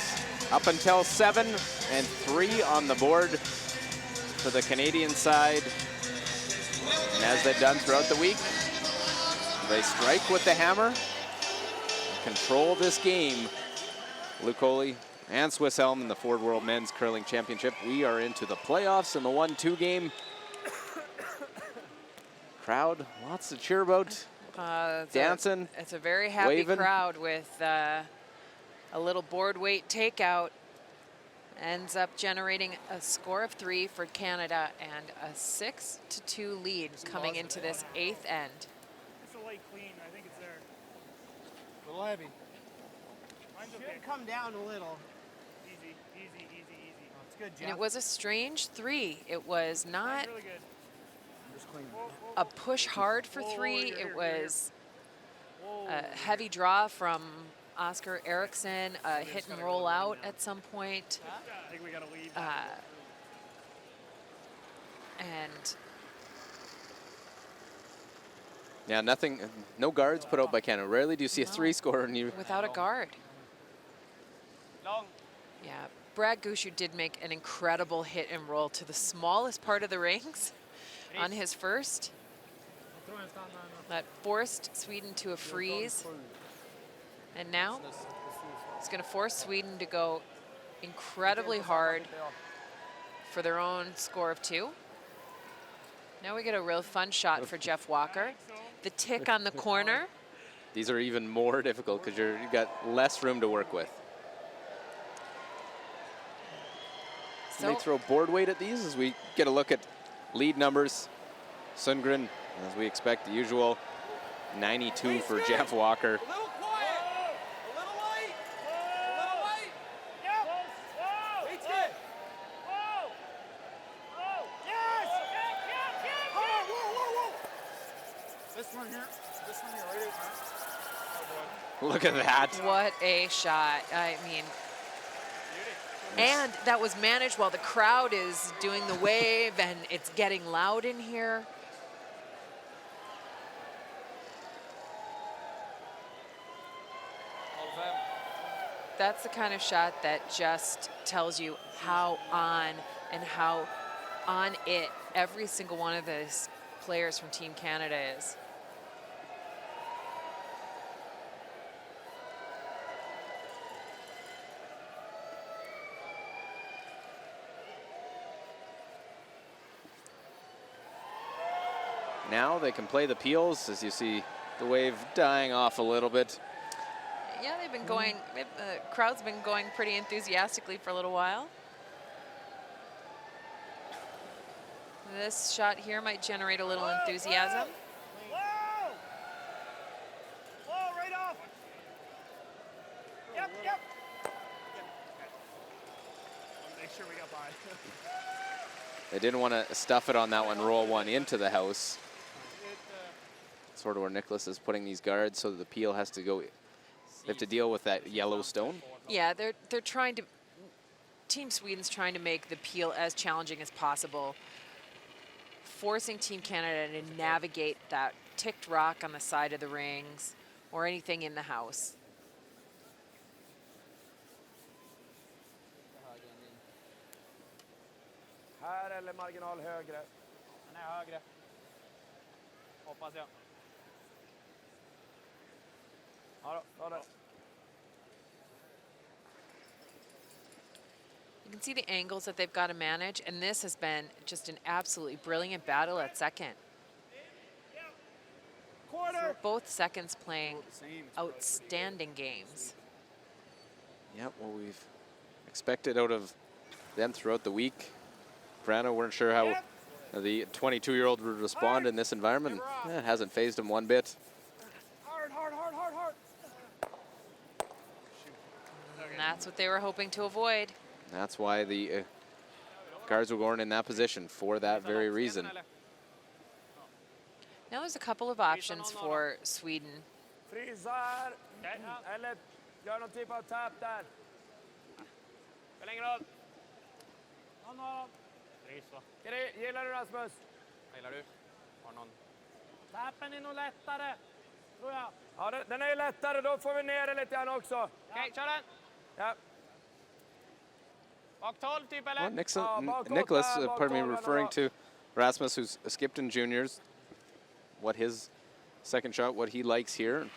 up until 7 and 3 on the board for the Canadian side. And as they've done throughout the week, they strike with the hammer, control this game. Luke Coley and Swiss Helm in the Ford World Men's Curling Championship. We are into the playoffs in the 1-2 game. Crowd, lots to cheer about. Dancing. It's a very happy waving. crowd with a little board weight takeout. Ends up generating a score of 3 for Canada and a 6-2 lead coming into this 8th end. It's a light clean. I think it's there. A little heavy. Mine's Should okay. come down a little. Easy, easy, easy, easy. And it was a strange 3. It was not a push hard for 3. It was a heavy draw from Oscar Eriksson, a hit and roll out at some point. I think we got to leave. And Yeah, nothing, no guards put out by Canada. Rarely do you see a 3 score and you without a guard. Long. Yeah, Brad Gushu did make an incredible hit and roll to the smallest part of the rings on his first. That forced Sweden to a freeze. And now it's going to force Sweden to go incredibly hard for their own score of 2. Now we get a real fun shot for Jeff Walker. The tick on the corner. These are even more difficult because you've got less room to work with. So They throw board weight at these as we get a look at lead numbers. Sundgren, as we expect, the usual 92 for Jeff Walker. A little quiet. A little light. A little light. Yep. Whoa. Weight's good. Whoa. Whoa. Yes. Whoa, whoa, whoa, whoa. This one here, right at that. Look at that. what a shot. I mean, and that was managed while the crowd is doing the wave and it's getting loud in here. That's the kind of shot that just tells you how on and how on it every single one of those players from Team Canada is. Now they can play the peels, as you see the wave dying off a little bit. Yeah, they've been going, the crowd's been going pretty enthusiastically for a little while. This shot here might generate a little enthusiasm. Whoa. Whoa, right off. Yep, yep. Make sure we got by. They didn't want to stuff it on that one, roll one into the house. Sort of where Nicholas is putting these guards so that the peel has to go. They have to deal with that yellow stone. Yeah, they're trying to, Team Sweden's trying to make the peel as challenging as possible, forcing Team Canada to navigate that ticked rock on the side of the rings or anything in the house. Här eller marginal högre. Den är högre. Hoppas jag. Ja, då, där. You can see the angles that they've got to manage, and this has been just an absolutely brilliant battle at second. So both seconds playing outstanding games. Yep, well, we've expected out of them throughout the week. Brano weren't sure how the 22-year-old would respond in this environment. It hasn't phased him one bit. Hard, hard, hard, hard, hard. And that's what they were hoping to avoid. That's why the guards were going in that position, for that very reason. Now there's a couple of options for Sweden. Frysar, eller gör någon typ av tap där. Förläng rad. Frys va? Gillar du Rasmus? Gillar du? Har någon? Tappen är nog lättare, tror jag. Ja, den är ju lättare. Då får vi ner den lite grann också. Okej, kör den. Ja. Bak 12 typ eller? Well, Nicholas, pardon me, referring to Rasmus, who's skipped in juniors, what his second shot, what he likes here.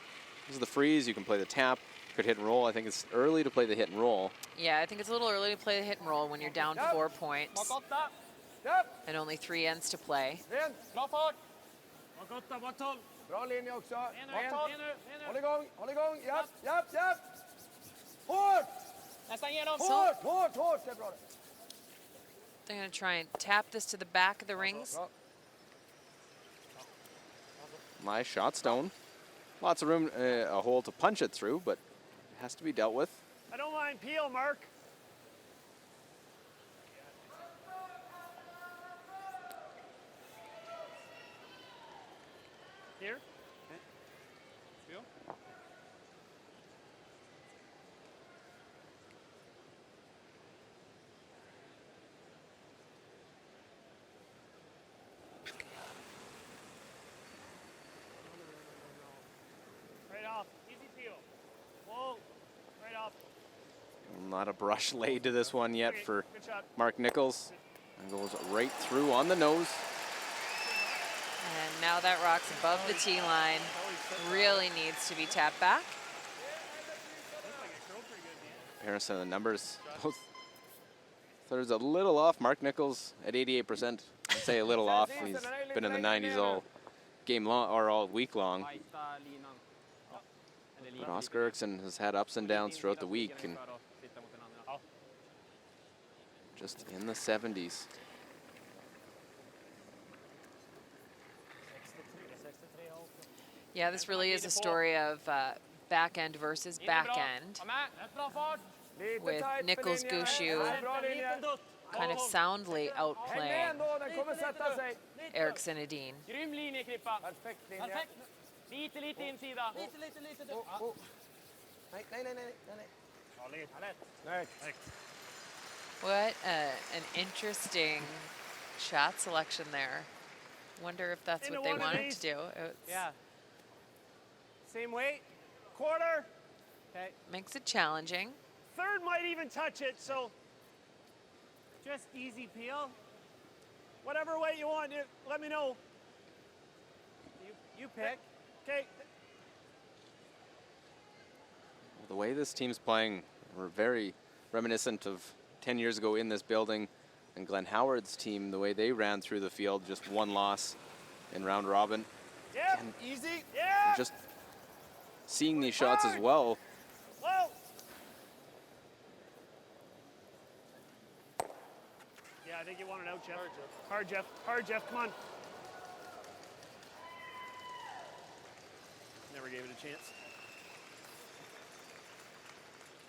This is the freeze. You can play the tap, could hit and roll. I think it's early to play the hit and roll. Yeah, I think it's a little early to play the hit and roll when you're down 4 points and only 3 ends to play. Bra fart. Bak 8, bak 12. Bra linje också. Bak 12. Håll igång, håll igång. Japp, japp, japp. Hårt! Nästan igenom. Hårt, hårt, hårt. Det är bra. They're going to try and tap this to the back of the rings. My shot stone. Lots of room, a hole to punch it through, but it has to be dealt with. I don't mind peel, Mark. Not a brush laid to this one yet for Good shot. Mark Nichols. And goes right through on the nose. And now that rock's above the tee line. Really needs to be tapped back. Comparison of the numbers, both thirds a little off. Mark Nichols at 88%. I'd say a little off. He's been in the 90s all game long or all week long. But Oscar Eriksson has had ups and downs throughout the week and just in the 70s. Yeah, this really is a story of back end versus back end, with Nichols Gushu kind of soundly outplaying Eriksson Edin. Grym linje, Krippa. Perfekt. Lite insida. Lite. Nej. What an interesting shot selection there. Wonder if that's what they wanted to do. Yeah. Same weight. Quarter. Okay. Makes it challenging. Third might even touch it, so just easy peel. Whatever weight you want, let me know. You pick. Okay. The way this team's playing, we're very reminiscent of 10 years ago in this building, and Glenn Howard's team, the way they ran through the field, just one loss in round robin. Yep. And Easy. Yeah. just seeing these shots as well. Whoa. Yeah, I think you want it out, Jeff. Hard, Jeff. Come on. Never gave it a chance.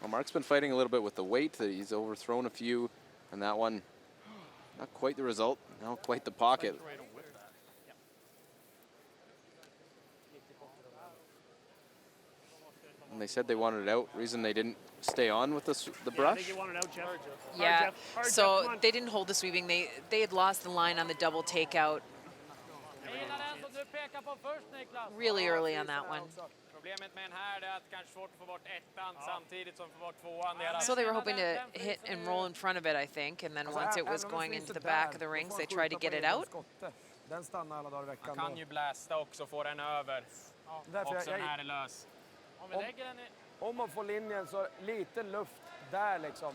Well, Mark's been fighting a little bit with the weight. He's overthrown a few, and that one, not quite the result, not quite the pocket. And they said they wanted it out. Reason they didn't stay on with the brush. I think you want it out, Jeff. Yeah, Hard, so Jeff, they didn't hold the sweeping. They had lost the line on the double takeout really early on that one. Problemet med den här är att det kanske är svårt att få bort ettan samtidigt som få bort tvåan. So they were hoping to hit and roll in front of it, I think, and then once it was going into the back of the rings, they tried to get it out. Den stannar alla dagar i veckan. Man kan ju blästa också, få den över. Också den här är lös. Om man får linjen så lite luft där liksom.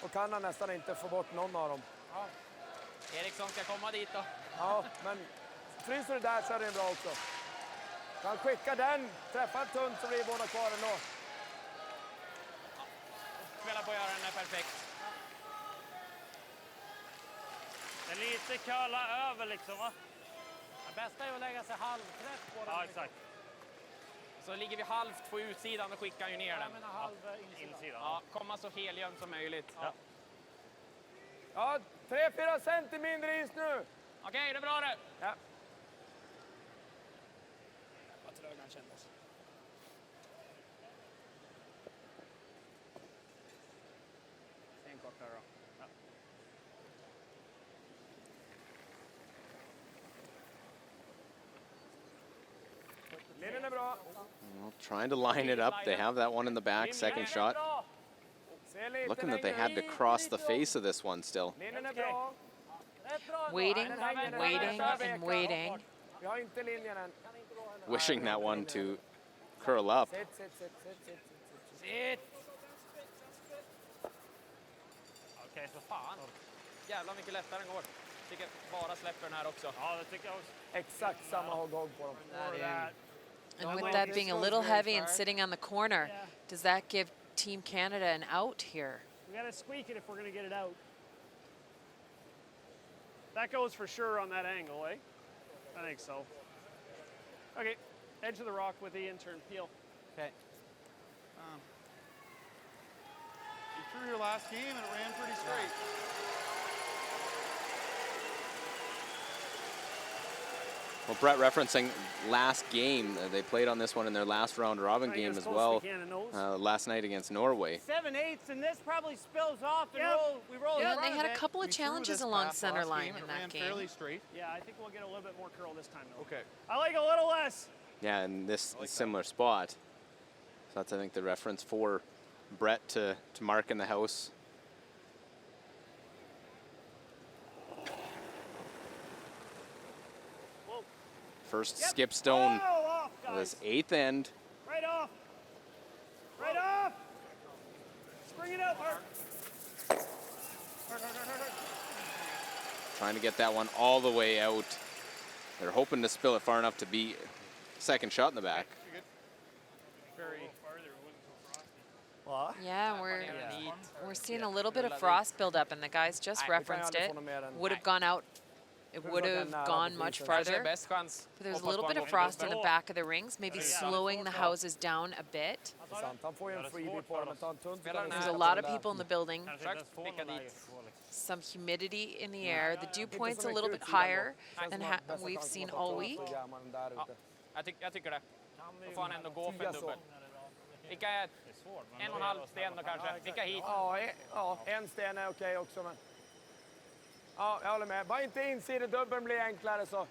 Och kan han nästan inte få bort någon av dem. Eriksson ska komma dit då. Ja, men fryser det där så är det bra också. Kan skicka den, träffa tunt så blir båda kvar ändå. Spela på att göra den är perfekt. Det är lite köla över liksom, va? Det bästa är att lägga sig halvträff på den. Ja, exakt. Så ligger vi halvt på utsidan och skickar ju ner den. Jag menar halv insidan. Ja, komma så heljömnt som möjligt. Ja, 3-4 centi mindre is nu. Okej, det är bra det. Ja. Vad trög han kändes. En kort där då. Linjen är bra. Well, trying to line it up. They have that one in the back, second shot. Looking that they had to cross the face of this one still. Linjen är bra. Waiting, waiting, and waiting. Vi har inte linjen än. Wishing that one to curl up. Sitt! Okej, så fan. Jävlar mycket lättare den går. Tycker bara släpper den här också. Ja, det tycker jag också. Exakt samma gång på dem. And with that being a little heavy and sitting on the corner, does that give Team Canada an out here? We gotta squeak it if we're gonna get it out. That goes for sure on that angle, eh? I think so. Okay, edge of the rock with the intern peel. Okay. You threw your last game and it ran pretty straight. Well, Brett referencing last game, they played on this one in their last round robin game as well last night against Norway. 7/8, and this probably spills off and we roll. Yeah, and they had a couple of challenges along center line in that game. Fairly straight. Yeah, I think we'll get a little bit more curl this time, though. Okay. I like a little less. Yeah, in this similar spot. So that's, I think, the reference for Brett to mark in the house. First skip stone of this 8th end. Right off. Right off. Spring it out, Mark. Trying to get that one all the way out. They're hoping to spill it far enough to be second shot in the back. Yeah, we're seeing a little bit of frost build up, and the guys just referenced it. Would have gone out. It would have gone much farther. But there's a little bit of frost in the back of the rings, maybe slowing the houses down a bit. There's a lot of people in the building. Some humidity in the air. The dew point's a little bit higher than we've seen all week. Jag tycker det. Då får han ändå gå för en dubbel. Vilka är 1,5 sten då kanske? Vilka hit? Ja, en sten är okej också. Men... Ja, jag håller med. Bara inte insidedubbeln blir enklare så.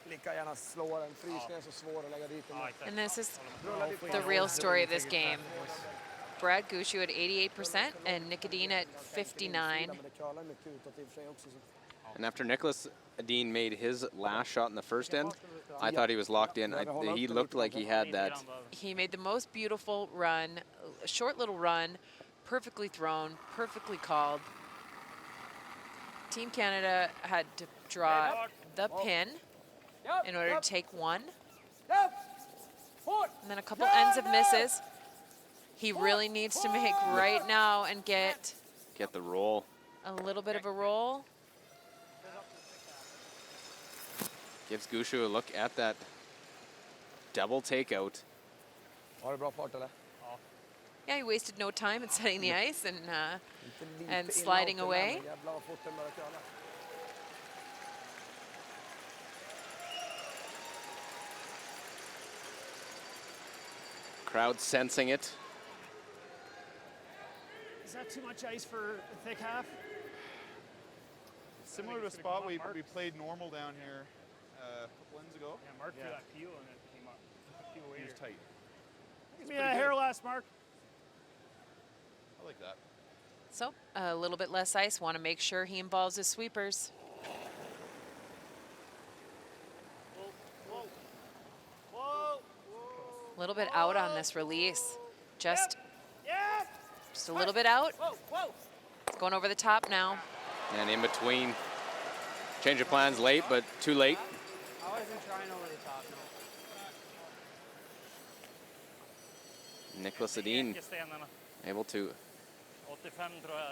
Lika gärna slå den. Frysningen är så svår att lägga dit den. And this is the real story of this game. Brad Gushue at 88% and Nikodine at 59. And after Nicholas Edin made his last shot in the first end, I thought he was locked in. He looked like he had that. He made the most beautiful run, a short little run, perfectly thrown, perfectly called. Team Canada had to draw the pin in order to take one. And then a couple ends of misses. He really needs to make right now and get the roll. A little bit of a roll. Gives Gushue a look at that double takeout. Yeah, he wasted no time in setting the ice and sliding away. Crowd sensing it. Is that too much ice for the thick half? Similar to a spot we played normal down here a couple ends ago. Yeah, Mark threw that peel and it came up. He was tight. Give me a hair last, Mark. I like that. So a little bit less ice. Want to make sure he involves his sweepers. A little bit out on this release. Just a little bit out. It's going over the top now. And in between. Change of plans late, but too late. I wasn't trying over the top, no. Nicholas Edin able to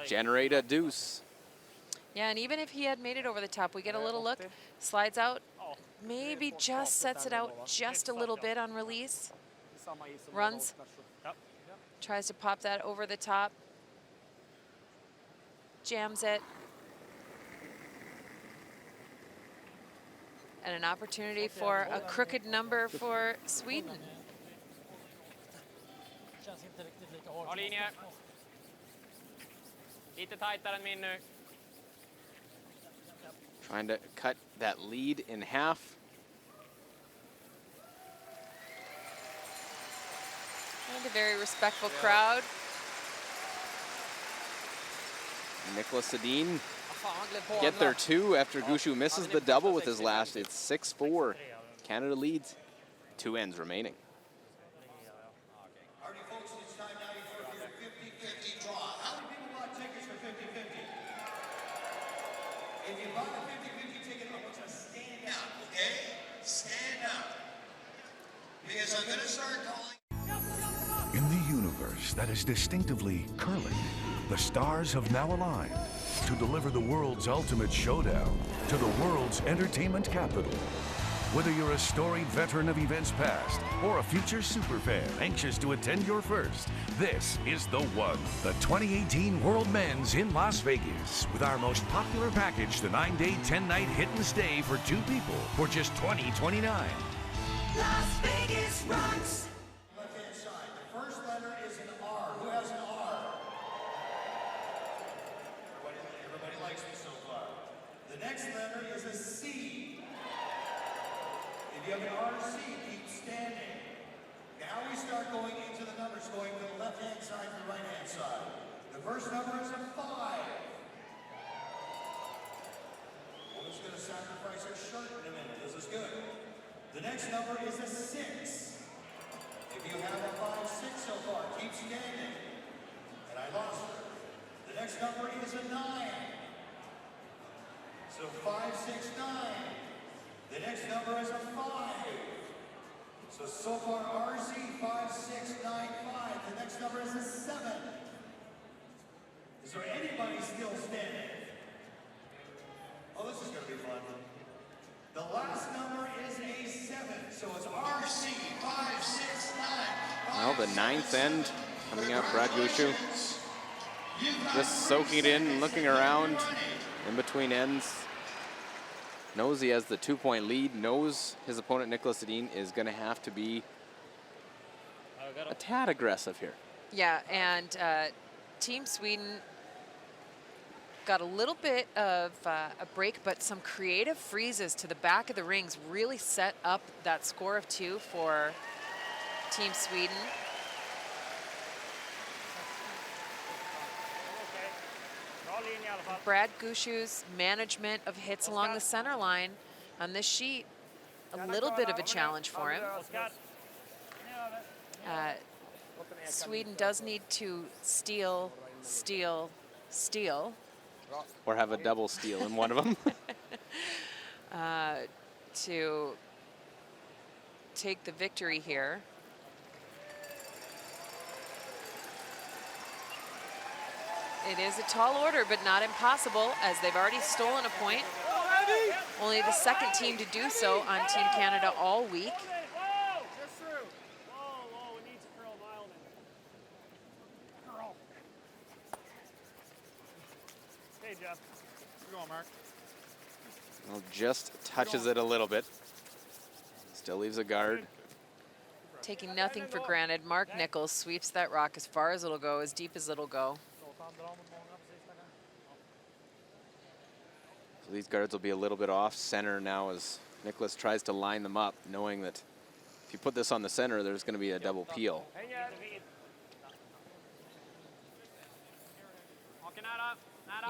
generate a deuce. Yeah, and even if he had made it over the top, we get a little look, slides out, maybe just sets it out just a little bit on release. Runs, tries to pop that over the top, jams it. And an opportunity for a crooked number for Sweden. Bra linje. Lite tajtare än min nu. Trying to cut that lead in half. And a very respectful crowd. Nicholas Edin get there too after Gushue misses the double with his last. It's 6-4. Canada leads. 2 ends remaining. All right, folks, it's time now for your 50-50 draw. How many people bought tickets for 50-50? If you bought a 50-50 ticket, I want you to stand up, okay? Stand up. Because I'm going to start calling. In the universe that is distinctively curling, the stars have now aligned to deliver the world's ultimate showdown to the world's entertainment capital. Whether you're a storied veteran of events past or a future superfan anxious to attend your first, this is the one. The 2018 World Men's in Las Vegas with our most popular package, the 9-day, 10-night hit and stay for 2 people for just $20.29. Las Vegas rocks. Left-hand side. The first letter is an R. Who has an R? Everybody likes me so far. The next letter is a C. If you have an R or C, keep standing. Now we start going side. The first number is a 5. Woman's going to sacrifice her shirt in a minute. This is good. The next number is a 6. If you have a 5-6 so far, keep standing. And I lost her. The next number is a 9. So 5, 6, 9. The next number is a 5. So far, RZ 5, 6, 9, 5. The next number is a 7. Is there anybody still standing? Oh, this is going to be fun. The last number is a 7. So it's RC 5, 6, 9. Well, the 9th end coming up. Brad Gushu just soaking it in, looking around in between ends. Knows he has the 2-point lead, knows his opponent Nicholas Edin is going to have to be a tad aggressive here. Yeah, and Team Sweden got a little bit of a break, but some creative freezes to the back of the rings really set up that score of 2 for Team Sweden. Brad Gushu's management of hits along the center line on this sheet, a little bit of a challenge for him. Sweden does need to steal, steal, steal. Or have a double steal in one of them. To take the victory here. It is a tall order, but not impossible, as they've already stolen a point. Only the second team to do so on Team Canada all week. Hey, Jeff. Keep going, Mark. Well, just touches it a little bit. Still leaves a guard. Taking nothing for granted, Mark Nichols sweeps that rock as far as it'll go, as deep as it'll go. So these guards will be a little bit off center now as Nicholas tries to line them up, knowing that if you put this on the center, there's going to be a double peel.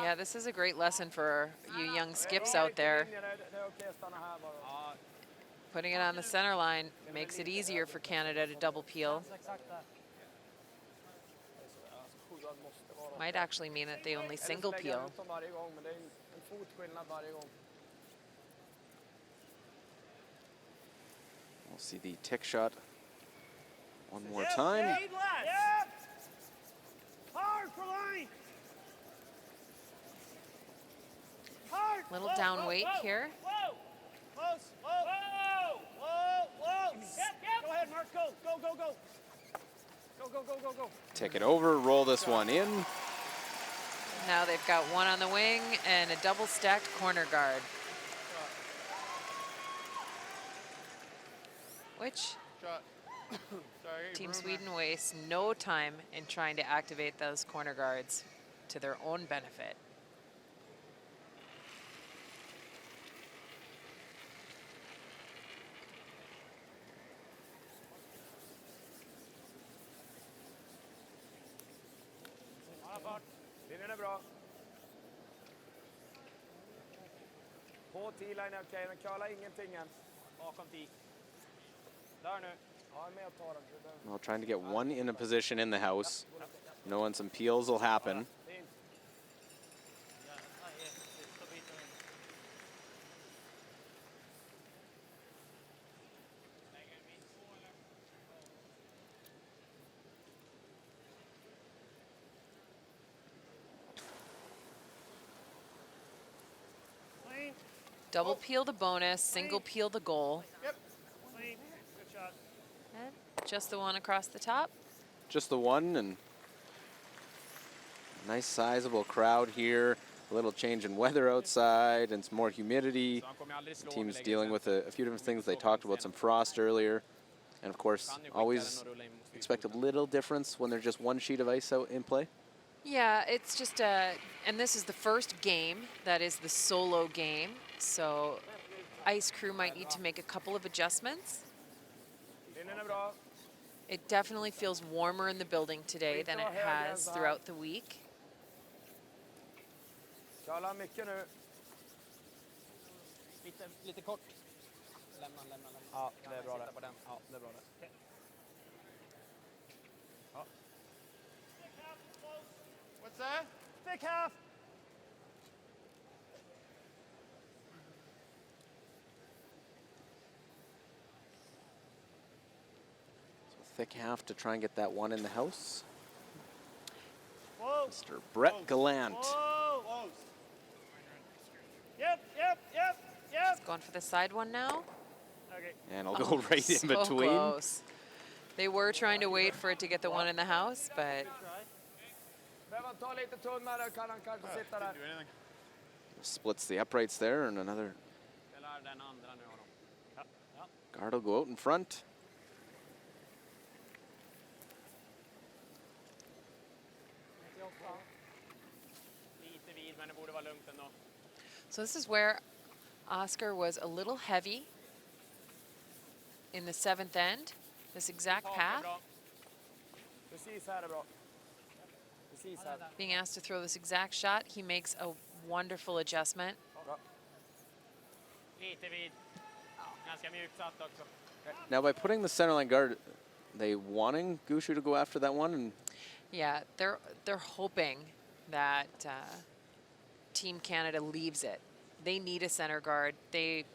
Yeah, this is a great lesson for you young skips out there. Putting it on the center line makes it easier for Canada to double peel. Might actually mean that they only single peel. We'll see the tick shot one more time. Hard for line. Little down weight here. Whoa. Close. Whoa. Whoa. Go ahead, Mark. Go. Go. Tick it over, roll this one in. Now they've got one on the wing and a double stacked corner guard. Which Team Sweden wastes no time in trying to activate those corner guards to their own benefit. Linjen är bra. På T-line är okej, men curla ingenting än. Bakom T. Där nu. Ja, jag är med och tar den. Well, trying to get one in a position in the house, knowing some peels will happen. Double peel the bonus, single peel the goal. Yep. Clean. Good shot. And just the one across the top. Just the one, and nice sizable crowd here. A little change in weather outside and some more humidity. The team's dealing with a few different things. They talked about some frost earlier. And of course, always expect a little difference when there's just one sheet of ice out in play. Yeah, it's just and this is the first game that is the solo game, so ice crew might need to make a couple of adjustments. It definitely feels warmer in the building today than it has throughout the week. Kalla mycket nu. Lite kort. Lämna. Ja, det är bra Sitta det. på den. Ja, det är bra det. What's that? Thick half. Thick half to try and get that one in the house. Whoa. Mr. Brett Gallant. Whoa. Yep. He's going for the side one now. Okay. And I'll go right in So between. close. They were trying to wait for it to get the one in the house, but Behöver ta lite tunnare, kan han kanske sitta där. Do anything. Splits the uprights there, and another Spelar den andra nu Aron. guard will go out in front. Lite vid, men det borde vara lugnt ändå. so this is where Oscar was a little heavy in the 7th end, this exact Tak är path. bra. Precis här är bra. Precis här. Being asked to throw this exact shot, he makes a wonderful adjustment. Bra. Lite vid. Ganska mjukt satt också. Now, by putting the center line guard, they wanting Gushu to go after that one, and Yeah, they're hoping that Team Canada leaves it. They need a center guard. In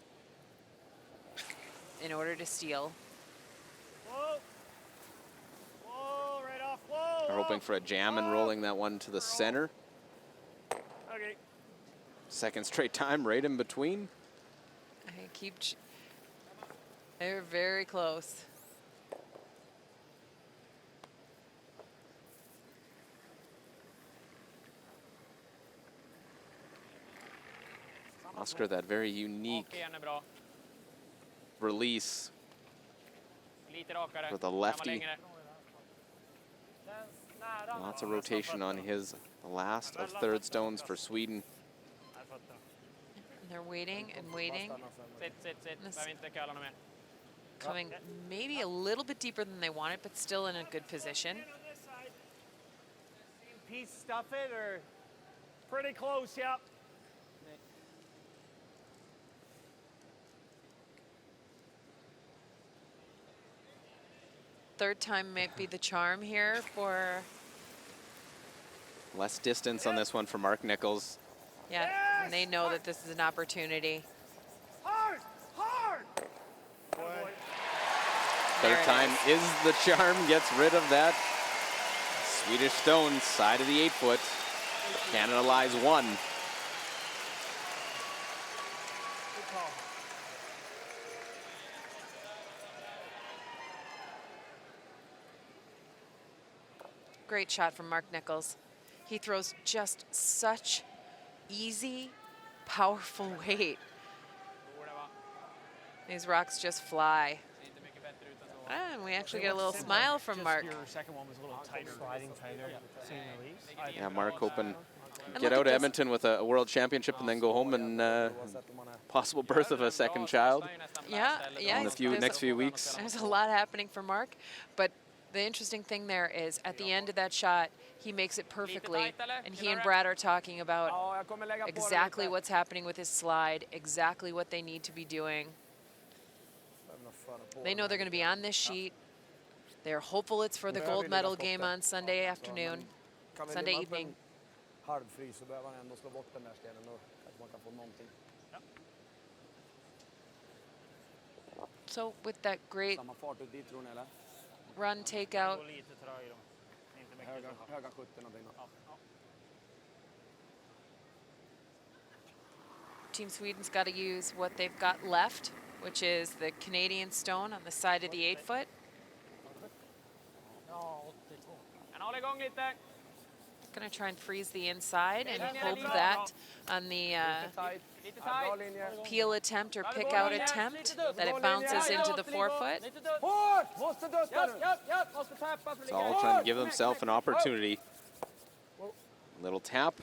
order to steal. Whoa. Whoa, right off. Whoa. they're hoping for a jam and rolling that one to the center. Okay. Second straight time, right in between. They're very close. Oscar, that very unique Och igen är bra. release Lite rakare. for the Kan vara lefty. längre. Lots of rotation on his last of third stones for Sweden. And they're waiting and waiting, Sitt. This- Behöver inte kalla något mer. coming maybe a little bit deeper than they wanted, but still in a good position. Same piece, stuff it, or pretty close, yep. Third time might be the charm here for, Less distance on this one for Mark Nichols. yeah, and they know that this is an opportunity. Hard! Third There it time is the charm, gets rid of that Swedish stone, side of the 8-foot. Canada lies one. Good call. Great shot from Mark Nichols. He throws just such easy, powerful weight. Borde vara. These rocks just fly. Ser inte mycket bättre ut än så. And we actually get a little smile from Mark. Your second one was a little tighter. Sliding tighter. Same release. Yeah, Mark hoping And get look out at of this. Edmonton with a world championship and then go home and possible birth of a second child Yeah. in the there's next few weeks. There's a lot happening for Mark, but the interesting thing there is at the end of that shot, he makes it perfectly, and he and Brad are talking about Ja, jag kommer lägga på den exactly lite. what's happening with his slide, exactly what they need to be doing. Behöver nog föra på They den know här they're going to be lite. on this sheet. They're hopeful it's for the Behöver gold ligga medal toppen. game on Sunday afternoon, Kan vi Sunday limma upp en evening. halvfri så behöver han ändå slå bort den där stenen och kanske man kan få någonting. So with that great Samma fart ut dit tror ni eller? run takeout, Gå lite tröj då. Inte mycket Höga, så. höga 70 någonting då. Team Sweden's got to use what they've got left, which is the Canadian stone on the side of the 8-foot. Men håll igång lite. Going to try and freeze the inside and hope that on the Tight. Lite Ja, bra tight. linje. peel attempt or pick out attempt, that it bounces into the 4-foot. Lite dött. Hårt! Måste dutta nu! Japp. Måste tappa för It's all trying to give themselves an opportunity. Little tap.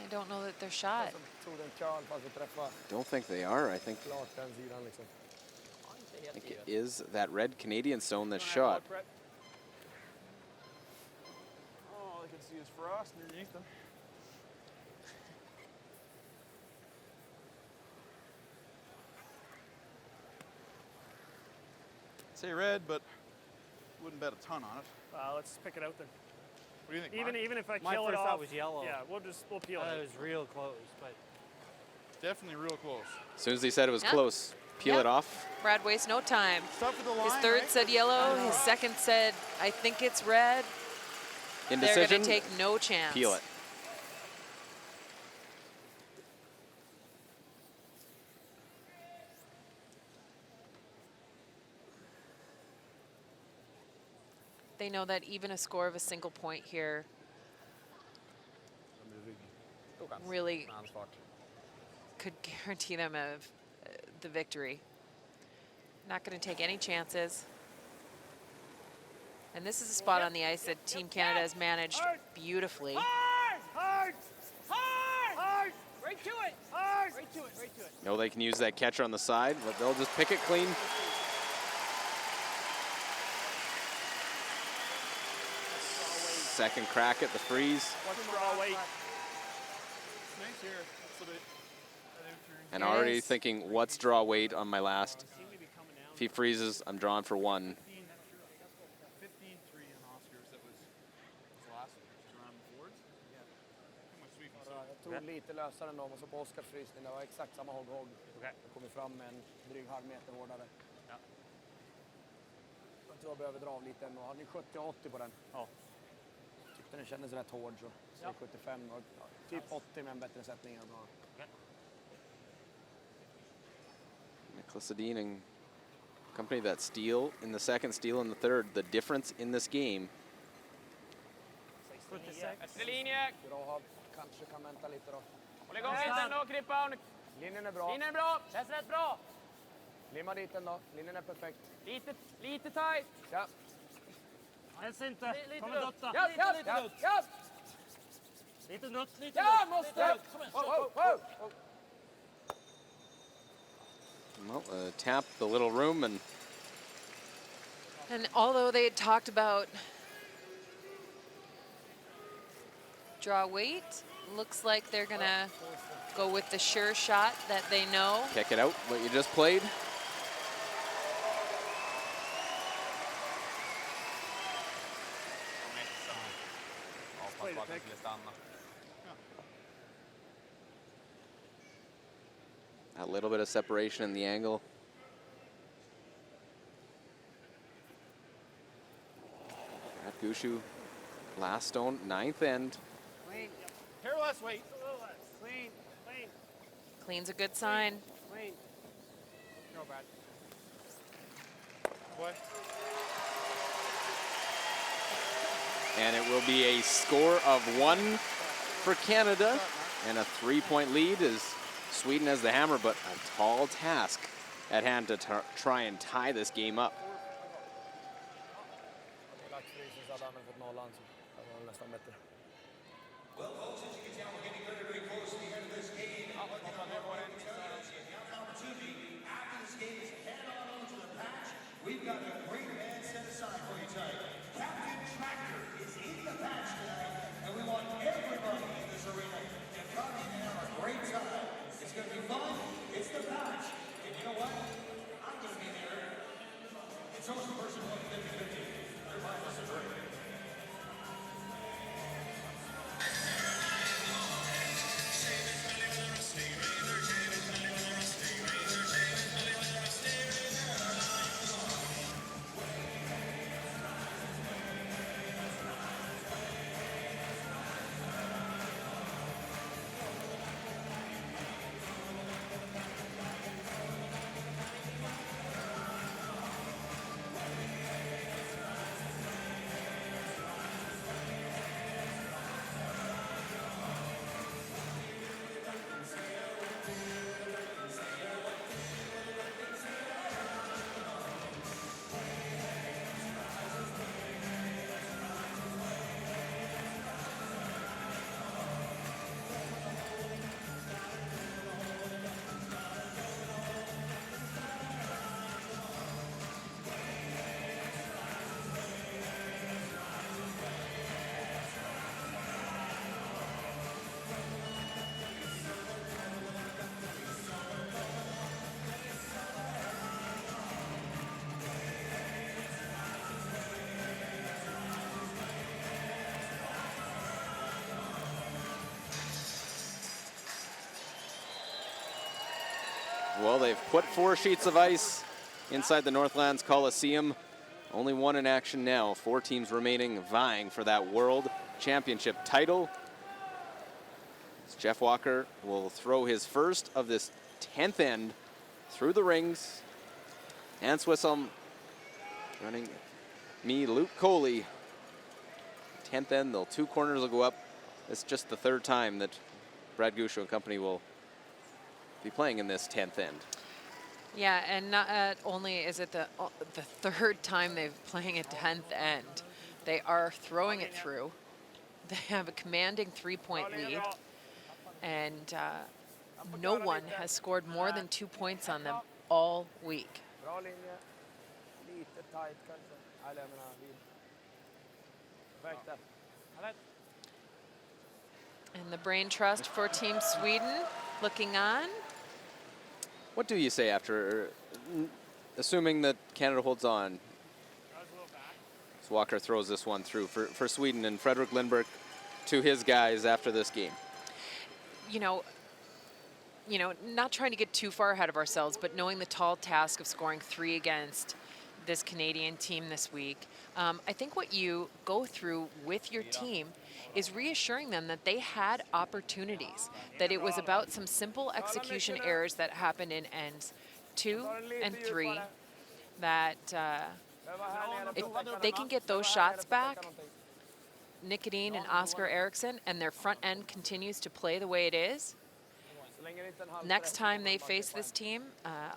I don't know that they're shot. Tog den curl fast vi träffade Don't think they are. I think klart den sidan liksom. I think it is that red Canadian stone that's shot. Oh, I can see his frost underneath them. Say red, but wouldn't bet a ton on it. Let's pick it out then. What do you think, Mark? Even if I My kill it first off, thought was yellow. Yeah, we'll peel it. It was real close, but Definitely real close. As soon as he said it was Yeah. close, peel Yeah. it off. Brad wastes no time. Start for the line, His third right? said yellow. His second said, I think it's red. They're Indecision. going to take no chance. Peel it. They know that even a score of a single point here really could guarantee them of the victory. Not going to take any chances. And this is a spot on the ice that Team Canada has managed beautifully. Hard! Right to it! Hard! Right to it, right to it. Know they can use that catcher on the side, but they'll just pick it clean. Second crack at the freeze. What's draw weight? Nice here. That's a bit. And It already is. thinking, what's draw weight on my last? If he freezes, I'm drawing for 1. 15-3 in Oscars. That was last around the Fords. Yeah. Too much sweet and sour. Jag tog lite lösare än dem och så på Oskars frysning, det var exakt samma hogg. Jag kom fram med en dryg halv meter hårdare. Ja. Jag tror jag behöver dra av lite och hade ni 70-80 på den. Ja. Tyckte den kändes rätt hård så säg 75 och typ 80 med en bättre sättning är bra. Nicholas Sedin and company that steal in the second, steal in the third. The difference in this game. 76. Efter linje. Bra, kanske kan vänta lite då. Håll igång lite ändå, Krippa. Linjen är bra. Linjen är bra. Känns rätt bra. Limma dit den då. Linjen är perfekt. Lite tight. Ja. Helst inte. Kommer lutt. dutta. Ja. Lite nutt. Ja, måste. Well, tap the little room, and although they had talked about draw weight, looks like they're going to go with the sure shot that they know. kick it out, what you just played. A little bit of separation in the angle. Brad Gushu, last stone, 9th end. Clean. Hair less weight. Clean. Clean. Clean's a good sign. Clean. No bad. What? And it will be a score of 1 for Canada, and a 3-point lead as Sweden has the hammer, but a tall task at hand to try and tie this game up. Well, folks, as you can tell, we're getting very, very close to the end of this game. One thing I want to tell you is if you have an opportunity after this game is head on over to the patch. We've got a great man set aside for you tonight. Captain Tractor is in the patch tonight, and we want everybody in this arena to come in and have a great time. It's going to be fun. It's the patch. And you know what? I'm going to be there. It's always the person who 50-50. They're buying us a drink. Well, they've put 4 sheets of ice inside the Northlands Coliseum. Only one in action now. 4 teams remaining vying for that World Championship title. As Jeff Walker will throw his first of this 10th end through the rings. And Swisshelm running me, Luke Coley. 10th end, the 2 corners will go up. It's just the 3rd time that Brad Gusho and company will be playing in this 10th end. Yeah, and not only is it the 3rd time they're playing a 10th end, they are throwing it through. They have a commanding 3-point lead, and no one has scored more than 2 points on them all week. Bra linje. Lite tight kanske. Eller jag menar, perfekt där. And the brain trust for Team Sweden looking on. What do you say after, assuming that Canada holds on? As Walker throws this one through for Sweden, and Fredrik Lindberg to his guys after this game. You know, not trying to get too far ahead of ourselves, but knowing the tall task of scoring 3 against this Canadian team this week, I think what you go through with your team is reassuring them that they had opportunities, that it was about some simple execution errors that happened in ends 2 and 3, that if they can get those shots back, Nicodine and Oscar Eriksson, and their front end continues to play the way it is, next time they face this team,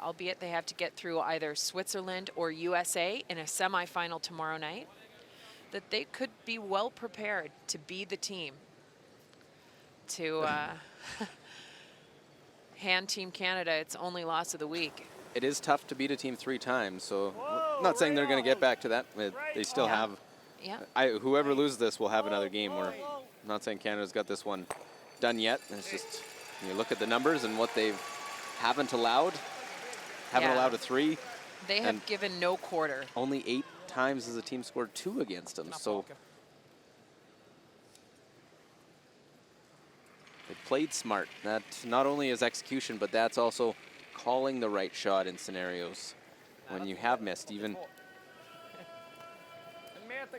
albeit they have to get through either Switzerland or USA in a semifinal tomorrow night, that they could be well prepared to be the team to hand Team Canada its only loss of the week. It is tough to beat a team 3 times, so I'm not saying they're going to get back to that. They still have. Yeah. Whoever loses this will have another game. I'm not saying Canada's got this one done yet. It's just you look at the numbers and what they haven't allowed. Haven't allowed a 3. They have given no quarter. Only 8 times has a team scored 2 against them. So they played smart. That not only is execution, but that's also calling the right shot in scenarios when you have missed. Even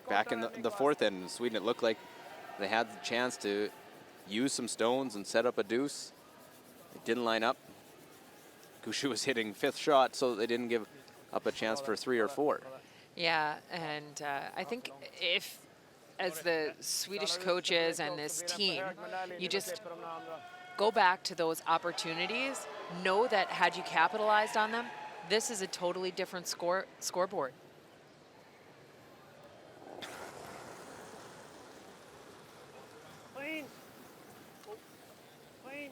back in the 4th end in Sweden, it looked like they had the chance to use some stones and set up a deuce. It didn't line up. Gushu was hitting 5th shot, so they didn't give up a chance for 3 or 4. Yeah, and I think if, as the Swedish coaches and this team, you just go back to those opportunities, know that had you capitalized on them, this is a totally different scoreboard. Clean. Clean.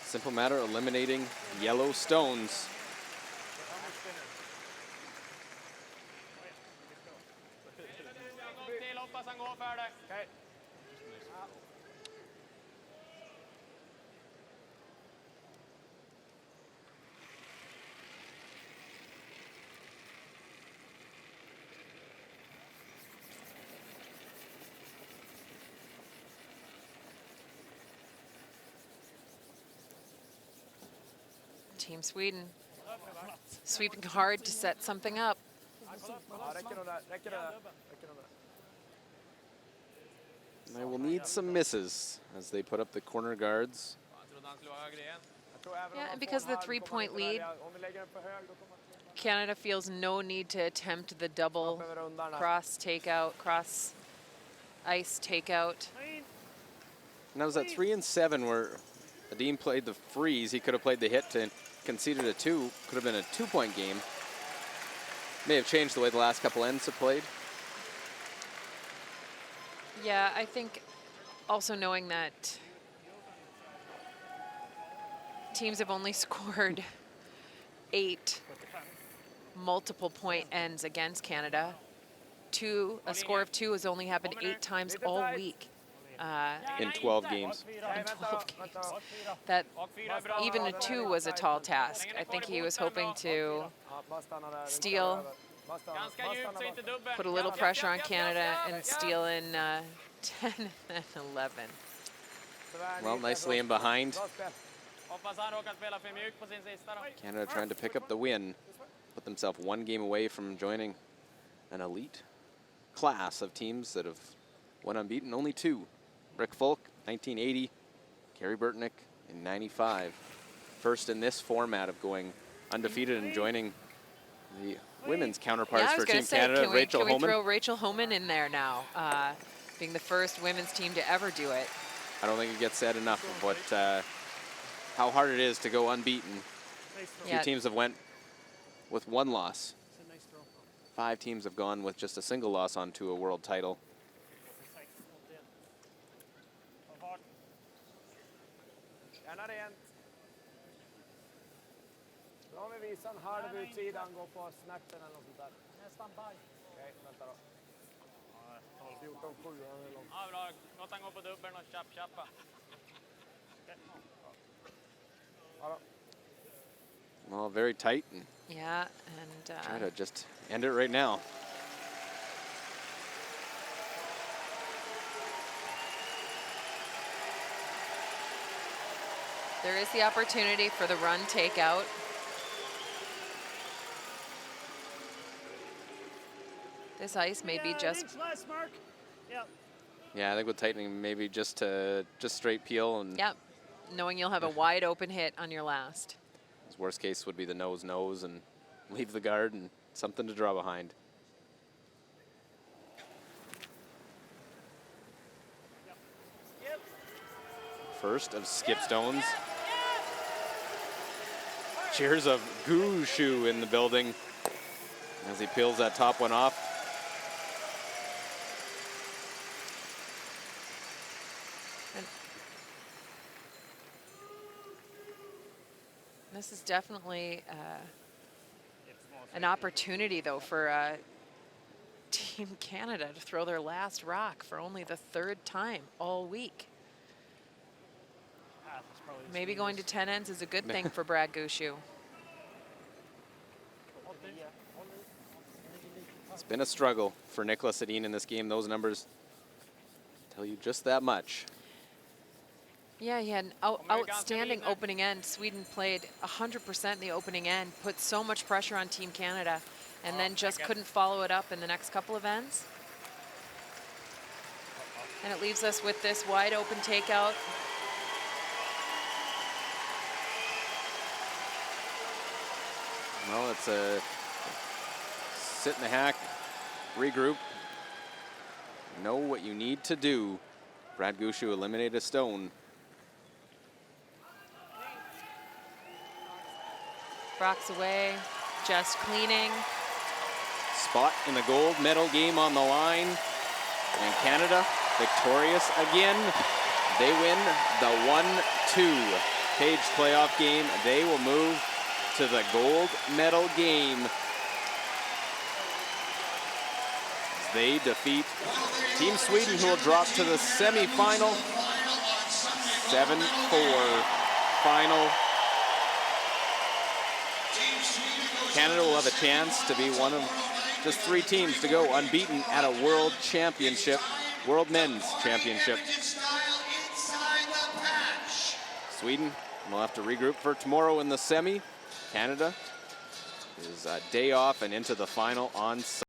Simple matter, eliminating yellow stones. Team Sweden sweeping hard to set something up. They will need some misses as they put up the corner guards. Yeah, and because of the 3-point lead, Canada feels no need to attempt the double cross takeout, cross ice takeout. And that was at 3 and 7 where Adim played the freeze. He could have played the hit to conceded a 2. Could have been a 2-point game. May have changed the way the last couple ends have played. Yeah, I think also knowing that teams have only scored 8 multiple point ends against Canada. A score of 2 has only happened 8 times all week. In 12 games. In 12 games. That even a 2 was a tall task. I think he was hoping to steal, put a little pressure on Canada and steal in 10 and 11. Well, nicely in behind. Hoppas han råkar spela för mjukt på sin sista då. Canada trying to pick up the win. Put themselves one game away from joining an elite class of teams that have went unbeaten. Only two. Rick Folk, 1980. Kerry Burtnick in 95. First in this format of going undefeated and joining the women's counterparts Yeah, I was for going Team to say, Canada, can Rachel we Homan. throw Rachel Homan in there now, being the first women's team to ever do it. I don't think it gets said enough of what how hard it is to go unbeaten. Yeah. Few teams have went with one loss. 5 teams have gone with just a single loss onto a world title. Gärna rent. Bra med visan, halv utsidan, gå på snacken eller något sånt där. Nästan baj. Okej, vänta då. 14-7 eller något. Ja, bra. Låt han gå på dubbeln och tjapp-tjappa. Well, very tight and Yeah, and try to just end it right now. there is the opportunity for the run takeout. This ice may be just Last mark. Yep. Yeah, I think with tightening, maybe just straight peel, and Yep, knowing you'll have a wide open hit on your last. worst case would be the nose and leave the guard and something to draw behind. First of skip stones. Cheers of Gushu in the building as he peels that top one off. This is definitely an opportunity, though, for Team Canada to throw their last rock for only the 3rd time all week. Maybe going to 10 ends is a good thing for Brad Gushu. It's been a struggle for Nicholas Sedin in this game. Those numbers tell you just that much. Yeah, he had an outstanding opening end. Sweden played 100% in the opening end, put so much pressure on Team Canada, and then just couldn't follow it up in the next couple of ends. And it leaves us with this wide open takeout. Well, it's a sit in the hack, regroup, know what you need to do. Brad Gushu eliminated a stone. Rocks away, just cleaning. Spot in the gold medal game on the line. And Canada victorious again. They win the 1-2 cage playoff game. They will move to the gold medal game. They defeat Team Sweden, who will drop to the semifinal. 7-4 final. Canada will have a chance to be one of just 3 teams to go unbeaten at a world championship, world men's championship. Sweden will have to regroup for tomorrow in the semi. Canada is a day off and into the final on Sunday.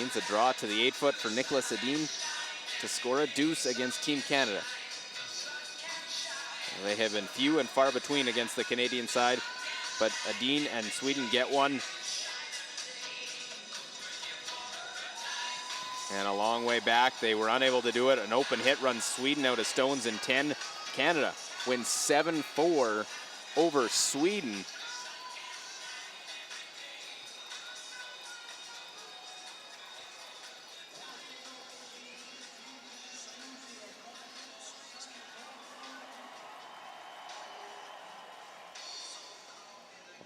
Means a draw to the 8-foot for Nicholas Edin to score a deuce against Team Canada. They have been few and far between against the Canadian side, but Edin and Sweden get one. And a long way back, they were unable to do it. An open hit runs Sweden out of stones in 10. Canada wins 7-4 over Sweden.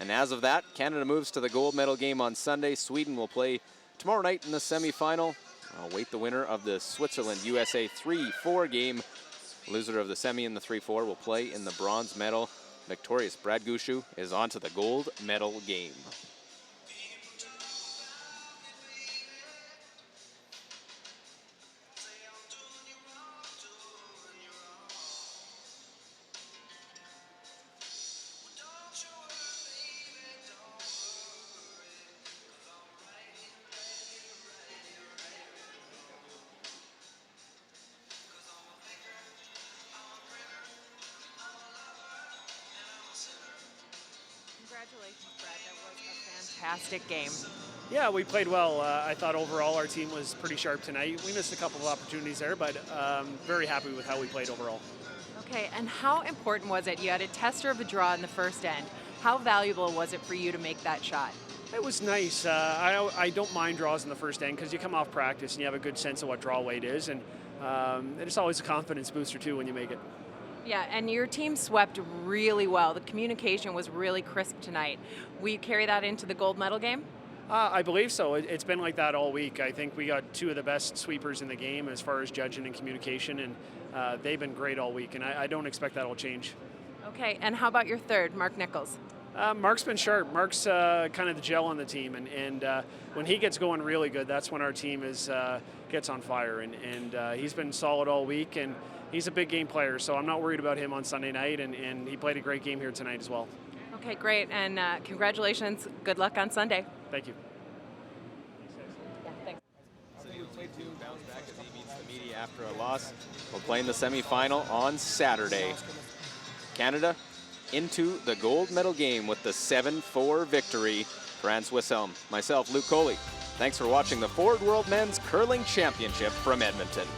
And as of that, Canada moves to the gold medal game on Sunday. Sweden will play tomorrow night in the semifinal. I'll wait the winner of the Switzerland-USA 3-4 game. Loser of the semi in the 3-4 will play in the bronze medal. Victorious Brad Gushue is on to the gold medal game. Congratulations, Brad. That was a fantastic game. Yeah, we played well. I thought overall our team was pretty sharp tonight. We missed a couple of opportunities there, but very happy with how we played overall. Okay, and how important was it? You had a tester of a draw in the first end. How valuable was it for you to make that shot? It was nice. I don't mind draws in the first end because you come off practice and you have a good sense of what draw weight is, and it's always a confidence booster too when you make it. Yeah, and your team swept really well. The communication was really crisp tonight. Will you carry that into the gold medal game? I believe so. It's been like that all week. I think we got two of the best sweepers in the game as far as judging and communication, and they've been great all week, and I don't expect that will change. Okay, and how about your third, Mark Nichols? Mark's been sharp. Mark's kind of the gel on the team, and when he gets going really good, that's when our team gets on fire, and he's been solid all week, and he's a big game player, so I'm not worried about him on Sunday night, and he played a great game here tonight as well. Okay, great, and congratulations. Good luck on Sunday. Thank you. Yeah, thanks. So you play to bounce back as he beats the media after a loss. We'll play in the semifinal on Saturday. Canada into the gold medal game with the 7-4 victory. Franz Wisselm, myself, Luke Coley. Thanks for watching the Ford World Men's Curling Championship from Edmonton.